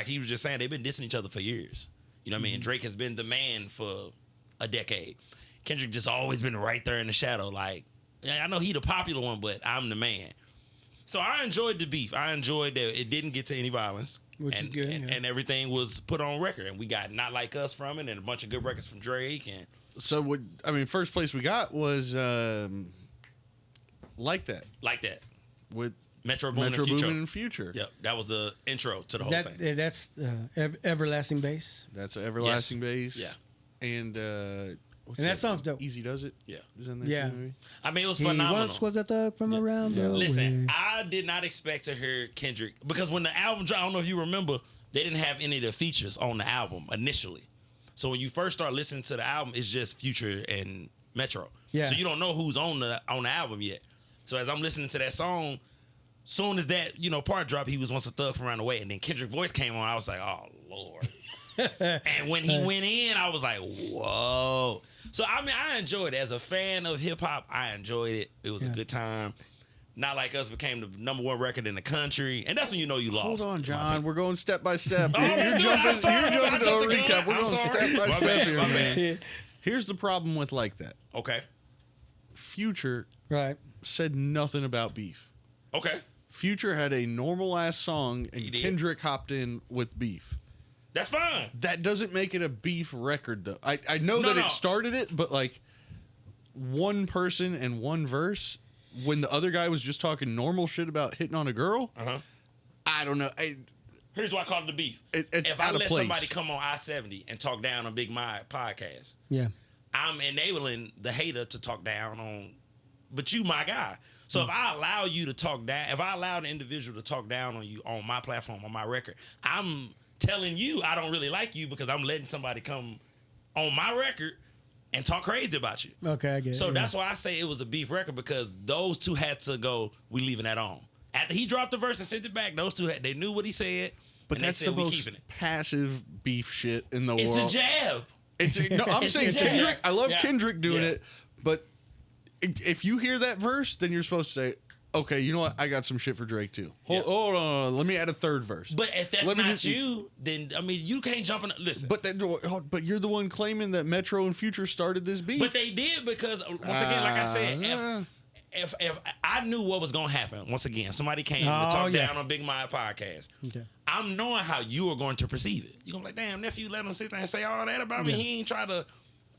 he was just saying, they've been dissing each other for years. You know what I mean? Drake has been the man for a decade. Kendrick just always been right there in the shadow. Like, I know he the popular one, but I'm the man. So I enjoyed the beef. I enjoyed that it didn't get to any violence. Which is good, yeah. And everything was put on record. And we got Not Like Us from it and a bunch of good records from Drake. And So first place we got was Like That with Metro Boomin Metro and Future. Boomin and Future. Yep, that was the intro to the whole thing. That's Everlasting Bass. That's Everlasting Bass. Yeah. And what's And that song's dope. Easy Does It. Yeah. Is in there Yeah. too, maybe? I mean, it was He phenomenal. once was a thug from around the Listen, way. I did not expect to hear Kendrick, because when the album dropped, I don't know if you remember, they didn't have any of the features on the album initially. So when you first start listening to the album, it's just Future and Metro. Yeah. So you don't know who's on the album yet. So as I'm listening to that song, soon as that, you know, part dropped, he was once a thug from around the way, and then Kendrick's voice came on, I was like, oh Lord. And when he went in, I was like, whoa. So I mean, I enjoyed it. As a fan of hip hop, I enjoyed it. It was a good time. Not Like Us became the #1 record in the country, and that's when you know you lost. Hold on, John. We're going step by step. Oh, You're I'm jumping sorry. to a I jumped the recap. gun. We're I'm going sorry. step by My step bad, here, my man. bad. Here's the problem with Like That. Okay. Future Right. said nothing about beef. Okay. Future had a normal ass song, and He did. Kendrick hopped in with beef. That's fine. That doesn't make it a beef record, though. I know that No. it started it, but like one person and one verse, when the other guy was just talking normal shit about hitting on a girl, I don't know. Here's why I call it the beef. It's if I out of let place. somebody come on I-70 and talk down on Big My podcast, Yeah. I'm enabling the hater to talk down on, but you my guy. So if I allow you to talk down, if I allow the individual to talk down on you on my platform, on my record, I'm telling you I don't really like you because I'm letting somebody come on my record and talk crazy about you. Okay, I get it. So yeah. that's why I say it was a beef record, because those two had to go, we leaving that on. After he dropped the verse and sent it back, those two, they knew what he said, But and that's they the said, we most keeping it. passive beef shit in the It's world. a jab. No, I'm It's saying a jab. Kendrick. I love Yeah. Kendrick doing Yeah. it, but if you hear that verse, then you're supposed to say, "Okay, you know what? I got some shit for Drake too." Hold on, let me add a third verse. But if that's Let me not just- you, then, I mean, you can't jump in. Listen. But you're the one claiming that Metro and Future started this beef. But they did because, once again, like I said, yeah. if I knew what was going to happen, once again, somebody came to Oh, talk yeah. down on Big Mind Podcast. Okay. I'm knowing how you are going to perceive it. You're going to be like, damn, nephew, let him sit there and say all that about me. Yeah. He ain't try to.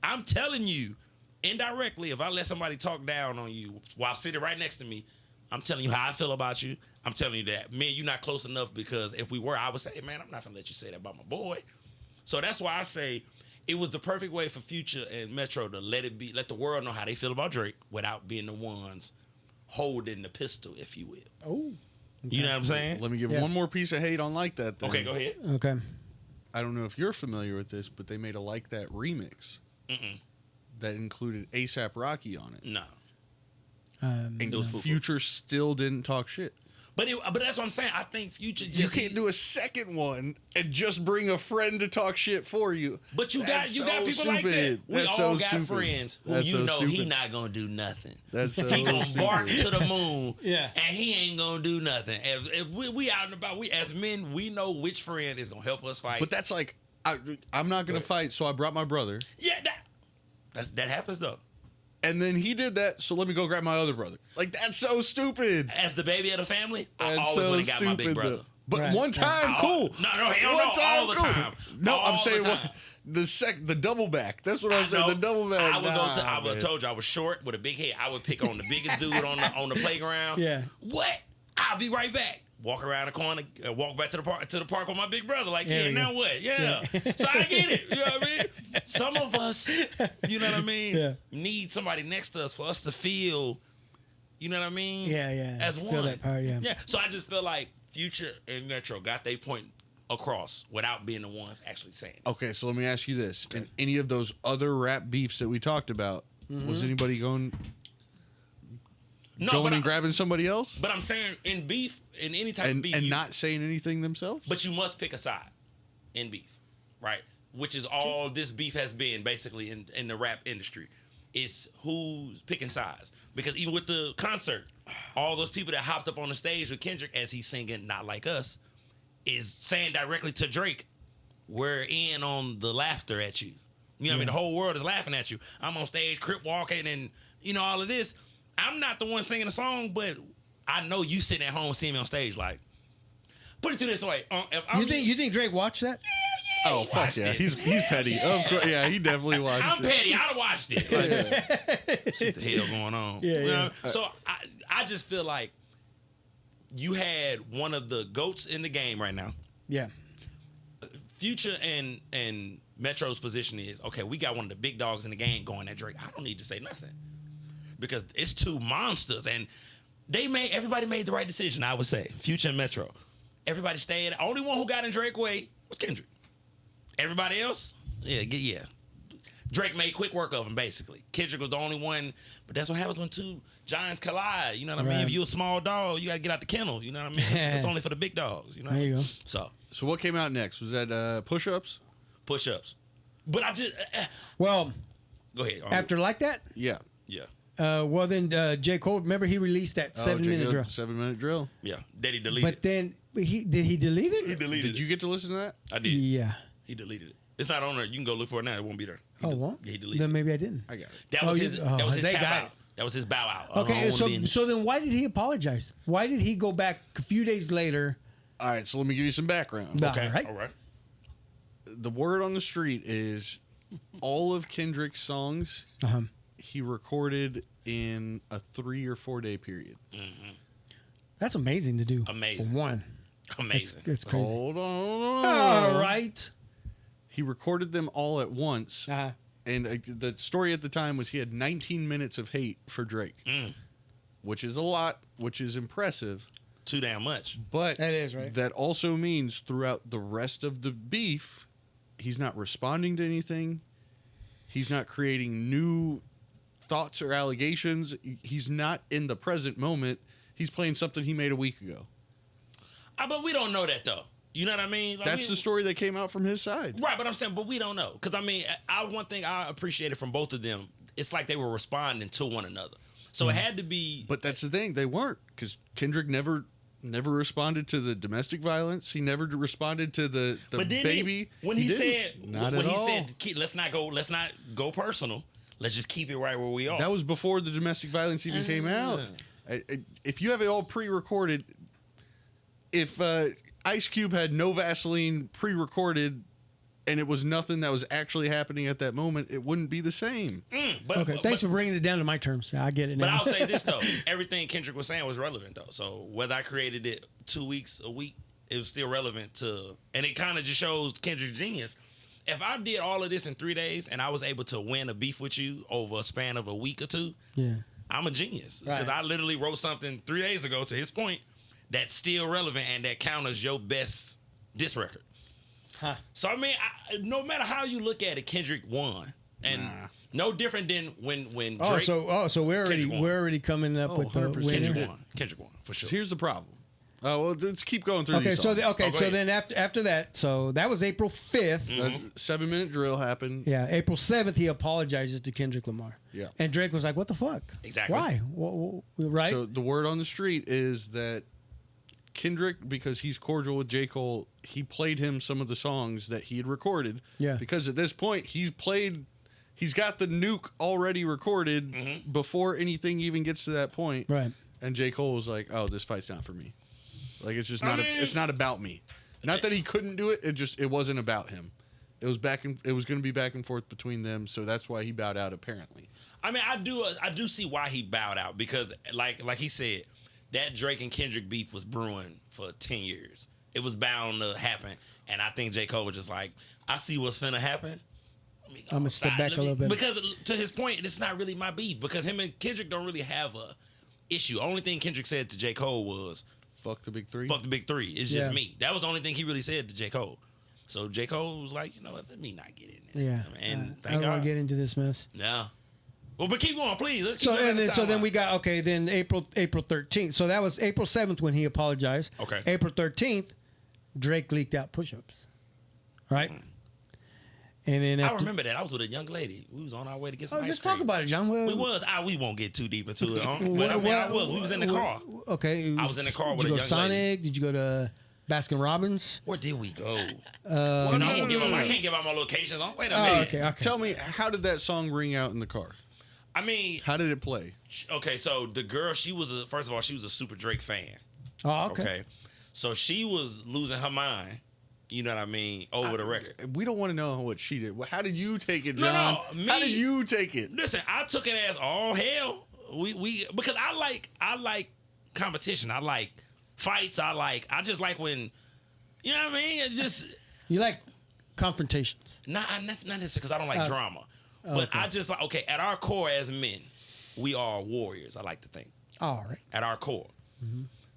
I'm telling you, indirectly, if I let somebody talk down on you while sitting right next to me, I'm telling you how I feel about you. I'm telling you that, man, you're not close enough, because if we were, I would say, hey, man, I'm not going to let you say that about my boy. So that's why I say it was the perfect way for Future and Metro to let the world know how they feel about Drake without being the ones holding the pistol, if you will. Oh. You know what I'm saying? Let me give Yeah. one more piece of hate on Like That. Then. Okay, go ahead. Okay. I don't know if you're familiar with this, but they made a Like That remix that included ASAP Rocky on it. No. And It was Future still didn't talk shit. But that's what I'm saying. I think Future just... You can't do a second one and just bring a friend to talk shit for you. But you got That's people so like that. stupid. We That's all so got stupid. friends who That's you so know he stupid. not gonna do nothing. That's so he gonna stupid. bark to the moon, Yeah. and he ain't gonna do nothing. If we out and about, we as men, we know which friend is gonna help us fight. But that's like, I'm not going to fight, so I brought my brother. yeah, that happens though. And then he did that, so let me go grab my other brother. Like, that's so stupid. As the baby of the family, I That's always so went and got my big stupid, brother. though. But Right. one time, cool. No, hell One no, all the cool. time. No, All I'm saying the time. the double back. That's what I'm saying. know. The double back. I would go to. I man. would have told you I was short with a big head. I would pick on the biggest dude on the playground. Yeah. What? I'll be right back. Walk around the corner, walk back to the park with my big brother. Like, There yeah, we now go. what? Yeah. So I get it. You know what I mean? Some of us, you know what I mean, Yeah. need somebody next to us for us to feel. You know what I mean? Yeah. As Feel one. that part, yeah. Yeah. So I just feel like Future and Metro got their point across without being the ones actually saying it. Okay, so let me ask you this: in any of those other rap beefs that we talked about, was anybody going No, but and grabbing somebody else But I'm saying in beef, in any type of and beef, not saying anything themselves? but you must pick a side in beef, right? Which is all this beef has been basically in the rap industry. It's who's picking sides. Because even with the concert, all those people that hopped up on the stage with Kendrick as he's singing Not Like Us is saying directly to Drake, we're in on the laughter at you. You know what I mean? The whole world is laughing at you. I'm on stage, crip walking, and you know, all of this. I'm not the one singing the song, but I know you sitting at home seeing me on stage. Like, put it to this way: if I'm You think Drake watched that? Oh he fuck watched yeah, it. he's petty. Of course, yeah, he definitely watched I'm it. petty. I'd have watched it. Like, what the hell going on? Yeah, You know? yeah. So I just feel like you had one of the GOATs in the game right now. Yeah. Future and Metro's position is, okay, we got one of the big dogs in the game going at Drake. I don't need to say nothing. Because it's two monsters. And everybody made the right decision, I would say. Future and Metro. Everybody stayed. The only one who got in Drake way was Kendrick. Everybody else, yeah. Drake made quick work of him, basically. Kendrick was the only one, but that's what happens when two giants collide. You know what I mean? Right. If you're a small dog, you got to get out the kennel. You know what I mean? It's only for the big dogs. You know? There you go. So, So what came out next? Was that push-ups? push-ups. But I just... Well, go ahead. after Like That, Yeah. Yeah. well then J. Cole, remember he released that 7-minute drill. 7-minute drill. Yeah. Did he delete it? But then did he delete it? He deleted Did it. you get to listen to that? I did. Yeah. He deleted it. It's not on there. You can go look for it now. It won't be there. Well, Yeah, he deleted then it. maybe I didn't. I got it. That was his they tap got out. it. That was his bow out. I Okay, don't wanna be in it. so then why did he apologize? Why did he go back a few days later? All right, so let me give you some background. Okay. All right. All right. The word on the street is all of Kendrick's songs Uh-huh. he recorded in a 3 or 4 day period. That's amazing to do. Amazing. For one. Amazing. It's crazy. Hold on. All right. He recorded them all at once. Uh-huh. And the story at the time was he had 19 minutes of hate for Drake. which is a lot, which is impressive. Too damn much. But That is, right? that also means throughout the rest of the beef, he's not responding to anything. He's not creating new thoughts or allegations. He's not in the present moment. He's playing something he made a week ago. But we don't know that though. You know what I mean? Like, That's the story that came out from his side. Right, but I'm saying, but we don't know. Because, I mean, one thing I appreciated from both of them, it's like they were responding to one another. So it had to be... But that's the thing. They weren't, because Kendrick never responded to the domestic violence. He never responded to the but then baby. When he said... Not when at he all. said, let's not go personal. Let's just keep it right where we are. That was before the domestic violence even came out. If you have it all pre-recorded, if Ice Cube had no Vaseline pre-recorded and it was nothing that was actually happening at that moment, it wouldn't be the same. Okay, thanks for bringing it down to my terms. I get it now. But I'll say this, though. Everything Kendrick was saying was relevant, though. So whether I created it 2 weeks, a week, it was still relevant to... And it kind of just shows Kendrick's genius. If I did all of this in 3 days and I was able to win a beef with you over a span of a week or two, Yeah. I'm a genius. Because Right. I literally wrote something 3 days ago, to his point, that's still relevant and that counters your best diss record. Huh. So, I mean, no matter how you look at it, Kendrick won. And no different than when Drake... So we're Kendrick won. already coming up with the 100%. winner. Kendrick won, for sure. Here's the problem. Well, let's keep going through Okay, these so songs. go ahead. then after that, so that was April 5th. A 7-minute drill happened. Yeah, April 7th, he apologizes to Kendrick Lamar. Yeah. And Drake was like, "What the fuck? Exactly. Why? Right? So the word on the street is that Kendrick, because he's cordial with J. Cole, he played him some of the songs that he had recorded. Yeah. Because at this point, he's got the nuke already recorded before anything even gets to that point. Right. And J. Cole was like, "Oh, this fight's not for me. Like, it's just I not. mean- It's not about me. Not that he couldn't do it. It wasn't about him. It was going to be back and forth between them. So that's why he bowed out. Apparently. I mean, I do see why he bowed out, because like he said, that Drake and Kendrick beef was brewing for 10 years. It was bound to happen. And I think J. Cole was just like, I see what's finna happen. I'm gonna step back a little bit. Because to his point, it's not really my beef, because him and Kendrick don't really have a issue. Only thing Kendrick said to J. Cole was, Fuck the big three. fuck the big three. It's just Yeah. me. That was the only thing he really said to J. Cole. So J. Cole was like, you know what, let me not get in this. Yeah. And I thank don't want God. to get into this mess. No. Well, but keep going, please. Let's keep So going and down then the then we timeline. got then April 13th. So that was April 7th when he apologized. Okay. April 13th, Drake leaked out push-ups. Right? And then I after, remember that. I was with a young lady. We was on our way to get some ice just cream. talk about it, John. Well, We was. We won't get too deep into it. But I mean, I was. We was in the car. Okay. I was in the car with Did you a go young Sonic? lady. Did you go to Baskin Robbins? Where did we go? Well, I can't give out my locations. Wait a Oh, minute. okay. Tell me, how did that song ring out in the car? I mean, How did it play? okay. So the girl, first of all, she was a super Drake fan. Oh, okay. Okay. So she was losing her mind. You know what I mean? Over the record. We don't want to know what she did. How did you take it, No, John? no, How me- did you take it? Listen, I took it as all hell. We because I like competition. I like fights. I just like when, you know what I mean? It just You like confrontations. not necessarily because I don't like drama. But okay. I just like, okay, at our core as men, we are warriors, I like to think. All right. At our core.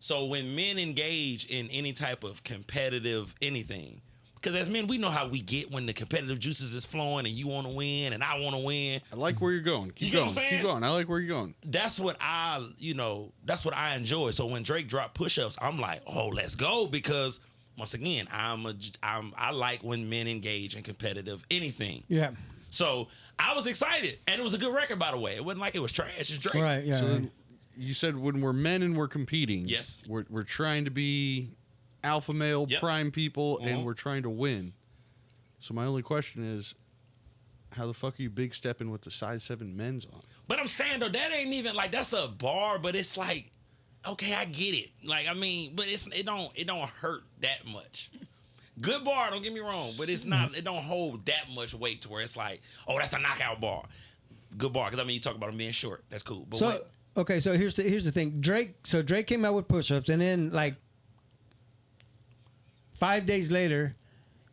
So when men engage in any type of competitive anything, because as men, we know how we get when the competitive juices is flowing and you want to win and I want to win. I like where you're going. Keep You get what going. I'm Keep saying? going. I like where you're going. That's what I enjoy. So when Drake dropped push-ups, I'm like, oh, let's go, because once again, I like when men engage in competitive anything. Yeah. So I was excited, and it was a good record, by the way. It wasn't like it was trash. It's Drake. Right. Yeah. So right. then you said when we're men and we're competing, Yes. we're trying to be alpha male Yep. prime people, Mhm. and we're trying to win. So my only question is, how the fuck are you big stepping with the size 7 men's on? But I'm saying though, that ain't even like, that's a bar, but it's like, okay, I get it. Like, I mean, but it don't hurt that much. Good bar, don't get me wrong, but it's not. It don't hold that much weight to where it's like, oh, that's a knockout bar. Good bar, because I mean, you talk about him being short. That's cool. But So wait, okay, so here's the thing. Drake came out with push-ups, and then like 5 days later,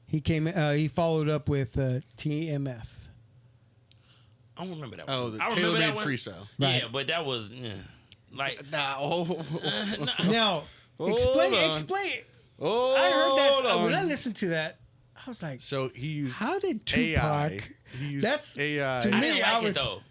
he followed up with TMF. I don't remember that one. Oh, too. the I remember tailor-made that one. freestyle. Yeah, Right. but that was Like, Now, Now, Hold explain. on. I heard that Hold when I on. listened to that. I was like, So he used how did Tupac? AI. He used That's AI. to I me. didn't I like was it though.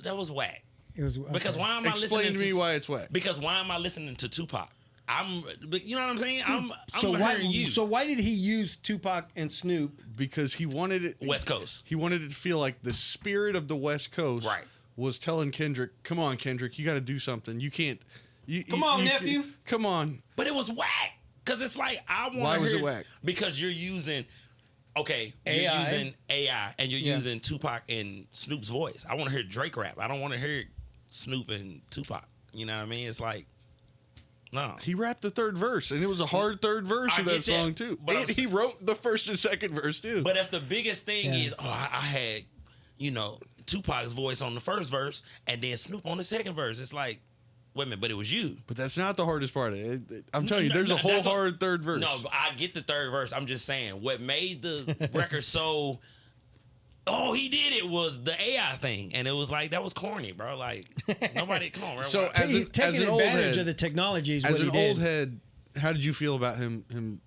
That was whack. It was Because okay. why am I Explain listening to me why it's whack. Because why am I listening to Tupac? You know what I'm saying? I'm So why? hearing you. So why did he use Tupac and Snoop? Because he wanted it West Coast. He wanted it to feel like the spirit of the West Coast Right. was telling Kendrick, "Come on, Kendrick, you got to do something. You can't. Come on, nephew. Come on." But it was whack. Because it's like, I want to Why hear... was it whack? Because you're using... Okay, you're AI. using AI and you're Yeah. using Tupac and Snoop's voice. I want to hear Drake rap. I don't want to hear Snoop and Tupac. You know what I mean? It's like, no. He rapped the third verse, and it was a hard third verse I of that get that, song too. but And I'm he wrote the first and second verse too. But if the biggest thing Yeah. is, I had, Tupac's voice on the first verse and then Snoop on the second verse, it's like, wait a minute, but it was you. But that's not the hardest part of it. I'm telling you, there's a whole that's what- hard third verse. No, but I get the third verse. I'm just saying, what made the record so, he did it, was the AI thing. And it was like, that was corny, bro. Like, nobody, come on, bro. So Bro. as He's an- taking as an old advantage head- of the technology. Is As what an he did. old head, how did you feel about him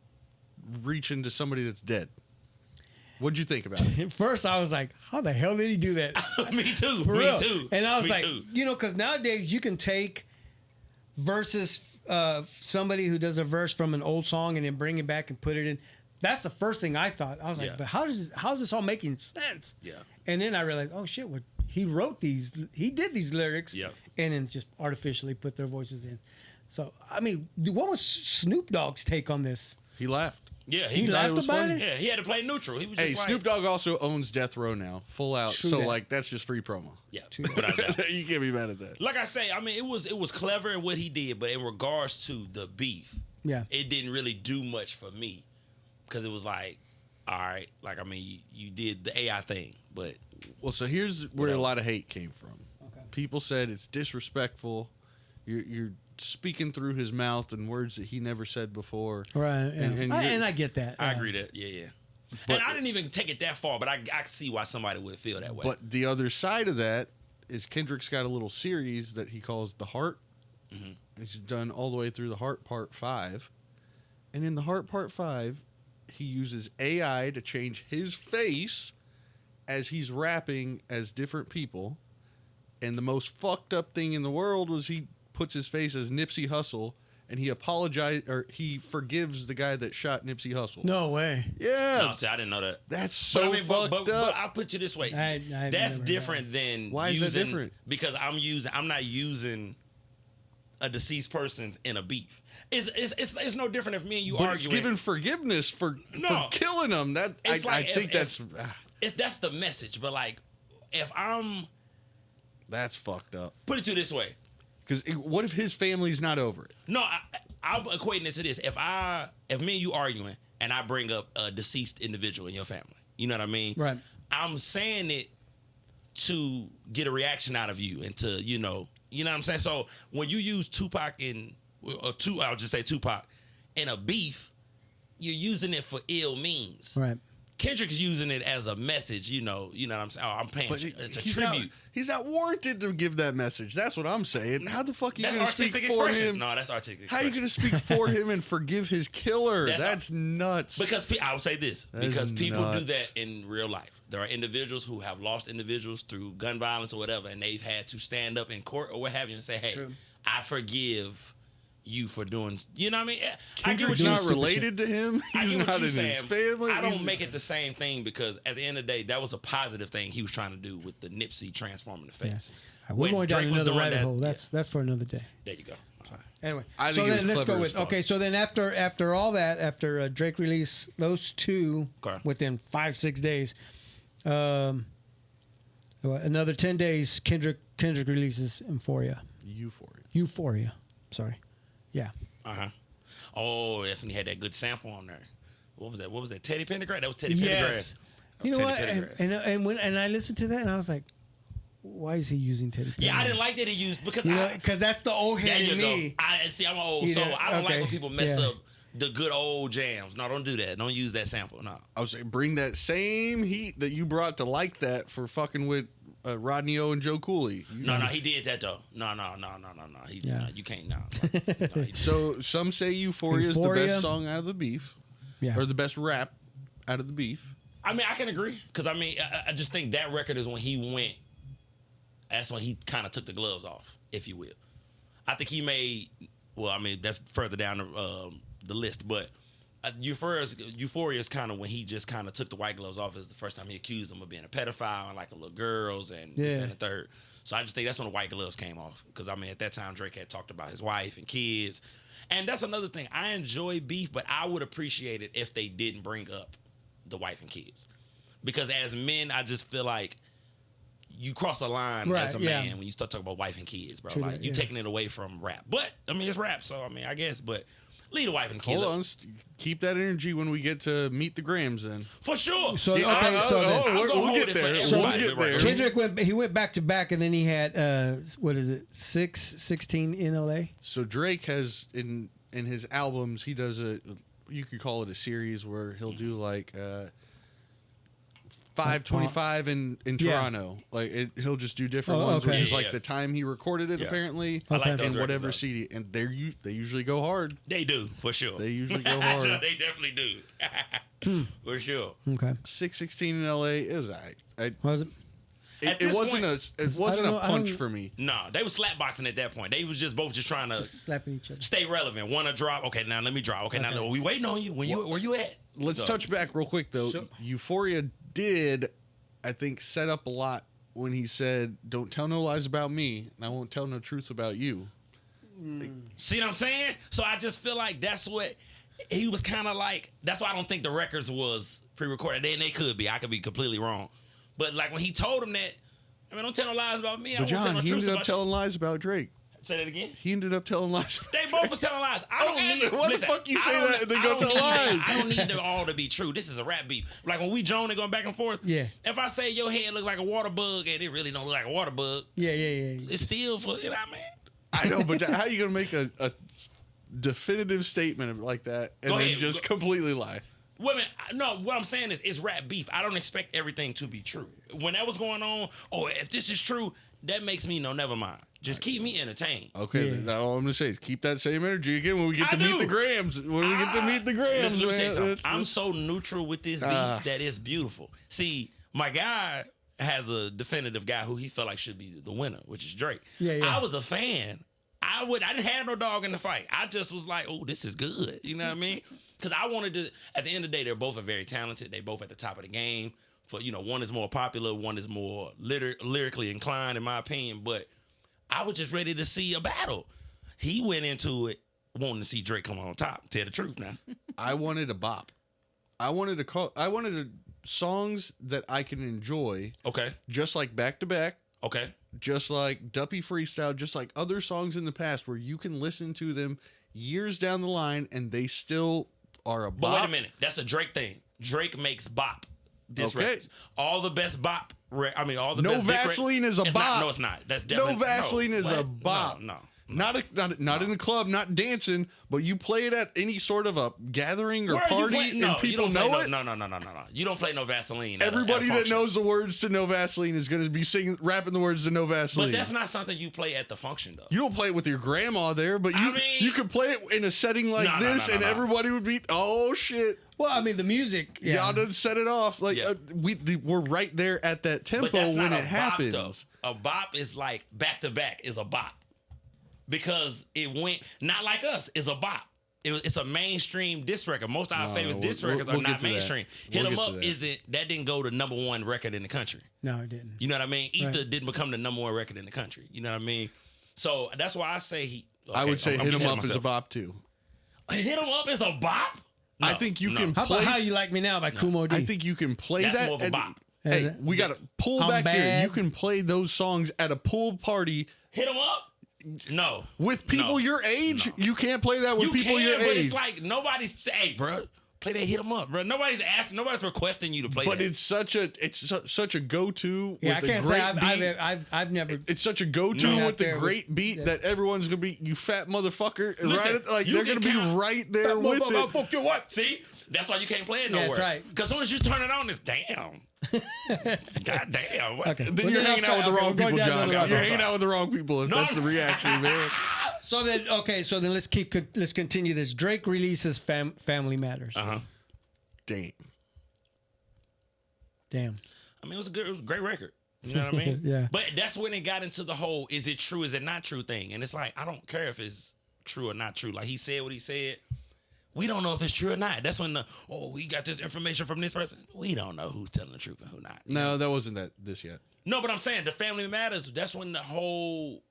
reaching to somebody that's dead? What'd you think about it? At first, I was like, how the hell did he do that? Me too. For me real. too. And I was Me like, too. because nowadays you can take verses, somebody who does a verse from an old song and then bring it back and put it in. That's the first thing I thought. I was like, Yeah. but how's this all making sense? Yeah. And then I realized, oh shit, he wrote these, he did these lyrics, Yeah. and then just artificially put their voices in. So I mean, what was Snoop Dogg's take on this? He laughed. Yeah, He was- laughed was about funny. it. Yeah, he had to play neutral. He was just Hey, like, Snoop Dogg also owns Death Row now, full out. True so that. like that's just free promo. Yeah, without a doubt. You can't be mad at that. Like I say, I mean, it was clever in what he did, but in regards to the beef, Yeah. it didn't really do much for me because it was like, all right, like I mean, you did the AI thing, but Well, so here's where a lot of hate came from. Okay. People said it's disrespectful. You're speaking through his mouth in words that he never said before. Right. Yeah. And And I get that. I yeah. agree that, yeah. But- And I didn't even take it that far, but I see why somebody would feel that way. But the other side of that is Kendrick's got a little series that he calls The Heart. Mm-hmm. He's done all the way through The Heart Part 5. And in The Heart Part 5, he uses AI to change his face as he's rapping as different people. And the most fucked up thing in the world was he puts his face as Nipsey Hussle, and he forgives the guy that shot Nipsey Hussle. No way. Yeah. no, see, I didn't know that. That's so fucked but up. I'll put you this way. I've That's never different than Why is using, that different? Because I'm not using a deceased person in a beef. It's no different if me and you But arguing. it's giving forgiveness for killing him. That It's I like think if- that's the message. But like, if I'm that's fucked up. put it to you this way, Because what if his family's not over it? no, I'm equating this to this. If me and you arguing and I bring up a deceased individual in your family, you know what I mean? Right. I'm saying it to get a reaction out of you and to you know what I'm saying. So when you use Tupac I'll just say Tupac in a beef, you're using it for ill means. Right. Kendrick's using it as a message, you know what I'm saying? Oh, I'm paying. But It's a he's tribute. he's not warranted to give that message. That's what I'm saying. How the fuck are you That's going to speak artistic for expression. him? No, that's artistic How are you expression. going to speak for him and forgive his killer? That's- That's nuts. Because I will say this, That is because people do nuts. that in real life. There are individuals who have lost individuals through gun violence or whatever, and they've had to stand up in court or what have you and say, hey, True. I forgive you for doing, you know what I mean? I get what Kendrick's you're not stupid related to him. I He's get what not you're in saying. his family. I don't He's- make it the same thing because at the end of the day, that was a positive thing he was trying to do with the Nipsey transforming the face. We're When going down Drake was another doing rabbit that- hole. That's for another day. There you go. Anyway, I so think it then was let's clever go as with fuck. okay. So then after all that, after Drake released those two Okay. within 5-6 days, another 10 days, Kendrick releases Euphoria. Sorry, yeah. Uh-huh. Oh, that's when he had that good sample on there. What was that? Teddy Pendergrass? That was Teddy Yes. Pendergrass. You know Teddy what? Pendergrass. And I listened to that and I was like, why is he using Teddy? Yeah, I Pendergrass? didn't like that he used because You know, because that's the old there head you in go. me. See, I'm an old You soul. know, I don't like okay. when people mess Yeah. up the good old jams. No, don't do that. Don't use that sample. No. I was saying, bring that same heat that you brought to like that for fucking with Rodney O and Joe Cooley. No, he did that though. No. No, you can't. No. So some say Euphoria is the best song out of the beef, or the best rap out of the beef. I mean, I can agree because I just think that record is when he went. That's when he kind of took the gloves off, if you will. I think he made. Well, I mean, that's further down the list, but Euphoria is kind of when he just kind of took the white gloves off. Is the first time he accused him of being a pedophile and like a little girls and this, that, and the third. So I just think that's when the white gloves came off. Because I mean, at that time Drake had talked about his wife and kids, and that's another thing. I enjoy beef, but I would appreciate it if they didn't bring up the wife and kids, because as men, I just feel like you cross a line as a man when you start talking about wife and kids, bro. True like that, you taking it away from rap. But I mean, it's rap, so I mean, I guess. But leave the wife and kids. Hold on, keep that energy when we get to meet the Grams, then. For sure. So we'll get there. Kendrick went back to back, and then he had 16 in LA. So Drake has in his albums, he does you could call it a series where he'll do like 525 in Toronto. Like he'll just do different ones, which is like the time he recorded it apparently, I like those and whatever records, CD. And they usually go hard. They do, for sure. They usually go hard. No, they definitely do. For sure. Okay. 616 in LA, it was Was it? It wasn't a punch for me. No, they were slapboxing at that point. They was just both trying to slapping each other. Stay relevant. Want to drop? Okay, now let me drop. Okay, now we waiting on you. Where you at? Let's touch back real quick though. Euphoria did, I think, set up a lot when he said, "Don't tell no lies about me, and I won't tell no truths about you." See what I'm saying? So I just feel like that's what he was kind of like. That's why I don't think the records was pre-recorded. They could be. I could be completely wrong. But like when he told him that, I mean, don't tell no lies about me. But John, he ended up telling lies about Drake. Say that again. He ended up telling lies. They both was telling lies. I don't need. What the fuck you say that? They go tell lies. I don't need them all to be true. This is a rap beef. Like when we joning going back and forth. Yeah. If I say your head look like a water bug and it really don't look like a water bug. Yeah. It's still for you know what I mean. I know, but how are you gonna make a definitive statement like that and then just completely lie? Women, no, what I'm saying is it's rap beef. I don't expect everything to be true. When that was going on, if this is true, that makes me never mind. Just keep me entertained. Okay, that's all I'm gonna say is keep that same energy again when we get to meet the Grams. When we get to meet the Grams, let me tell you something. man. I'm so neutral with this beef that it's beautiful. See, my guy has a definitive guy who he felt like should be the winner, which is Drake. Yeah. I was a fan. I didn't have no dog in the fight. I just was like, oh, this is good. You know what I mean? Because I wanted to, at the end of the day, they're both very talented. They both at the top of the game. One is more popular, one is more lyrically inclined, in my opinion. But I was just ready to see a battle. He went into it wanting to see Drake come on top. Tell the truth now. I wanted a bop. I wanted songs that I can enjoy. Okay. Just like Back to Back. Okay. Just like Duppy Freestyle. Just like other songs in the past where you can listen to them years down the line and they still are a bop. But wait a minute. That's a Drake thing. Drake makes bop. Records. All the best bop. All the best. No Vaseline is a bop. No, it's not. That's definitely No Vaseline is a bop. No. Not in the club, not dancing, but you play it at any sort of a gathering or party and people know it. No. You don't play no Vaseline. Everybody that knows the words to No Vaseline is going to be rapping the words to No Vaseline. But that's not something you play at the function, though. You don't play it with your grandma there, but you could play it in a setting like this, and everybody would be, oh shit. Well, I mean, the music. Y'all done set it off. Like we're right there at that tempo when it happens. Bop, a bop is like back to back is a bop. Because it went, not like us, it's a bop. It's a mainstream diss record. Most of our favorite diss records are not mainstream. Hit 'Em Up didn't go to #1 record in the country. No, it didn't. You know what I mean? Ether didn't become the #1 record in the country. You know what I mean? So that's why I say I would say Hit 'Em Up is a bop too. Hit 'Em Up is a bop? No, I think you can play. How about How You Like Me Now by Kumo D? I think you can play that's that. More of a bop. Hey, we got to pull back here. You can play those songs at a pool party. Hit 'Em Up? No. With people your age? No. You can't play that with people your age. But it's like nobody's hey, bro. Play that hit 'em up, bro. Nobody's asking. Nobody's requesting you to play But that. it's such a go-to. Yeah, with I can't a say great beat. I've never. It's such a go-to No. with the There great with- beat yeah. that everyone's gonna be, you fat motherfucker. And Listen, right, like you they're can gonna be count- right there with I'll it. fuck you what? See, that's why you can't play it Yeah, nowhere. that's right. Because as soon as you turn it on, it's damn. God damn. What? Okay. Then Well, you're then hanging I'll out with the try- wrong okay, we're people, going down John. the You're road. hanging out with the wrong people. If No, that's the reaction, man. So then let's continue this. Drake releases Family Matters. Uh huh. Damn. Damn. I mean, it was a great record. You know what I mean? Yeah. But that's when it got into the whole is it true, is it not true thing. And it's like, I don't care if it's true or not true. Like he said what he said. We don't know if it's true or not. That's when we got this information from this person. We don't know who's telling the truth and who not. No, that wasn't this yet. No, but I'm saying the Family Matters, that's when the whole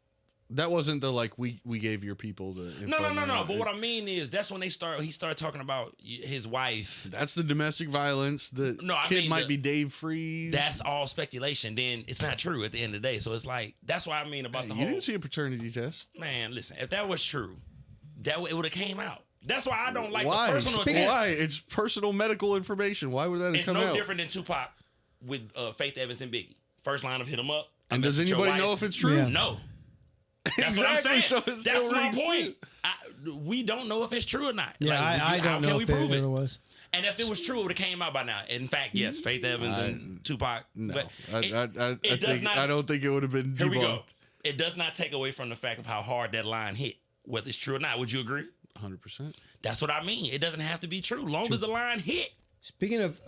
That wasn't the like we gave your people the info. No. But what I mean is that's when he started talking about his wife. That's the domestic violence. The No, I kid mean might be Dave Freeze. That's all speculation. Then it's not true at the end of the day. So it's like that's why I mean about the you whole didn't see a paternity test. man. Listen, if that was true, it would have came out. That's why I don't like Why? the personal Why? attacks. It's personal medical information. Why would that have It's come no out? different than Tupac with Faith Evans and Biggie. First line of "Hit 'Em Up." And does Your anybody wife- know if it's true? Yeah. No. That's what I'm Exactly, saying. so it's That's still my rings point. We don't know if it's true or not. Yeah, Like, I how don't can know we if it prove ever was. And if it was true, it would have came out by now. In fact, yes, Faith Evans and Tupac. No, But I don't think it would have been Here we go. debunked. It does not take away from the fact of how hard that line hit, whether it's true or not. Would you agree? 100%. That's what I mean. It doesn't have to be true, long as the line hit. Speaking of,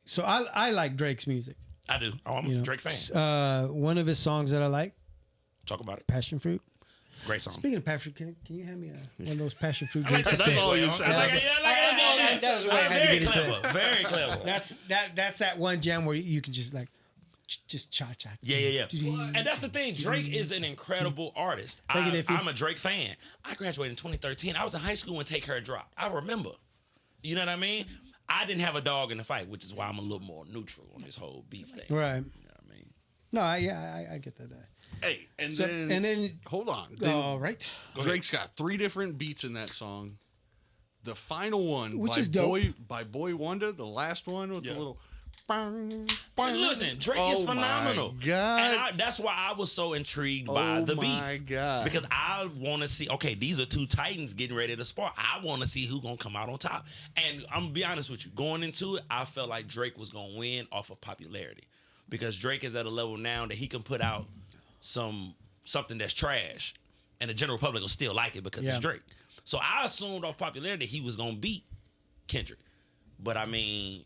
so I like Drake's music. I do. I'm you a know. Drake fan. One of his songs that I like, Talk about it. Passion Fruit. Great song. Speaking of passion, can you hand me one of those passion fruit I like drinks? that That's all segue, you huh? said. I like it. That was the way I had to Very get into clever. Very clever. That's that one jam where you can just like, just cha. Yeah. And that's the thing. Drake is an incredible artist. Take it, Iffy. I'm a Drake fan. I graduated in 2013. I was in high school when Take Her dropped. I remember. You know what I mean? I didn't have a dog in the fight, which is why I'm a little more neutral on this whole beef thing. Right. You know what I mean? No, I get that. Hey, and So, then and then, hold on. Then all right. Drake's got 3 different beats in that song. The final one, Which by is dope. Boy Wonder, the last one with Yeah. the little. And listen, Drake is Oh my phenomenal. God. And that's why I was so intrigued by Oh the beef. my God. Because I want to see, okay, these are two titans getting ready to spar. I want to see who's going to come out on top. And I'm going to be honest with you. Going into it, I felt like Drake was going to win off of popularity. Because Drake is at a level now that he can put out something that's trash. And the general public will still like it because Yeah. it's Drake. So I assumed off popularity he was going to beat Kendrick. But I mean...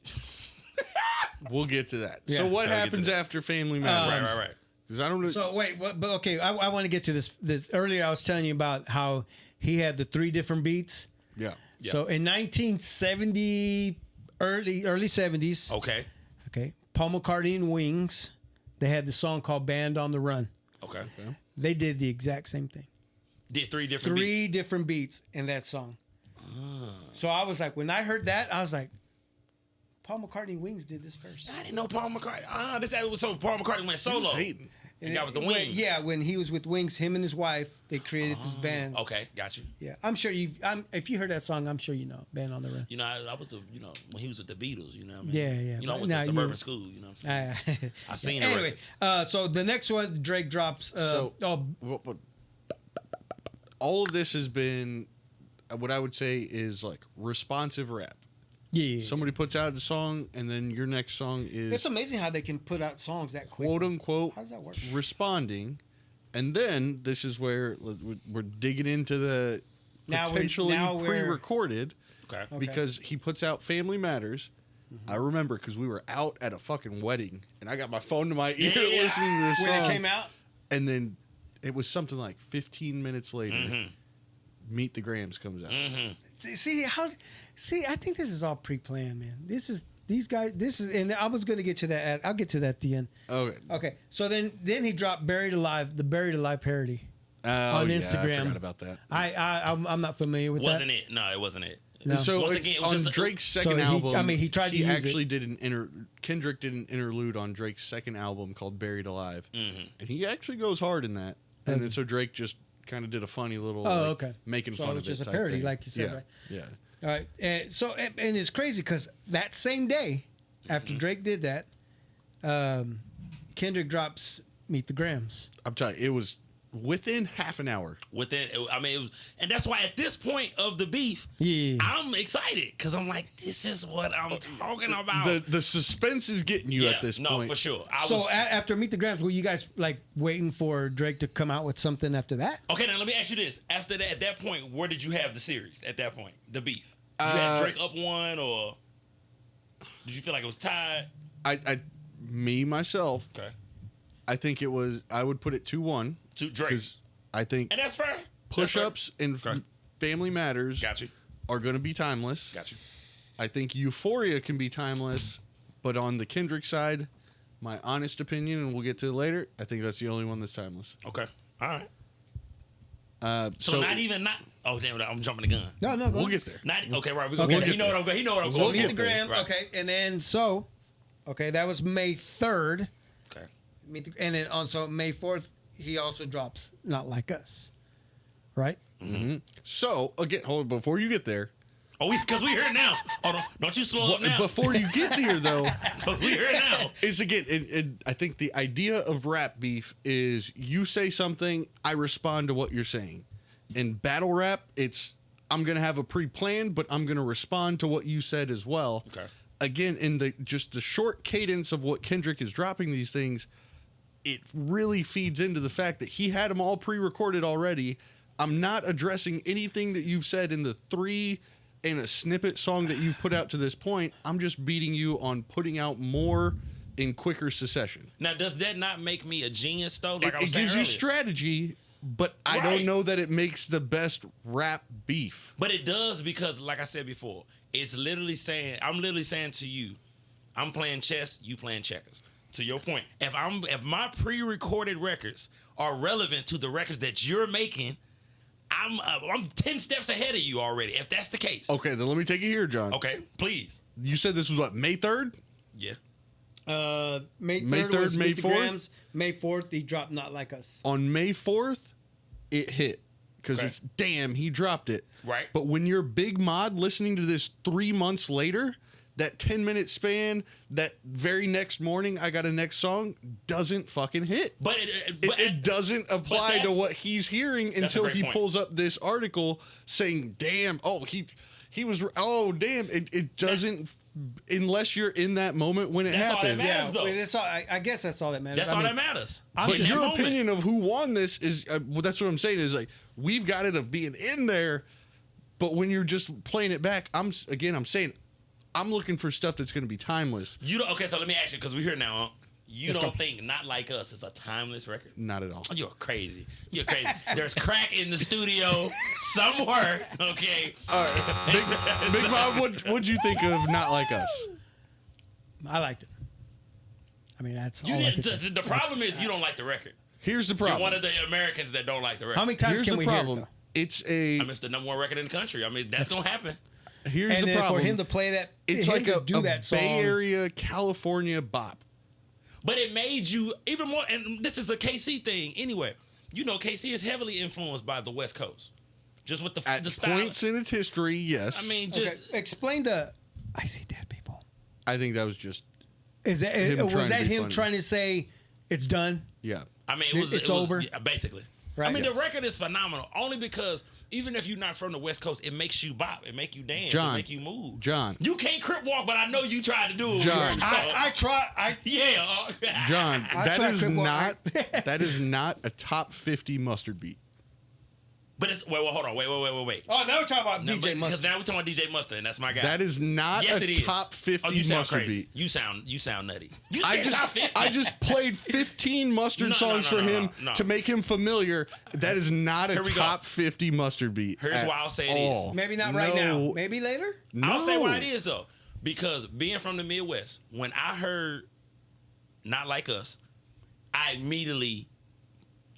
We'll get to that. Yeah. So what I'll get to happens that. after Family Matters? right. Because I don't know. So wait, but okay, I want to get to this. Earlier, I was telling you about how he had the 3 different beats. Yeah. So in 1970, early 70s, Okay. okay, Paul McCartney and Wings, they had the song called "Band on the Run." Okay. They did the exact same thing. Did 3 different 3 beats. different beats in that song. So I was like, when I heard that, I was like, Paul McCartney and Wings did this first. I didn't know Paul McCartney. So Paul McCartney went solo. hating. And got with the When- Wings. Yeah, when he was with Wings, him and his wife, they created this band. Okay, got you. Yeah, I'm sure if you heard that song, I'm sure you know "Band on the Run." You know, I was, when he was with the Beatles, you know what I mean? Yeah. You know, I went Now to you- suburban school, you know what I'm saying? I seen the Anyway, records. so the next one, Drake drops. What- all of this has been what I would say is like responsive rap. yeah. Somebody puts out a song, and then your next song is It's amazing how they can put out songs that quick. quote unquote How does that work? responding, and then this is where we're digging into the Now we're- potentially now we're- pre-recorded Okay. because he puts out Family Matters. I remember because we were out at a fucking wedding, and I got my phone to my ear Yeah. listening to this When song. it came out, And then it was something like 15 minutes later, Mm-hmm. Meet the Grams comes out. see, I think this is all pre-planned, man. These guys. This is, and I was gonna get to that. I'll get to that at the end. Okay. Okay, so then he dropped "Buried Alive," the "Buried Alive" parody. Oh, On yeah, Instagram. I forgot about that. I'm not familiar with Wasn't that. it? No, it wasn't it. No. So Once again, it was on just Drake's So second album, he tried to use it. actually did Kendrick did an interlude on Drake's second album called "Buried Alive," and he actually goes hard in that. And then so Drake just kind of did a funny little, Oh, okay. making So fun it's of it. just a type parody, thing. like you said, yeah, right? Yeah. All right. And so, and it's crazy because that same day after Drake did that, Kendrick drops Meet the Grams. I'm telling you, it was within half an hour. It was, and that's why at this point of the beef, I'm excited because I'm like, this is what I'm talking about. The suspense is getting you at this point. No, for sure. After Meet the Grams, were you guys like waiting for Drake to come out with something after that? Okay, now let me ask you this. After that, at that point, where did you have the series at that point? The beef? You had Drake up one, or did you feel like it was tied? Me, myself, Okay. I think it was, I would put it 2-1. To Drake. Because I think And that's fair. push-ups and Okay. Family Matters Got you. are going to be timeless. Got you. I think Euphoria can be timeless, but on the Kendrick side, my honest opinion, and we'll get to it later, I think that's the only one that's timeless. Okay. All right. So not even. Oh damn! I'm jumping the gun. No, go we'll on. get there. Okay, right. We We'll gonna get He know there. what I'm going. He know what I'm We'll going. Meet get the there. Grams. Right. Okay, and then that was May 3rd. Okay. And then on May 4th, he also drops Not Like Us. Right? So, again, hold on, before you get there, Because we here now. Hold on. Don't you slow up now. before you get there, though, Because we here now. is again, I think the idea of rap beef is you say something, I respond to what you're saying. In battle rap, it's I'm gonna have a pre-plan, but I'm gonna respond to what you said as well. Okay. Again, in the short cadence of what Kendrick is dropping these things, it really feeds into the fact that he had them all pre-recorded already. I'm not addressing anything that you've said in the 3 and a snippet song that you put out to this point. I'm just beating you on putting out more in quicker succession. Now, does that not make me a genius though? Like I It was saying gives you earlier? strategy, but I Right. don't know that it makes the best rap beef. But it does because, like I said before, it's literally saying, I'm literally saying to you, I'm playing chess, you playing checkers. To your point, if my pre-recorded records are relevant to the records that you're making, I'm 10 steps ahead of you already. If that's the case. Okay, then let me take it here, John. Okay, please. You said this was what, May 3rd? Yeah. May 3rd, May 3rd, was May Meet the 4th? Grams. May 4th, he dropped Not Like Us. On May 4th, it hit. Because Okay. it's, damn, he dropped it. Right. But when you're Big Mod listening to this 3 months later, that 10-minute span, that very next morning, I got a next song, doesn't fucking hit. But It doesn't apply to that's- what he's hearing a until great he point. pulls up this article saying, damn, he was, oh, damn. It doesn't, unless you're in that moment when it That's all that happened. matters. though. That's all, I guess that's all that matters. That's all that matters. But In that your moment. opinion of who won this is, well, that's what I'm saying is like, we've got it of being in there, but when you're just playing it back, I'm saying, I'm looking for stuff that's going to be timeless. You don't, okay, so let me ask you, because we're here now. Huh? You Let's don't go. think Not Like Us is a timeless record? Not at all. You're crazy. You're crazy. There's crack in the studio somewhere. Okay. Big Bob, what'd you think of Not Like Us? I liked it. I mean, that's You all I didn't, can say. the problem is you don't like the record. Here's the You're problem. one of the Americans that don't like the record. How many times Here's can the we problem. hear it, It's I a, mean, it's the number 1 record in the country. I mean, that's going to happen. here's though? And the then problem. for him to play that, It's him like to a do that song. Bay Area, California bop. But it made you even more, and this is a KC thing anyway. You know, KC is heavily influenced by the West Coast. Just with At the style. points in its history, yes. I mean, Okay, just. explain the I See Dead People. I think that was just, Is that Him trying was to that be him funny. trying to say it's done? yeah. I mean, It's it was over? yeah, basically. Right. I mean, the record is phenomenal only because even if you're not from the West Coast, it makes you bop, it make you dance, John, it make you move. John. You can't crip walk, but I know you tried to do it. John. So, I try. yeah. John, I that tried is Crip Walk, not that is not a top 50 mustard beat. But it's hold on, wait. Oh, now we're talking about DJ Because Mustard. now we're talking about DJ Mustard, and that's my guy. That is not yes, a it is. top 50 oh, you sound mustard crazy. beat. You sound nutty. You I said just top 50. I just played 15 mustard No, songs for him no. to make him familiar. That is not a Here we go. top 50 mustard beat. Here's at why I'll say it is. all. Maybe not right now. No. Maybe later. I'll say why No. it is though, because being from the Midwest, when I heard Not Like Us, I immediately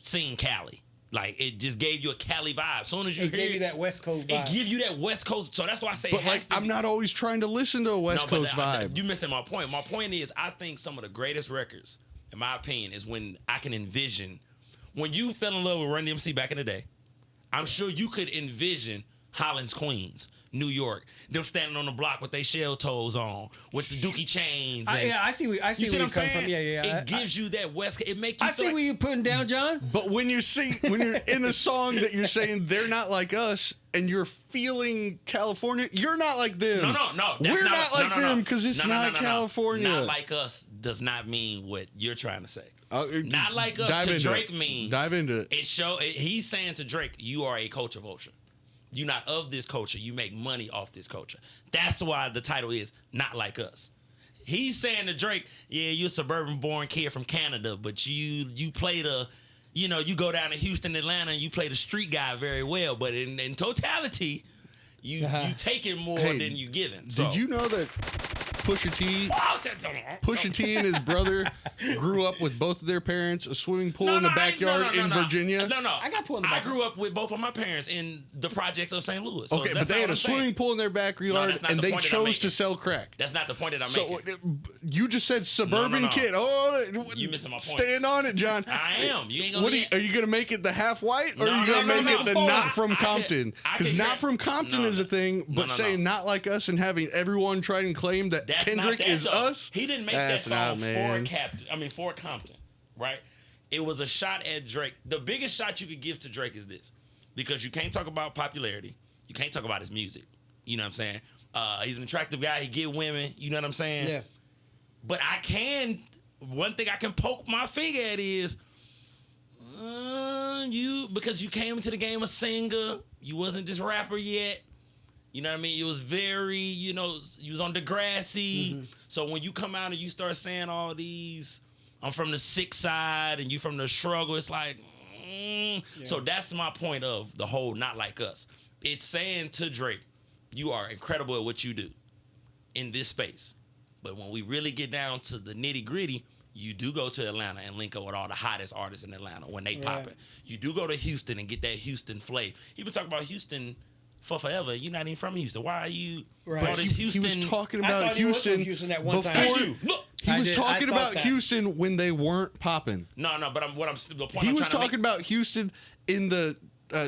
seen Cali. Like it just gave you a Cali vibe. As soon as you It hear gave you that West Coast it vibe. give you that West Coast. So that's why I say. But it has like, to I'm be- not always trying to listen to a West No, but Coast vibe. You missing my point. My point is, I think some of the greatest records, in my opinion, is when I can envision when you fell in love with Run DMC back in the day. I'm sure you could envision Holland's Queens, New York. Them standing on the block with their shell toes on, with the dookie chains. And, I see where you see you what I'm come saying? from. Yeah. It gives you that West. It make you. I feel see like, what you're putting down, John. But when you're in a song that you're saying they're not like us, and you're feeling California, you're not like them. No. We're not like them because it's not California. Not like us does not mean what you're trying to say. Not like us dive to into Drake it. means. Dive into it. He's saying to Drake, you are a culture vulture. You're not of this culture. You make money off this culture. That's why the title is Not Like Us. He's saying to Drake, yeah, you're a suburban-born kid from Canada, but you play the, you go down to Houston, Atlanta, and you play the street guy very well. But in totality, you taking more than you giving. So. Did you know that Pusha T and his brother grew up with both of their parents, a swimming pool in the backyard in Virginia? No. I got pool in the I backyard. grew up with both of my parents in the projects of St. Louis. So Okay, that's but they not had what a I'm saying. swimming pool in their backyard, that's not and the they point that I'm chose to making. sell crack. That's not the point that I'm So making. you just said suburban No. kid. Oh, You missing my point. Stand on it, John. I am. You ain't gonna Are you going to make it the half white, or No, are you going to no, make no, it the no. not from I could- Compton? I Because could not crack- from Compton No. is a thing, but No. saying not like us and having everyone try and claim that That's Kendrick not that, is though. us. He didn't make That's that not, song man. for Compton, right? It was a shot at Drake. The biggest shot you could give to Drake is this, because you can't talk about popularity. You can't talk about his music. You know what I'm saying? He's an attractive guy. He get women. You know what I'm saying? Yeah. But one thing I can poke my finger at is, because you came into the game a singer. You wasn't this rapper yet. You know what I mean? It was very, you was on Degrassi. Mm-hmm. So when you come out and you start saying all these, I'm from the sick side and you from the struggle, it's like, So that's my point of the whole Not Like Us. It's saying to Drake, you are incredible at what you do in this space. But when we really get down to the nitty gritty, you do go to Atlanta and link up with all the hottest artists in Atlanta when they popping. You do go to Houston and get that Houston flavor. He been talking about Houston for forever. You're not even from Houston. Why are you all this He Houston? was talking I about thought he was from Houston, Houston that one time. before. Thank you. Look. He I was did. I talking thought about that. Houston when they weren't popping. No, but the point He I'm was trying to talking make, about Houston in the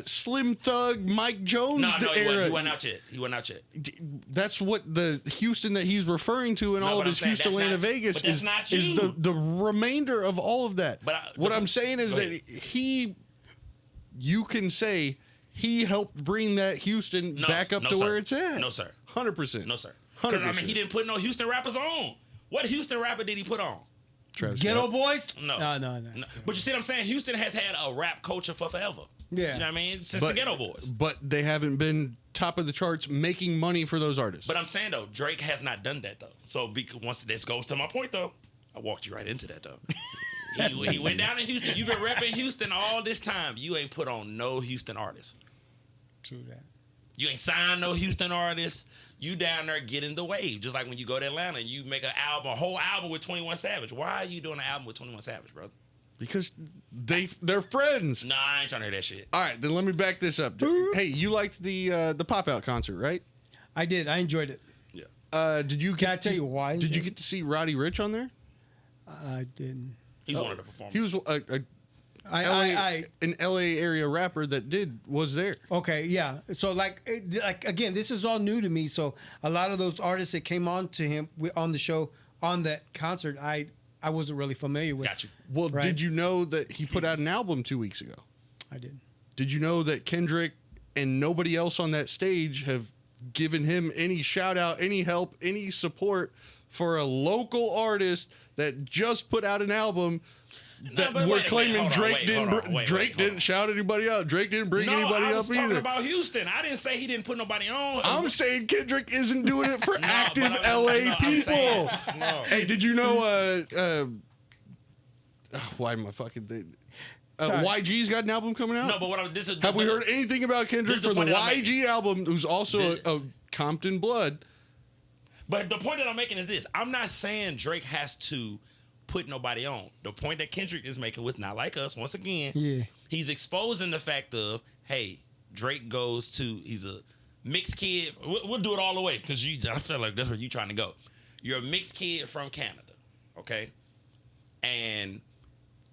Slim Thug, Mike Jones No, era. he wasn't out yet. He wasn't out yet. That's what the Houston that he's referring to in No, all but of I'm his saying Houston, that's Atlanta, not- Vegas but that's is not is you. the remainder of all of that. But what I'm saying is go that ahead. you can say he helped bring that Houston back up to sir. where it's at. No, sir. 100%. No, sir. 'Cause, 100%. I mean, he didn't put no Houston rappers on. What Houston rapper did he put on? Travis Ghetto Scott. Boys? No. No. But you see what I'm saying? Houston has had a rap culture for forever. Yeah. You know what I mean? Since the Ghetto Boys. But they haven't been top of the charts making money for those artists. But I'm saying, though, Drake has not done that, though. So once this goes to my point, though, I walked you right into that, though. he went down in Houston. You've been repping Houston all this time. You ain't put on no Houston artists. True that. You ain't signed no Houston artists. You down there getting the wave. Just like when you go to Atlanta and you make a whole album with 21 Savage. Why are you doing an album with 21 Savage, brother? because they're friends. Nah, I ain't trying to hear that shit. All right, then let me back this up. Hey, you liked the Pop Out concert, right? I did. I enjoyed it. Yeah. Did you? Can I tell you why I Did you enjoyed get to see Roddy Ricch on there? I didn't. He's one of the performers. He was an LA area rapper that was there. Okay, yeah. So like again, this is all new to me. So a lot of those artists that came on to him on the show on that concert, I wasn't really familiar with. Got you. Well, Right. did you know that he put out an album 2 weeks ago? I did. Did you know that Kendrick and nobody else on that stage have given him any shout out, any help, any support for a local artist that just put out an album that but we're wait, claiming hold on, Drake wait, didn't hold on, wait, Drake hold didn't on. shout anybody out. Drake didn't bring anybody I up was talking either. about Houston. I didn't say he didn't put nobody on. I'm saying Kendrick isn't doing it for No, active but I'm- LA no, I'm people. saying- no. Hey, did you know? Why am I fucking? Sorry. YG's got an album coming out. No, but this is. Have we heard anything about Kendrick This is the for the point that I'm YG album, who's also This- a Compton blood? But the point that I'm making is this: I'm not saying Drake has to put nobody on. The point that Kendrick is making with Not Like Us, once again, Yeah. he's exposing the fact of, hey, Drake goes to, he's a mixed kid. We'll do it all the way because I feel like that's where you're trying to go. You're a mixed kid from Canada, okay? And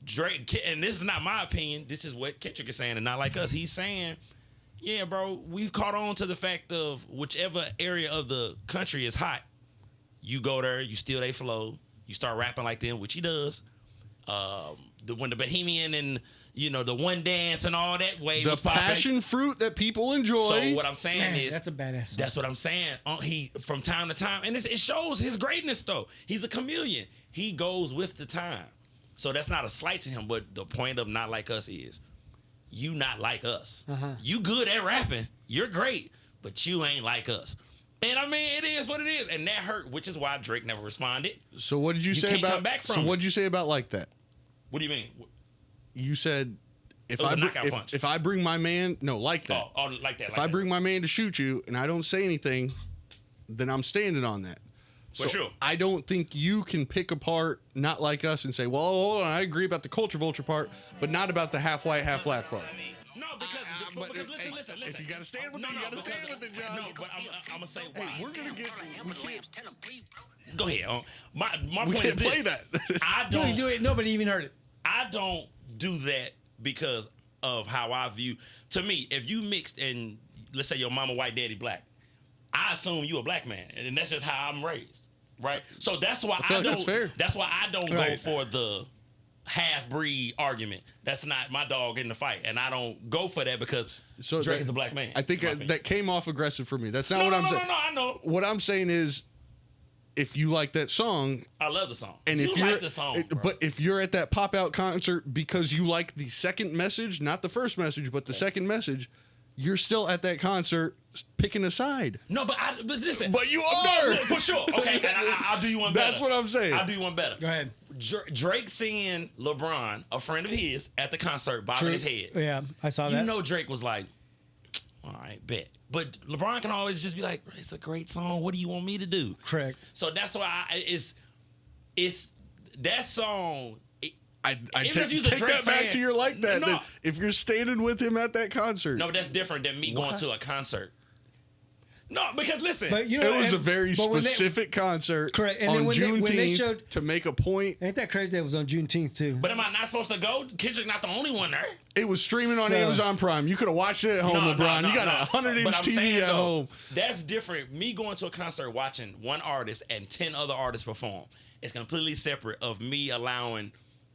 Drake, and this is not my opinion. This is what Kendrick is saying, and Not Like Us. He's saying Yeah, bro, we've caught on to the fact of whichever area of the country is hot, you go there, you steal their flow, you start rapping like them, which he does. When the Bohemian and the one dance and all that wave The was popping. passion fruit that people enjoy. So what I'm saying Man, is that's a badass song. That's what I'm saying. He from time to time, and it shows his greatness though. He's a chameleon. He goes with the time. So that's not a slight to him. But the point of Not Like Us is, you not like us. You good at rapping. You're great, but you ain't like us. And I mean, it is what it is, and that hurt, which is why Drake never responded. So what did you say can't about? come back from So it. what did you say about Like That? What do you mean? You said if It was I a br- knockout punch. if I bring my man, no, Like That. Oh, like that. If I bring my man to shoot you and I don't say anything, then I'm standing on that. For sure. I don't think you can pick apart Not Like Us and say, well, hold on, I agree about the culture vulture part, but not about the half white, half black part. No, because listen. If you gotta stand with it, you gotta stand with it, John. No, but I'm gonna say why. Hey, we're gonna get. Go ahead. My We point is can't this. play that. I You don't do it. Nobody even heard it. I don't do that because of how I view. To me, if you mixed and let's say your mama white, daddy black, I assume you a black man, and that's just how I'm raised, right? So that's why feel I like don't. that's fair. That's why I don't go Right. for the half breed argument. That's not my dog in the fight, and I don't go for that because So Drake that- is a black man. I think in my opinion. that came off aggressive for me. That's not No, what no, I'm no, saying. no, I know. What I'm saying is, if you like that song, I love the song. and you if you're, like the song, bro. but if you're at that pop out concert because you like the second message, not the first message, but the second message, you're still at that concert picking a side. No, but listen. But you No, are. for sure. Okay, and I'll do you one better. That's what I'm saying. I'll do you one better. Go ahead. Drake seeing LeBron, a friend of his, at the concert, bobbing his head. Yeah, I saw You that. know Drake was like, all right, bet. But LeBron can always just be like, it's a great song. What do you want me to do? Correct. So that's why it's that song. I Even take if you's a that Drake back fan- to your like that. No. Then if you're standing with him at that concert, No, but that's different than me going to a concert. No, because listen. But you know, it was a and- very but when they- specific concert. Correct. And on then when they Juneteenth showed- to make a point, Ain't that crazy? That it was on Juneteenth too. But am I not supposed to go? Kendrick not the only one there. it was streaming on So- Amazon Prime. You could have watched it at home, LeBron. You got a 100-inch But I'm TV saying, at though, home. That's different. Me going to a concert watching one artist and 10 other artists perform. It's completely separate of me allowing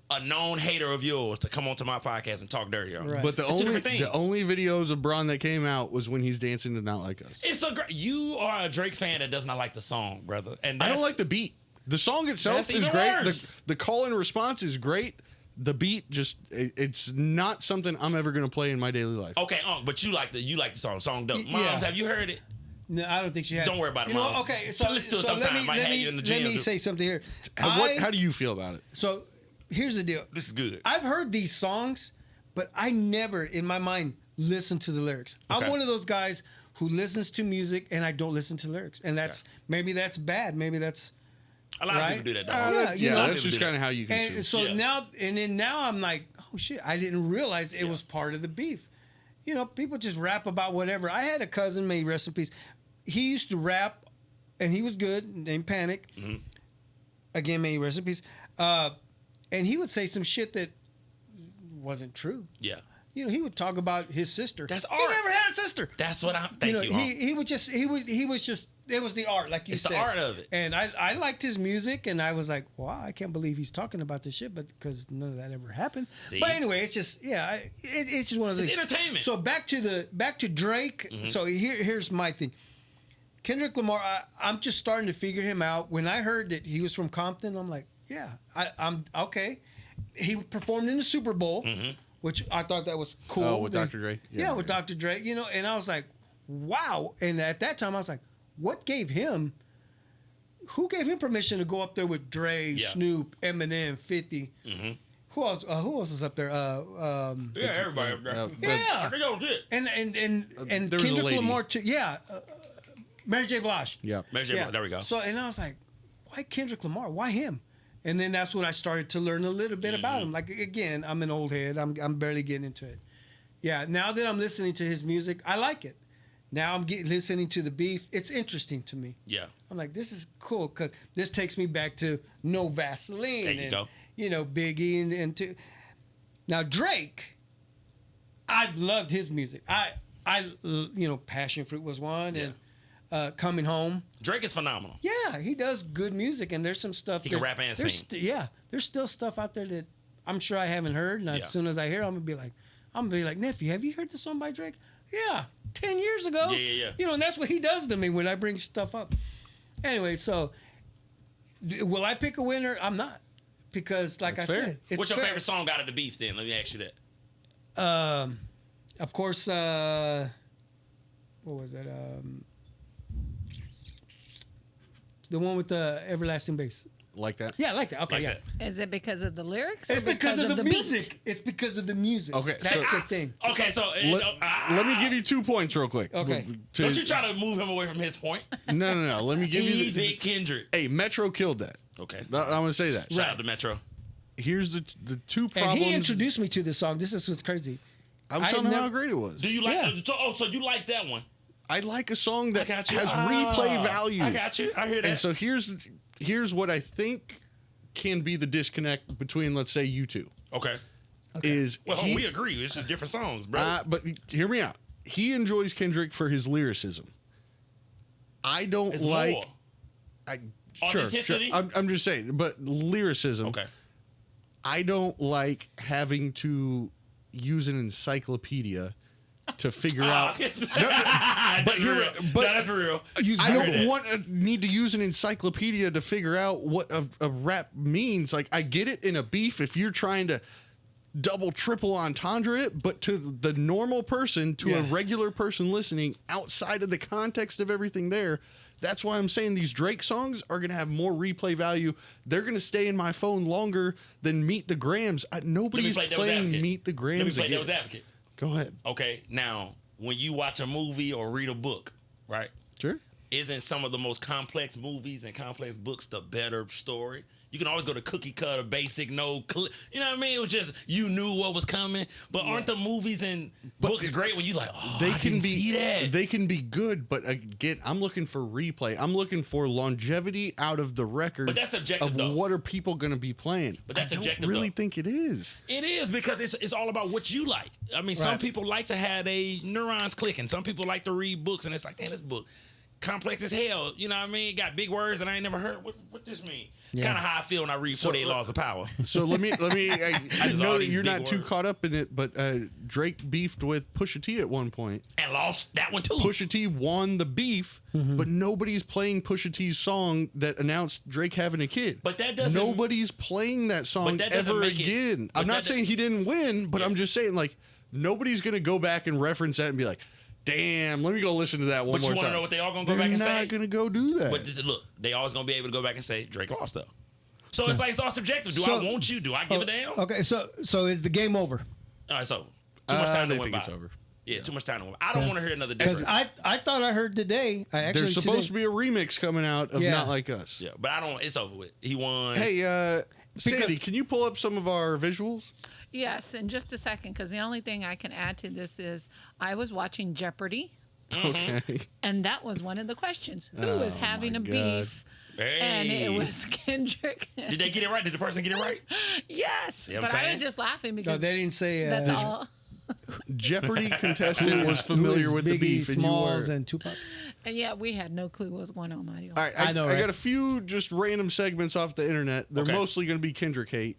a known hater of yours to come onto my podcast and talk dirty on me. Right. But It's two different things. the only videos of Bron that came out was when he's dancing to Not Like Us. It's a great. You are a Drake fan that does not like the song, brother. And I don't that's- like the beat. The song itself That's is even great. worse. The call and response is great. The beat just it's not something I'm ever gonna play in my daily life. Okay, but you like the song. Song dope. Yeah. Moms, have you heard it? No, I don't think she had. Don't worry about it, You know, Mom. okay, so Listen to it so let sometime. me Might let have me you in the let gym, me dude. say something here. How do you feel about it? So here's the deal. This is good. I've heard these songs, but I never, in my mind, listen to the lyrics. Okay. I'm one of those guys who listens to music and I don't listen to lyrics, and that's maybe that's bad. Maybe that's A lot of right? people do that, though. Yeah, you know, that's just kind of how you and consume. so Yeah. now I'm like, oh shit, I didn't realize it was part of the beef. You know, people just rap about whatever. I had a cousin, may he rest in peace. He used to rap, and he was good, named Panic. Mm-hmm. Again, may he rest in peace. And he would say some shit that wasn't true. Yeah. You know, he would talk about his sister. That's He art. never had a sister. That's what I'm. Thank you. He was just it was the art, like you It's said. the art of it. And I liked his music, and I was like, wow, I can't believe he's talking about this shit, but because none of that ever happened. See? But anyway, it's just it's just one of those. It's entertainment. So back to Drake. Mm-hmm. So here's my thing. Kendrick Lamar, I'm just starting to figure him out. When I heard that he was from Compton, I'm like, yeah, I'm okay. He performed in the Super Bowl, which I thought that was cool. Oh, with Dr. Dre? Yeah, with Dr. Dre. You know, and I was like, wow. And at that time, I was like, who gave him permission to go up there with Dre, Yeah. Snoop, Eminem, 50? Who else was up there? Yeah, everybody up there. Yeah. They go get. And there was a Kendrick lady. Lamar too. Yeah, Mary J. Blige. Yeah. Yeah. There we go. So and I was like, why Kendrick Lamar? Why him? And then that's when I started to learn a little bit about him. Like again, I'm an old head. I'm barely getting into it. Yeah. Now that I'm listening to his music, I like it. Now I'm listening to the beef. It's interesting to me. Yeah. I'm like, this is cool because this takes me back to No Vaseline. There you and, go. You know, Biggie and now Drake. I've loved his music. Passion Fruit was one, and Coming Home. Drake is phenomenal. Yeah, he does good music, and there's some stuff. He can rap and sing. There's still stuff out there that I'm sure I haven't heard, and as soon as I hear it, I'm gonna be like, nephew, have you heard the song by Drake? Yeah, 10 years ago. Yeah. And that's what he does to me when I bring stuff up. Anyway, so will I pick a winner? I'm not, because like That's I fair. said, it's What's your fair. favorite song out of the beef? Then let me ask you that. Of course, what was that? The one with the everlasting bass. Like that? Yeah, I like that. Okay, Like yeah. that. Is it because of the lyrics or It's because of the beat? music. It's because of the music. Okay, That's so- the thing. Okay, so Let me give you 2 points real quick. Okay. don't you try to move him away from his point. No. Let me give He you picked Kendrick. Hey, Metro killed that. Okay. I'm going to say that. Shout out to Metro. Here's the 2 And problems. he introduced me to this song. This is what's crazy. I was I telling him how never- great it was. Do you like? Yeah. So you like that one? I like a song that I got you. has replay value. I got you. I hear that. And so here's what I think can be the disconnect between, let's say, you two. okay. Is Well, he, we agree. It's just different songs, bro. but hear me out. He enjoys Kendrick for his lyricism. I don't It's like. more. Sure. Authenticity? I'm just saying, but lyricism. Okay. I don't like having to use an encyclopedia to figure out. But that's real. I don't need to use an encyclopedia to figure out what a rap means. Like, I get it in a beef if you're trying to double, triple entendre it, but to the normal person, to a regular person listening outside of the context of everything there, that's why I'm saying these Drake songs are going to have more replay value. They're going to stay in my phone longer than Meet the Grams. Nobody's play devil's playing advocate. Meet the Let me Grams play again. devil's advocate. Go ahead. Okay, now when you watch a movie or read a book, right? Sure. Isn't some of the most complex movies and complex books the better story? You can always go to cookie cutter, basic, you know what I mean? It was just you knew what was coming. But aren't the movies and books great when you like, oh, They I can didn't be see that. They can be good, but again, I'm looking for replay. I'm looking for longevity out of the record. But that's subjective, of though. what are people going to be playing. But that's I don't subjective, really though. think it is. It is because it's all about what you like. I mean, some Right. people like to have their neurons clicking. Some people like to read books, and it's like, damn, this book complex as hell. You know what I mean? Got big words, and I ain't never heard what this mean. It's kind of how I feel when I read 48 Laws of Power. So let me. I Just know all that these you're big not too words. caught up in it, but Drake beefed with Pusha T at one point. And lost that one too. Pusha T won the beef, but nobody's playing Pusha T's song that announced Drake having a kid. But that doesn't- Nobody's playing that song that doesn't ever make it- again. but I'm not that saying he didn't win, but I'm just saying, like, nobody's gonna go back and reference that and be like, damn, let me go listen to that one But you more wanna time. know what they all gonna go They're back and not say? gonna go do that. But look, they always gonna be able to go back and say Drake lost though. So it's like it's all subjective. Do So- I want you? Do I give a damn? Okay, so is the game over? All right, so too much time I to win think by. it's over. Yeah, too much time to win. I don't want to hear another Because difference. I thought I heard today. There's supposed to be a remix coming out of Yeah. Not Like Us. Yeah, but I don't. It's over with. He won. Hey, Sandy, can you pull up some of our visuals? Yes, in just a second, because the only thing I can add to this is I was watching Jeopardy, Okay. and that was one of the questions. Who Oh, is having my a God. beef? And Hey. it was Kendrick. Did they get it right? Did the person get it right? Yes, what I'm but I saying? was just laughing No, because they didn't say. that's all. Jeopardy contestant was familiar with the Biggie beef, and you Smalls were. and Tupac. And yeah, we had no clue what was going on, Mario. All right, I know, I right? got a few just random segments off the internet. They're Okay. mostly going to be Kendrick hate.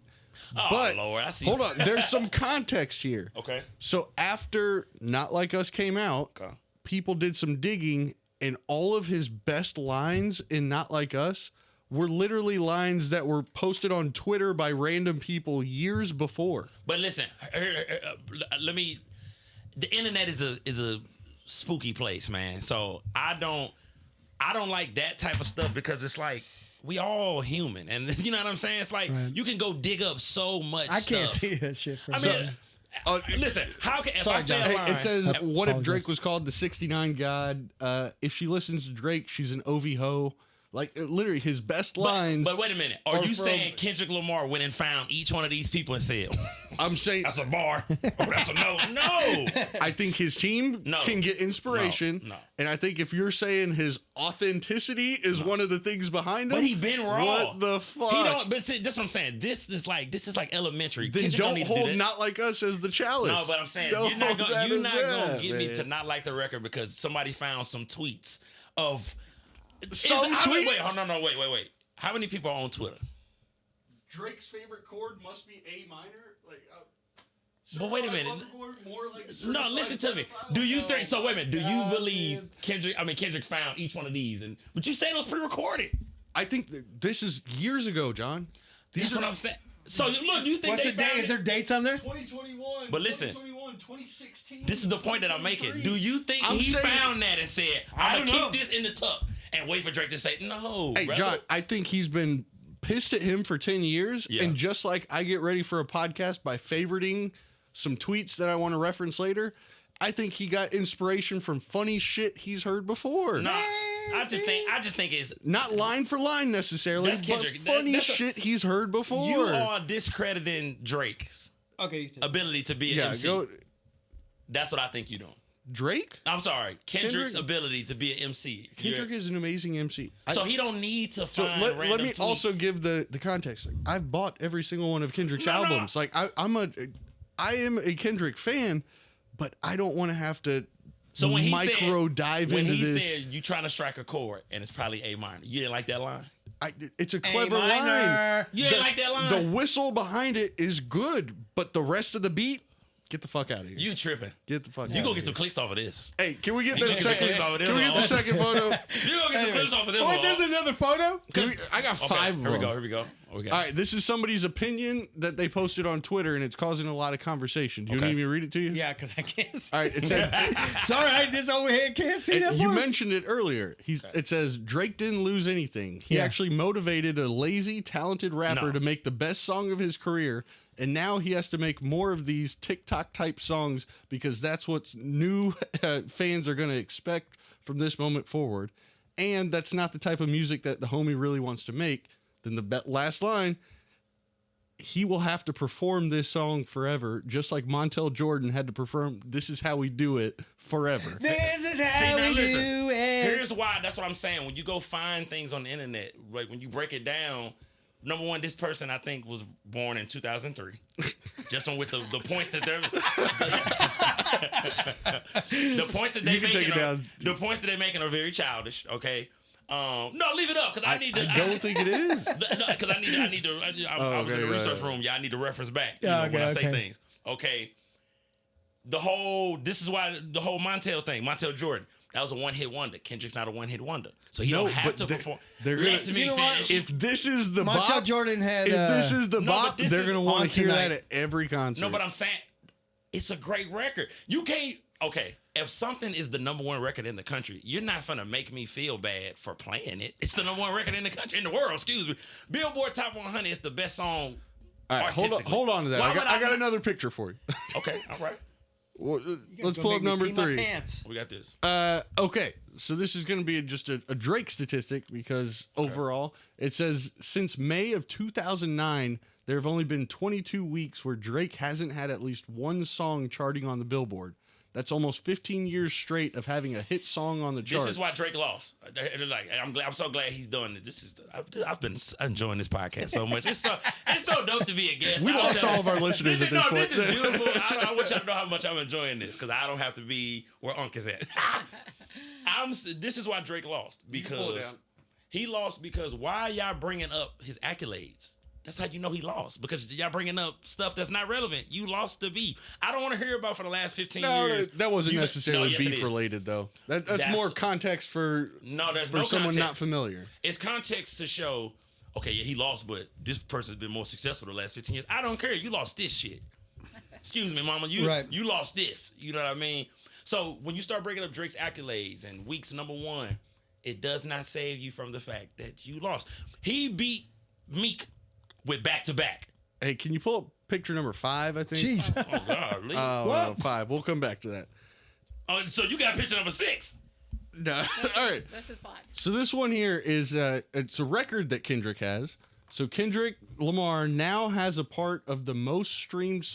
Oh But Lord, I see. hold on, there's some context here. Okay. So after Not Like Us came out, Okay. people did some digging, and all of his best lines in Not Like Us were literally lines that were posted on Twitter by random people years before. But listen, let me. The internet is a spooky place, man. So I don't like that type of stuff because it's like we all human, and you know what I'm saying. It's like you can go dig up so much. I can't stuff. see that shit. From I mean, listen. How can if I say a Hey, line? it says, what if apologize. Drake was called the 69 God? If she listens to Drake, she's an OV hoe. Like literally, his best lines. But wait a minute. Are you saying Kendrick Lamar went and found each one of these people and said, I'm saying that's a bar. Oh, that's a no. No. I think his team can get inspiration. No. And I think if you're saying his authenticity is one of the things behind him. But he been raw. What the fuck? He don't. But see, that's what I'm saying. This is like elementary. Then Kendrick don't hold do Not Like Us as the chalice. No, but I'm saying Don't you're not hold that going as to that, get me man. to not like the record because somebody found some tweets of Some tweets? Wait. How many people are on Twitter? Drake's favorite chord must be A minor. Like, But wait a minute. No, listen to me. Do you think so? Wait a minute. Do you believe Kendrick found each one of these? But you said it was pre-recorded. I think this is years ago, John. That's what I'm saying. So look, you think What's the date? Is there dates on there? 2021. But listen, 2016. this is the point that I'm making. Do you think he found that and said, "I'm gonna keep this in the tuck and wait for Drake to say no"? Hey, brother. John, I think he's been pissed at him for 10 years, and just like I get ready for a podcast by favoriting some tweets that I want to reference later, I think he got inspiration from funny shit he's heard before. No, I just think it's not line for line necessarily, That's but Kendrick. funny shit he's heard before. You are discrediting Drake's ability to be an MC. That's what I think you're doing. Drake? I'm sorry, Kendrick's ability to be an MC. Kendrick is an amazing MC. So he don't need to find let random me tweets. also give the context. Like, I've bought every single one of Kendrick's albums. Like I am a Kendrick fan, but I don't want to have to dive into this. When he this. said you trying to strike a chord and it's probably A minor, you didn't like that line? It's a clever line. You didn't like that line? The whistle behind it is good, but the rest of the beat, get the fuck out of here. You tripping? Get the fuck out. You gonna get some clicks off of this? Hey, can we get You the gonna get some second? clicks off of this Can we get the one? second photo? You gonna get some clips off of this? What? one? There's another photo? I got 5 of them. Here we go. Okay. All right, this is somebody's opinion that they posted on Twitter, and it's causing a lot of conversation. Do you need me to read it to you? Yeah, because I can't see. All right, it said, Sorry, I just overhead can't see that you part. mentioned it earlier. It says Drake didn't lose anything. He actually motivated a lazy, talented rapper to make the best song of his career, and now he has to make more of these TikTok type songs because that's what's new fans are going to expect from this moment forward. And that's not the type of music that the homie really wants to make. Then the last line, he will have to perform this song forever, just like Montel Jordan had to perform This Is How We Do It forever. This is how we do it. Here's why. That's what I'm saying. When you go find things on the internet, like when you break it down, number one, this person I think was born in 2003. Just on with the points that they're the points that they making are very childish. Okay. No, leave it up because I need to. I don't think it is. Because I need to. I was in the research room. Yeah, I need to reference back. When I say things. Okay. This is why the whole Montel thing, Montel Jordan, that was a one-hit wonder. Kendrick's not a one-hit wonder, so he don't have to perform. They're Let me finish. If this is the Montel bop, Jordan had. if this is the bop, this they're is gonna want on to hear tonight. that at every concert. No, but I'm saying it's a great record. You can't. Okay, if something is the number one record in the country, you're not gonna make me feel bad for playing it. It's the number one record in the country, in the world. Excuse me. Billboard Top 100 is the best song. all right, hold on to that. I got another picture for you. Okay, all right. Well, let's pull up number 3. We got this. Okay, so this is going to be just a Drake statistic because overall it says since May of 2009, there have only been 22 weeks where Drake hasn't had at least one song charting on the Billboard. That's almost 15 years straight of having a hit song on the charts. This is why Drake lost. Like, I'm so glad he's doing it. I've been enjoying this podcast so much. It's so dope to be a guest. We lost all of our listeners at this point. This is beautiful. I want y'all to know how much I'm enjoying this because I don't have to be where Unc is at. This is why Drake lost because he lost because why y'all bringing up his accolades? That's how you know he lost because y'all bringing up stuff that's not relevant. You lost the beef. I don't want to hear about for the last 15 years. That wasn't necessarily beef related though. That's more context for someone not familiar. It's context to show, okay, yeah, he lost, but this person's been more successful the last 15 years. I don't care. You lost this shit. Excuse me, mama. You lost this. You know what I mean? So when you start breaking up Drake's accolades and weeks number 1, it does not save you from the fact that you lost. He beat Meek with back-to-back. Hey, can you pull up picture number 5, I think? Jeez. Oh, God. No, 5. We'll come back to that. Oh, so you got picture number 6. No. All right. This is 5. So this one here is it's a record that Kendrick has. So Kendrick Lamar now has a part of the most streamed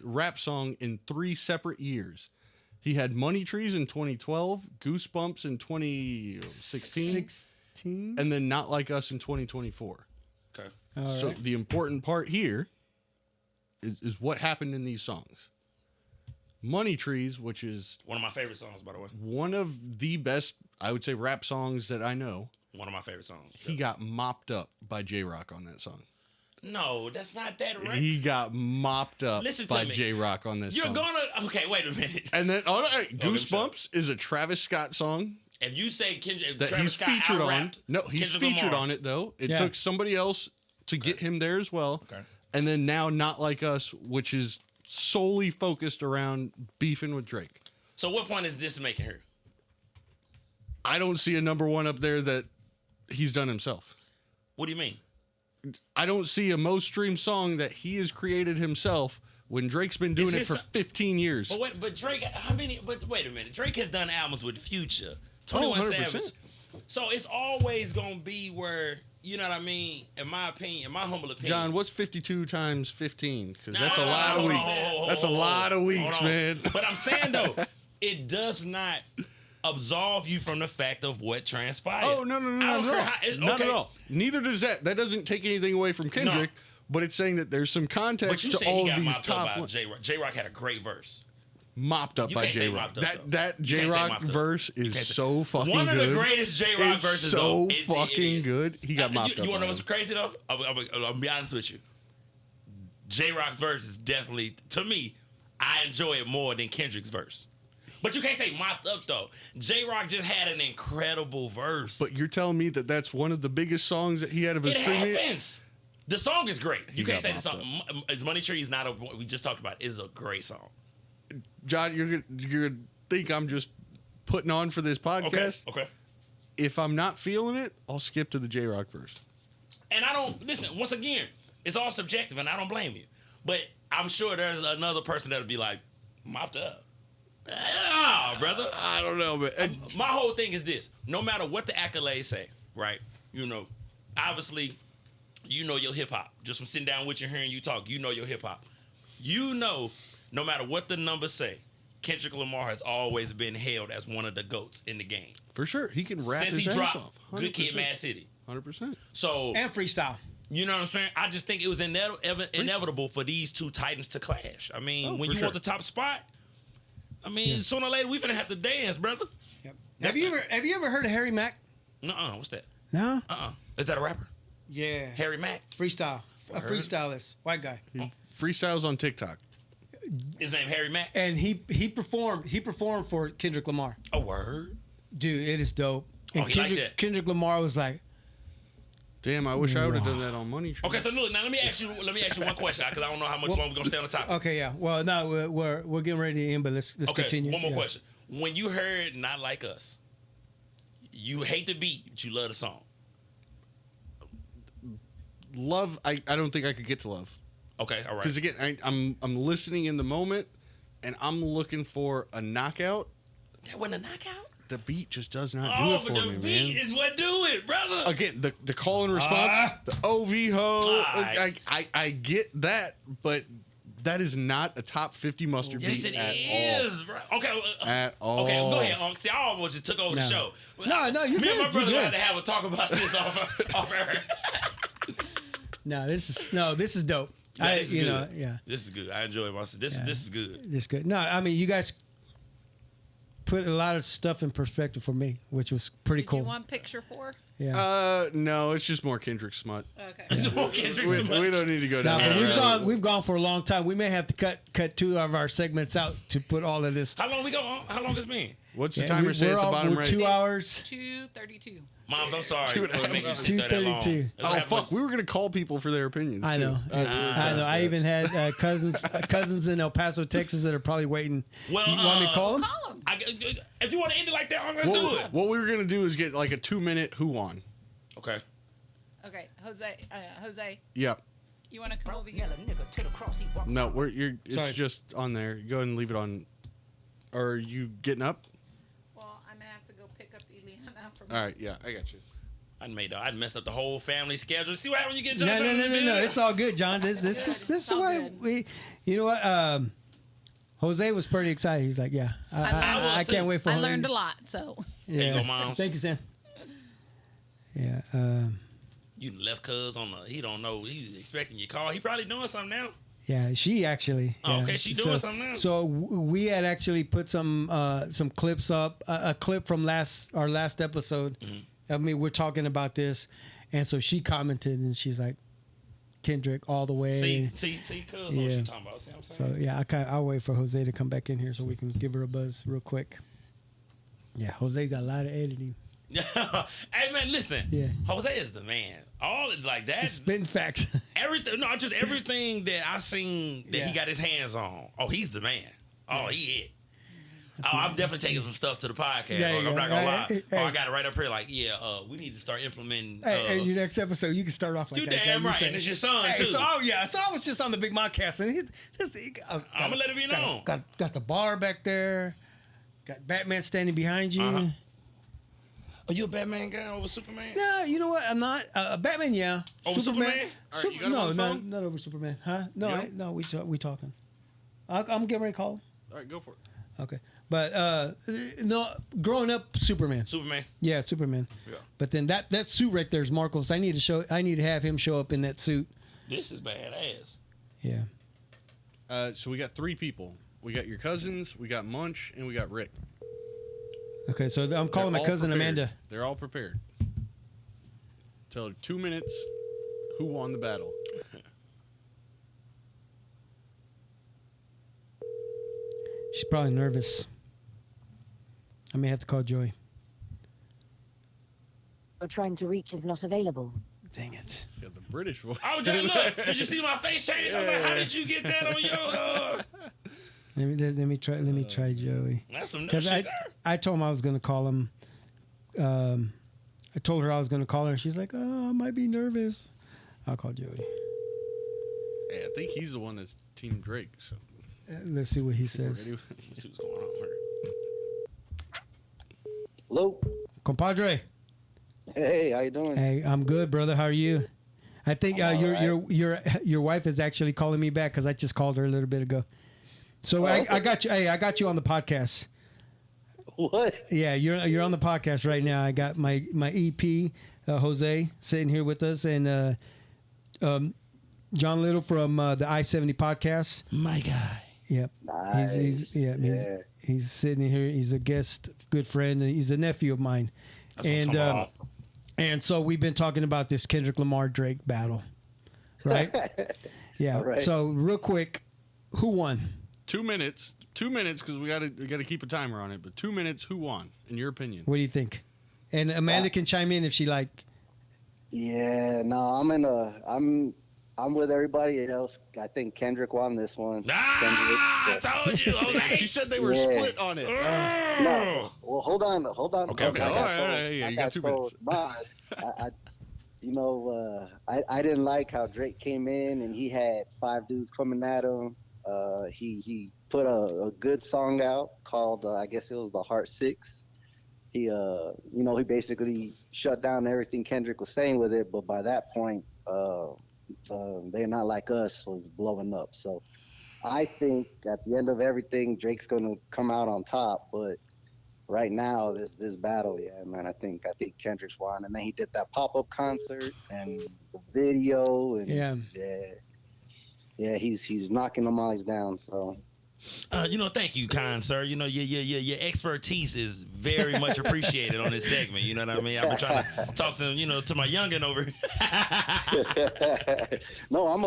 rap song in 3 separate years. He had Money Trees in 2012, Goosebumps in 2016, and then Not Like Us in 2024. Okay. So the important part here is what happened in these songs. Money Trees, which is One of my favorite songs, by the way. one of the best, I would say, rap songs that I know. One of my favorite songs. He got mopped up by J-Rock on that song. No, that's not that right. He got mopped up Listen to by me. J-Rock on this You're song. okay, wait a minute. And then let me Goosebumps is a Travis Scott song If you say Kendrick, that Travis he's Scott featured on. out-rapped No, he's Kendrick featured Lamar. on it though. It Yeah. took somebody else to get him there as well. Okay. And then now Not Like Us, which is solely focused around beefing with Drake. So what point is this making her? I don't see a number one up there that he's done himself. What do you mean? I don't see a most streamed song that he has created himself when Drake's been doing Is it his for so- 15 years. But Drake, how many? But wait a minute, Drake has done albums with Future, 21 100%. Savage. So it's always gonna be where, you know what I mean? In my opinion, in my humble opinion, John, what's 52 times 15? Because No, that's a no, no, lot of hold on, weeks. hold on, That's a hold on, lot of hold weeks, on. man. But I'm saying though, it does not absolve you from the fact of what transpired. Oh, no, I don't not care at all. how- Not okay. at all. Neither does that. That doesn't take anything away from Kendrick, but it's saying that there's some But context you to said he all got of these mopped up top by ones. J-Rock. J-Rock had a great verse. Mopped up You by can't say J-Rock. mopped up, though. That You can't say J-Rock mopped up. verse You is can't say- so fucking One of good. the greatest J-Rock It's verses, so though. It fucking is. good. He got mopped up. You want to by know what's him. crazy though? I'll be honest with you. J-Rock's verse is definitely, to me, I enjoy it more than Kendrick's verse. But you can't say mopped up though. J-Rock just had an incredible verse. But you're telling me that that's one of the biggest songs that he had of his it streaming? happens. The song is great. You can't got say the song. It's Money Tree is not a. We just talked about. Is a great song. John, you're gonna think I'm just putting on for this podcast. Okay. If I'm not feeling it, I'll skip to the J-Rock verse. And I don't listen. Once again, it's all subjective, and I don't blame you. But I'm sure there's another person that'll be like, mopped up. Ah, brother. I don't know, but My whole thing is this: no matter what the accolades say, right? You know, obviously, you know your hip hop. Just from sitting down with you, hearing you talk, you know your hip hop. You know, no matter what the numbers say, Kendrick Lamar has always been hailed as one of the GOATs in the game. for sure, he can rap Since his he ass dropped off. Good Kid, 100%. Mad City. 100%. So, And freestyle. you know what I'm saying? I just think it was inevitable for these two titans to clash. I mean, when for you sure. want the top spot, I mean, sooner or later we finna have to dance, brother. Yep. That's Have you ever heard of Harry Mack? Nuh-uh, what's that? No. Is that a rapper? Yeah. Harry Mack? Freestyle. A freestylist, white guy. Freestyles on TikTok. His name Harry Mack? And he performed for Kendrick Lamar. A word? Dude, it is dope. And Oh, he like Kendrick, that. Kendrick Lamar was like, Damn, I wish I would have done that on Money Trees. Okay, so look, now let me ask you one question, because I don't know how much longer we're gonna stay on the topic. okay, yeah. Well, no, we're getting ready to end, but let's Okay, continue. one more Yeah. question. When you heard Not Like Us, you hate the beat, but you love the song. Love, I don't think I could get to Love. Okay, all right. Because again, I'm listening in the moment, and I'm looking for a knockout. That wasn't a knockout? The beat just does not do Oh, it for but the me, beat man. is what do it, brother. Again, the call and response, the OV ho, Alright. I get that, but that is not a top 50 mustard Yes, beat it at is, bro. Okay, At Okay, all. go ahead, Unc. See, I almost just took over the No. show. No, you're Me and my good, brother you're had good. to have a talk about this off air. No, this is dope. Yeah, this is good. Yeah, This is good. I enjoy it myself. This is good. this is good. No, I mean, you guys put a lot of stuff in perspective for me, which was pretty Did cool. you want picture 4? Yeah. No, it's just more Kendrick smut. Okay. We don't need to go No, down but that we've gone for a long time. We may have to cut 2 of our segments out to put all of this. How long we go? How long it's been? What's the Yeah, timer say at the bottom we're right? 2 hours. 2:32. Moms, I'm sorry for making you sit there that 2:32. long. Oh fuck, we were gonna call people for their opinions. I too. know. I know. I even had cousins in El Paso, Texas, that are probably waiting. Well, you want me to call them? Call him. If you want to end it like that, let's do it. What we were gonna do is get like a 2-minute who on. Okay. Okay, Jose, Yep. you want to come over here? No, it's Sorry. just on there. Go ahead and leave it on. Are you getting up? Well, I'm gonna have to go All right, yeah, I got you. I'd messed up the whole family schedule. See what happens when you get No, Josh no, on no, the no, no. bed? It's all good, John. This is all why good. we. You know what? Jose was pretty excited. He's like, "Yeah, I was can't too. wait for." I Jose. learned a lot. So Yeah. you go, Moms. Thank you, Sam. Yeah. You left cuz on the. He don't know. He's expecting your call. He probably doing something now. Yeah, she actually. Oh, yeah. okay, she doing something now. So we had actually put some clips up, a clip from our last episode. Mm-hmm. I mean, we're talking about this, and so she commented, and she's like, "Kendrick all the way." See, cuz know what Yeah. she talking about. See what I'm So saying? yeah, I'll wait for Jose to come back in here so we can give her a buzz real quick. Yeah, Jose got a lot of editing. Hey man, listen. Yeah. Jose is the man. All is like that. Spitting facts. Everything. No, just everything that I seen that Yeah. he got his hands on. Oh, he's the man. Oh, he it. I'm definitely taking some stuff to the podcast. There you I'm go. not gonna lie. Hey, I got it right up here. Like, we need to start implementing. Hey, your next episode, you can start off like You that. damn guy. right, say- and it's your son, Hey, too. So I was just on the Big Modcast, and I'ma let it be known. Got the bar back there. Got Batman standing behind you. Uh-huh. Are you a Batman guy over Superman? No, you know what? I'm not. Batman, yeah. Over Superman? All right, you got him no, on the phone? not over Superman. Huh? No, Yeah. we talking. I'm getting ready to call him. All right, go for it. Okay, but no, growing up, Superman. Superman. Yeah, Superman. Yeah. But then that suit right there is Marcos. I need to have him show up in that suit. This is badass. Yeah. So we got 3 people. We got your cousins, we got Munch, and we got Rick. Okay, so I'm calling my They're all cousin prepared. Amanda. They're all prepared. Tell her 2 minutes who won the battle. She's probably nervous. I may have to call Joey. You're trying to reach is not available. Dang it. She got the British voice. I was just look. Did you see my face change? I was like, how did you get that on your? Let me try Joey. That's some new Because shit there. I told him I was going to call him. I told her I was going to call her, and she's like, "Oh, I might be nervous." I'll call Joey. Hey, I think he's the one that's Team Drake. So Let's see what he says. ready? Let's see what's going on here. Hello. Compadre. Hey, how you doing? Hey, I'm good, brother. How are you? I think your wife is actually calling me back because I just called her a little bit ago. So I got you. Hey, I got you on the podcast. What? Yeah, you're on the podcast right now. I got my EP, Jose, sitting here with us, and John Little from the I-70 podcast. My guy. Yep. Nice. He's sitting here. He's a guest, good friend, and he's a nephew of mine. And Awesome. and so we've been talking about this Kendrick Lamar Drake battle, right? Yeah. All right. So real quick, who won? 2 minutes. 2 minutes because we gotta keep a timer on it. But 2 minutes, who won? In your opinion? What do you think? And Amanda can chime in if she like. Yeah, no, I'm with everybody else. I think Kendrick won this one. I told you, Jose. She said they were Yeah. split on it. No, well, hold on. Okay, okay. All right, yeah, you got 2 minutes. I didn't like how Drake came in and he had 5 dudes coming at him. He put a good song out called I guess it was the Heart 6. He he basically shut down everything Kendrick was saying with it, but by that point They're Not Like Us was blowing up. So I think at the end of everything Drake's gonna come out on top, but right now this battle, yeah, man, I think Kendrick's won. And then he did that pop-up concert and the video and he's knocking them all down. So Thank you, kind sir. Your expertise is very much appreciated on this segment. You know what I mean? I've been trying to talk to my youngin' over. No, I'm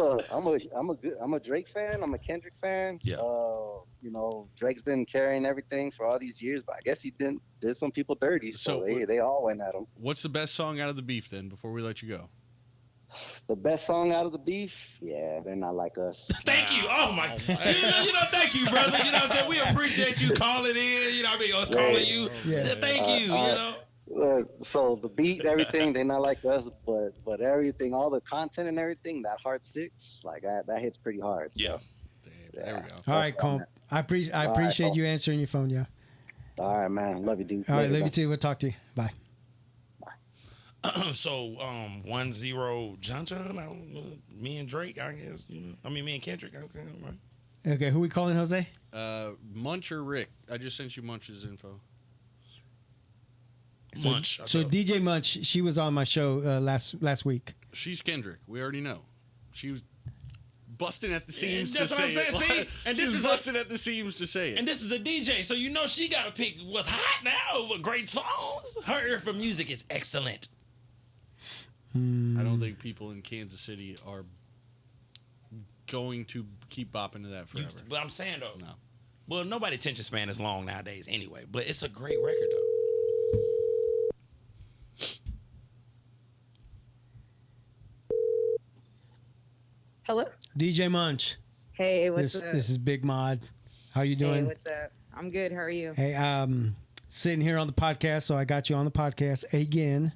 a Drake fan. I'm a Kendrick fan. Yeah. Drake's been carrying everything for all these years, but I guess he did some people dirty. So they all went at him. What's the best song out of the beef then? Before we let you go. The best song out of the beef, yeah, They're Not Like Us. Thank you. Oh my. Thank you, brother. You know what I'm saying? We appreciate you calling in. You know what I mean? Us calling you. Yeah. Thank you. So the beat, everything, They're Not Like Us, but everything, all the content and everything, that Heart 6, like that hits pretty hard. So. Yeah. Damn, there we go. All right, Comp. I appreciate Comp. you answering your phone, yeah. All right, man. Love you, dude. All right, Later, love you man. too. We'll talk to you. Bye. So 1-0 John. Me and Drake, I guess. I mean, me and Kendrick. Okay, all right. Okay, who we calling, Jose? Munch or Rick? I just sent you Munch's info. Munch. So DJ Munch, she was on my show last week. She's Kendrick. We already know. She was busting at the seams That's to what I'm say saying. it. See? And She this was is busting at the seams to say it. And this is a DJ, so you know she got to pick what's hot now with great songs. Her ear for music is excellent. I don't think people in Kansas City are going to keep bopping to that forever. But I'm saying, though. No. Well, nobody attention span is long nowadays anyway, but it's a great record, though. Hello? DJ Munch. Hey, what's up? This is Big Mod. How you doing? Hey, what's up? I'm good. How are you? Hey, sitting here on the podcast, so I got you on the podcast again.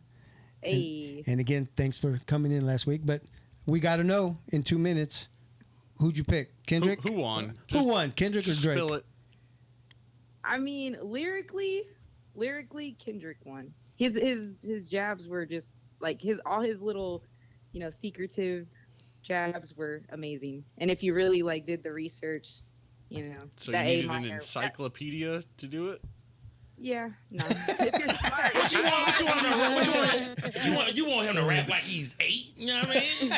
Hey. And again, thanks for coming in last week. But we got to know in 2 minutes, who'd you pick? Kendrick? Who won? Who won? Kendrick or Drake? Spill it. I mean, lyrically, Kendrick won. His jabs were just like all his little, secretive jabs were amazing. And if you really did the research, So that you A needed minor, an encyclopedia to do it? Yeah, no. If you're smart. What you want? What you want him to You want him to rap like he's 8? You know what I mean?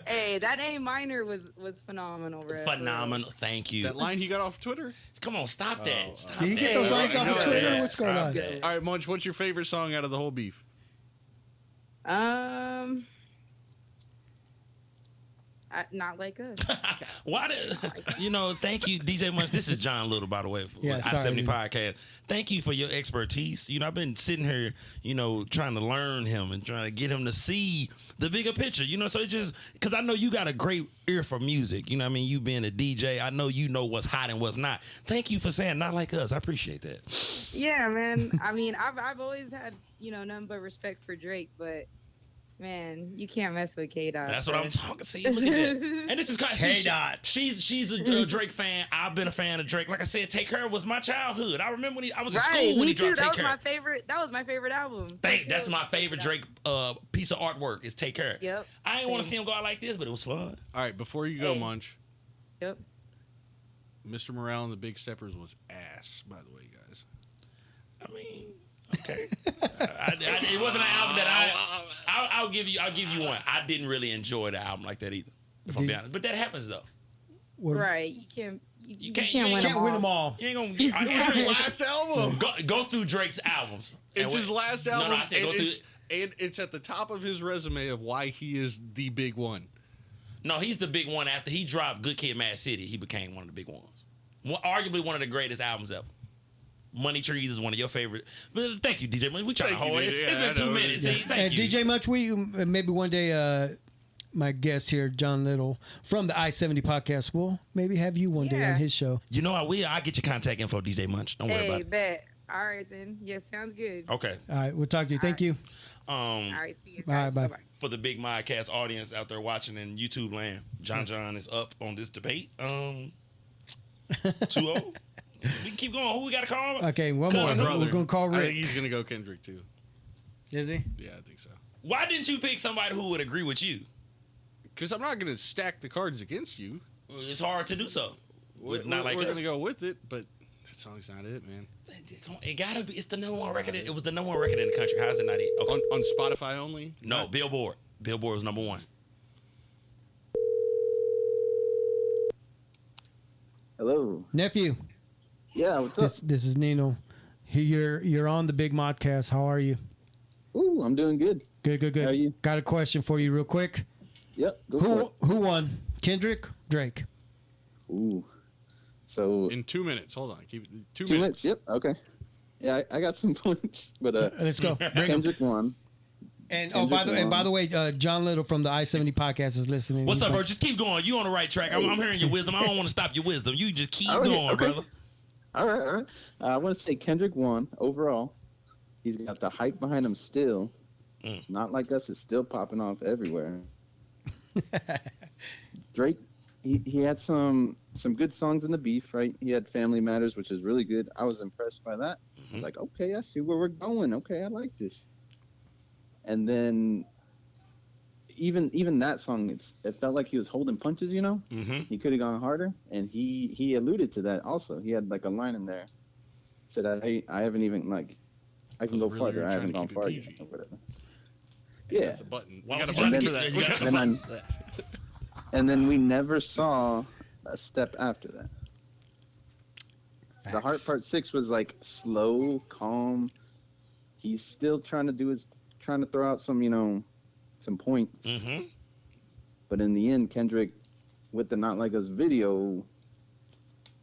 Hey, that A minor was phenomenal, bro. Phenomenal. Thank you. That line he got off Twitter? Come on, stop that. Stop Did you that. get those lines off of Twitter? that. What's going Stop on? that. All right, Munch, what's your favorite song out of the whole beef? Not like us. Why did thank you, DJ Munch. This is John Little, by the way, for Yeah, sorry, I-70 dude. podcast. Thank you for your expertise. I've been sitting here, trying to learn him and trying to get him to see the bigger picture, so it's just because I know you got a great ear for music. You know what I mean? You being a DJ, I know you know what's hot and what's not. Thank you for saying not like us. I appreciate that. Yeah, man. I mean, I've always had, nothing but respect for Drake, but man, you can't mess with K-Dot. That's what I'm talking. See, look at that. And this is kind of K-Dot. She's a Drake fan. I've been a fan of Drake. Like I said, Take Care was my childhood. I remember when I was in school when me he too. dropped Take Care. That was my favorite album. That's my favorite Drake piece of artwork is Take Care. Yep. I didn't want to see him go out like this, but it was fun. All right, before you go, Hey. Munch, Yep. Mr. Morale and the Big Steppers was ass, by the way, guys. I mean, okay. It wasn't an album that I'll give you one. I didn't really enjoy the album like that either, if I'm being honest. But that happens though. Right. You can't. You can't- can't win Can't them win all. them all. You ain't gonna. It's his last album. Go through Drake's albums. It's his last album. No, I said and go through. it's at the top of his resume of why he is the big one. No, he's the big one. After he dropped Good Kid, Mad City, he became one of the big ones. Arguably one of the greatest albums ever. Money Trees is one of your favorite. But thank you, DJ. We trying to Thank you, hold it. DJ. It's Yeah, been I 2 know. minutes. See, And thank you. DJ Munch, maybe one day, my guest here, John Little, from the I-70 podcast, will maybe have you one day Yeah. on his show. You know I will. I'll get your contact info, DJ Munch. Don't worry Hey, about it. bet. All right then. Yeah, sounds good. Okay. All right, we'll talk to you. Thank you. All right. See you All right, guys. bye. Bye-bye. For the big Modcast audience out there watching in YouTube land, John is up on this debate. 2-0. We can keep going. Who we got to call? Okay, one more. Cousin, We're going to call I Rick. think he's going to go Kendrick, too. Is he? Yeah, I think so. Why didn't you pick somebody who would agree with you? Because I'm not going to stack the cards against you. It's hard to do so. We're Not like going us. to go with it, but that song's not it, man. Come on, it gotta be. It's the number one record. It was the number one record in the country. How's it not it? Okay. On Spotify only? No, Billboard. Billboard was number one. Hello. Nephew, Yeah, what's up? this is Nino. You're on the Big Modcast. How are you? Ooh, I'm doing good. Good. How are you? Got a question for you real quick. Yep. Go for it. Who won? Kendrick, Drake? Ooh. So In 2 minutes. Hold on. Keep it 2 2 minutes. minutes. Yep. Okay. Yeah, I got some points, but Let's go. Bring him. Kendrick won. And Kendrick by the won. way, John Little from the I-70 podcast is listening. What's He's up, bro? like, Just keep going. You on the right track. I'm hearing your wisdom. I don't want to stop your wisdom. You just keep Oh, yeah, going, okay. brother. All right. I want to say Kendrick won overall. He's got the hype behind him still. Not like us. It's still popping off everywhere. Drake, he had some good songs in the beef, right? He had Family Matters, which is really good. I was impressed by that. I was like, okay, I see where we're going. Okay, I like this. And then even that song, it felt like he was holding punches, you know? Mm-hmm. He could have gone harder, and he alluded to that also. He had like a line in there. Said, I haven't even, like, I can go really farther. I trying haven't to gone keep it far PG. yet, or whatever. Yeah. That's a button. Why You got a was he button trying for to that. get- you got a Then button for that. And then we never saw a step after that. The Heart Part 6 was like slow, calm. He's still trying to throw out some, you know, some points. Mm-hmm. But in the end, Kendrick, with the Not Like Us video,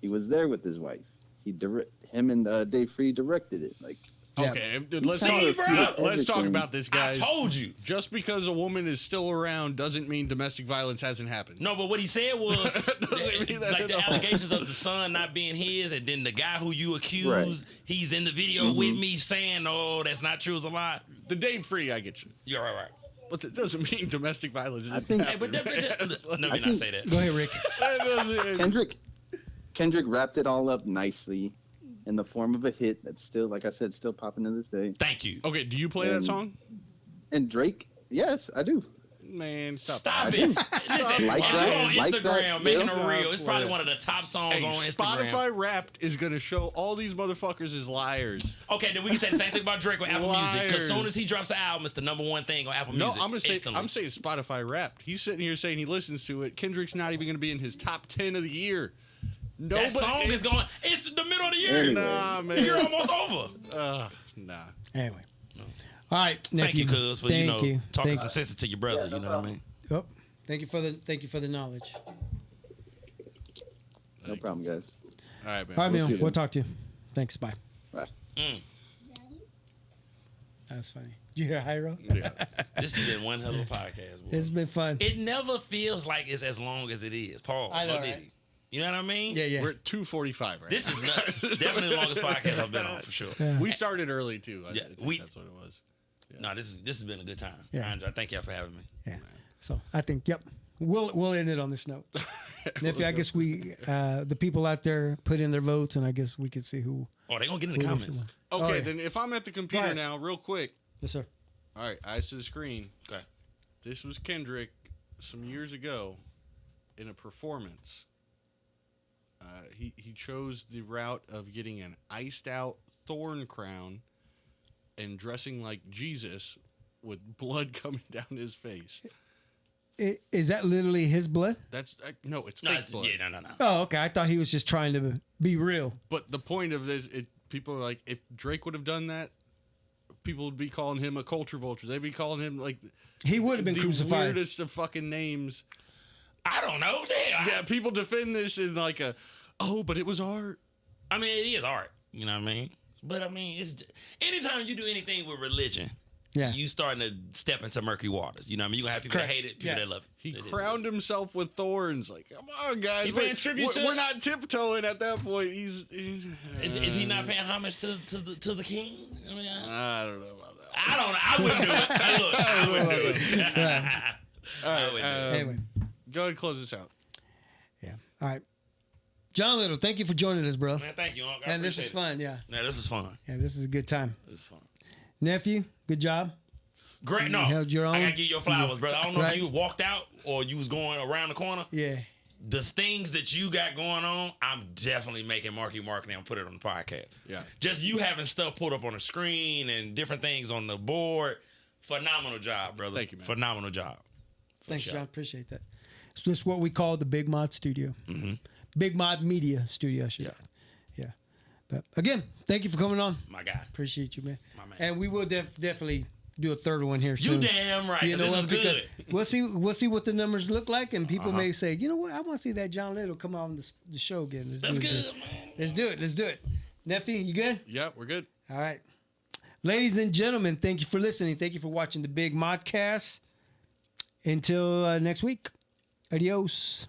he was there with his wife. Him and Dave Free directed it. Like, Okay, dude, let's See, talk. bro? Let's talk about this, guys. I told you. Just because a woman is still around doesn't mean domestic violence hasn't happened. No, but what he said was Doesn't mean that like at the all. allegations of the son not being his, and then the guy who you accused, Right. he's in the video with me saying, "Oh, that's not true. It's a lie." The Dave Free, I get you. You're right. But that doesn't mean domestic violence isn't think- Hey, but happening. let me not say that. Go ahead, Rick. Kendrick wrapped it all up nicely in the form of a hit that's still, like I said, still popping to this day. Thank you. Okay, do you play that song? And Drake, yes, I do. Man, stop Stop it. it. Listen, Like if that, you're on like Instagram that making still? a reel, it's probably one of the top songs Hey, on Instagram. Spotify Wrapped is going to show all these motherfuckers as liars. Okay, then we can say the same thing about Drake with Apple Music. Because Liars. soon as he drops an album, it's the #1 thing on Apple No, Music. I'm gonna say instantly. I'm saying Spotify Wrapped. He's sitting here saying he listens to it. Kendrick's not even going to be in his top 10 of the year. that song is going. It's the middle of the year. Anyway. Nah, man. The year almost over. Nah. Anyway. All right, nephew. Thank you, cuz, for Thank talking Thank some sense to your brother. You know what I mean? Oh, thank you for the knowledge. No problem, guys. All right, man. All right, We'll see man. you We'll then. talk to you. Thanks. Bye. Bye. That's funny. Did you hear Hyro? Yeah. This has been one hell of a podcast. Boy. It's been fun. It never feels like it's as long as it is. Paul, I know, no right? diddy. You know what I mean? Yeah, yeah. We're at 2:45 right This now. is nuts. Definitely the longest podcast I've been on for sure. Yeah. We started early too. I Yeah, think that's what it was. No, this has been a good time. Yeah. I thank y'all for having me. Yeah. So I think, yep, we'll end it on this note. Nephew, I guess we the people out there put in their votes, and I guess we could see who. Oh, they gonna get in the who comments. won. Okay, Oh, yeah. then if I'm at the computer ahead. now, real quick. Yes, sir. All right, eyes to the screen. Okay. This was Kendrick some years ago in a performance. He chose the route of getting an iced out thorn crown and dressing like Jesus with blood coming down his face. Is that literally his blood? That's no, it's No, fake it's, blood. yeah, no. Oh, okay. I thought he was just trying to be real. But the point of this, people are like, if Drake would have done that, people would be calling him a culture vulture. They'd be calling him like He would have been the crucified. weirdest of fucking names. I don't know. Yeah, people defend this in like but it was art. I mean, it is art. You know what I mean? But I mean, it's anytime you do anything with religion, Yeah. you starting to step into murky waters. You know what I mean? You gonna have people Correct. that hate it, people Yeah. that love it. He It is. crowned himself with thorns. Like, come on, guys. He paying tribute to- we're not tiptoeing at that point. Is he not paying homage to the king? I mean, I don't know about that. I wouldn't do it. Hey, look, I wouldn't do it. Yeah. All I right, wouldn't do it. Anyway. go ahead and close this out. Yeah. All right. John Little, thank you for joining us, bro. Man, thank you, Unc. I And this is appreciate fun. Yeah. it. Yeah, this was fun. Yeah. This is a good time. This was fun. Nephew, good job. Great. No, You held your own. I gotta give you your flowers, brother. I don't know Right. if you walked out or you was going around the corner. Yeah. The things that you got going on, I'm definitely making Marky Mark now and put it on the podcast. Yeah. Just you having stuff put up on the screen and different things on the board. Phenomenal job, brother. Thank you, man. Phenomenal job. Thanks, sure. John. Appreciate that. So this is what we call the Big Mod Studio. Mm-hmm. Big Mod Media Studio. I should add. Yeah. But again, thank you for coming on. My guy. Appreciate you, man. My man. And we will definitely do a third one here You soon. damn right. You know This what? is Because good. we'll see what the numbers look like, and people may say, you know what, I want to see that John Little come on the show again. That's do it good, again. man. Let's do it. Let's do it. Nephew, you good? Yeah, we're good. All right. Ladies and gentlemen, thank you for listening. Thank you for watching the Big Modcast. Until next week. Adios.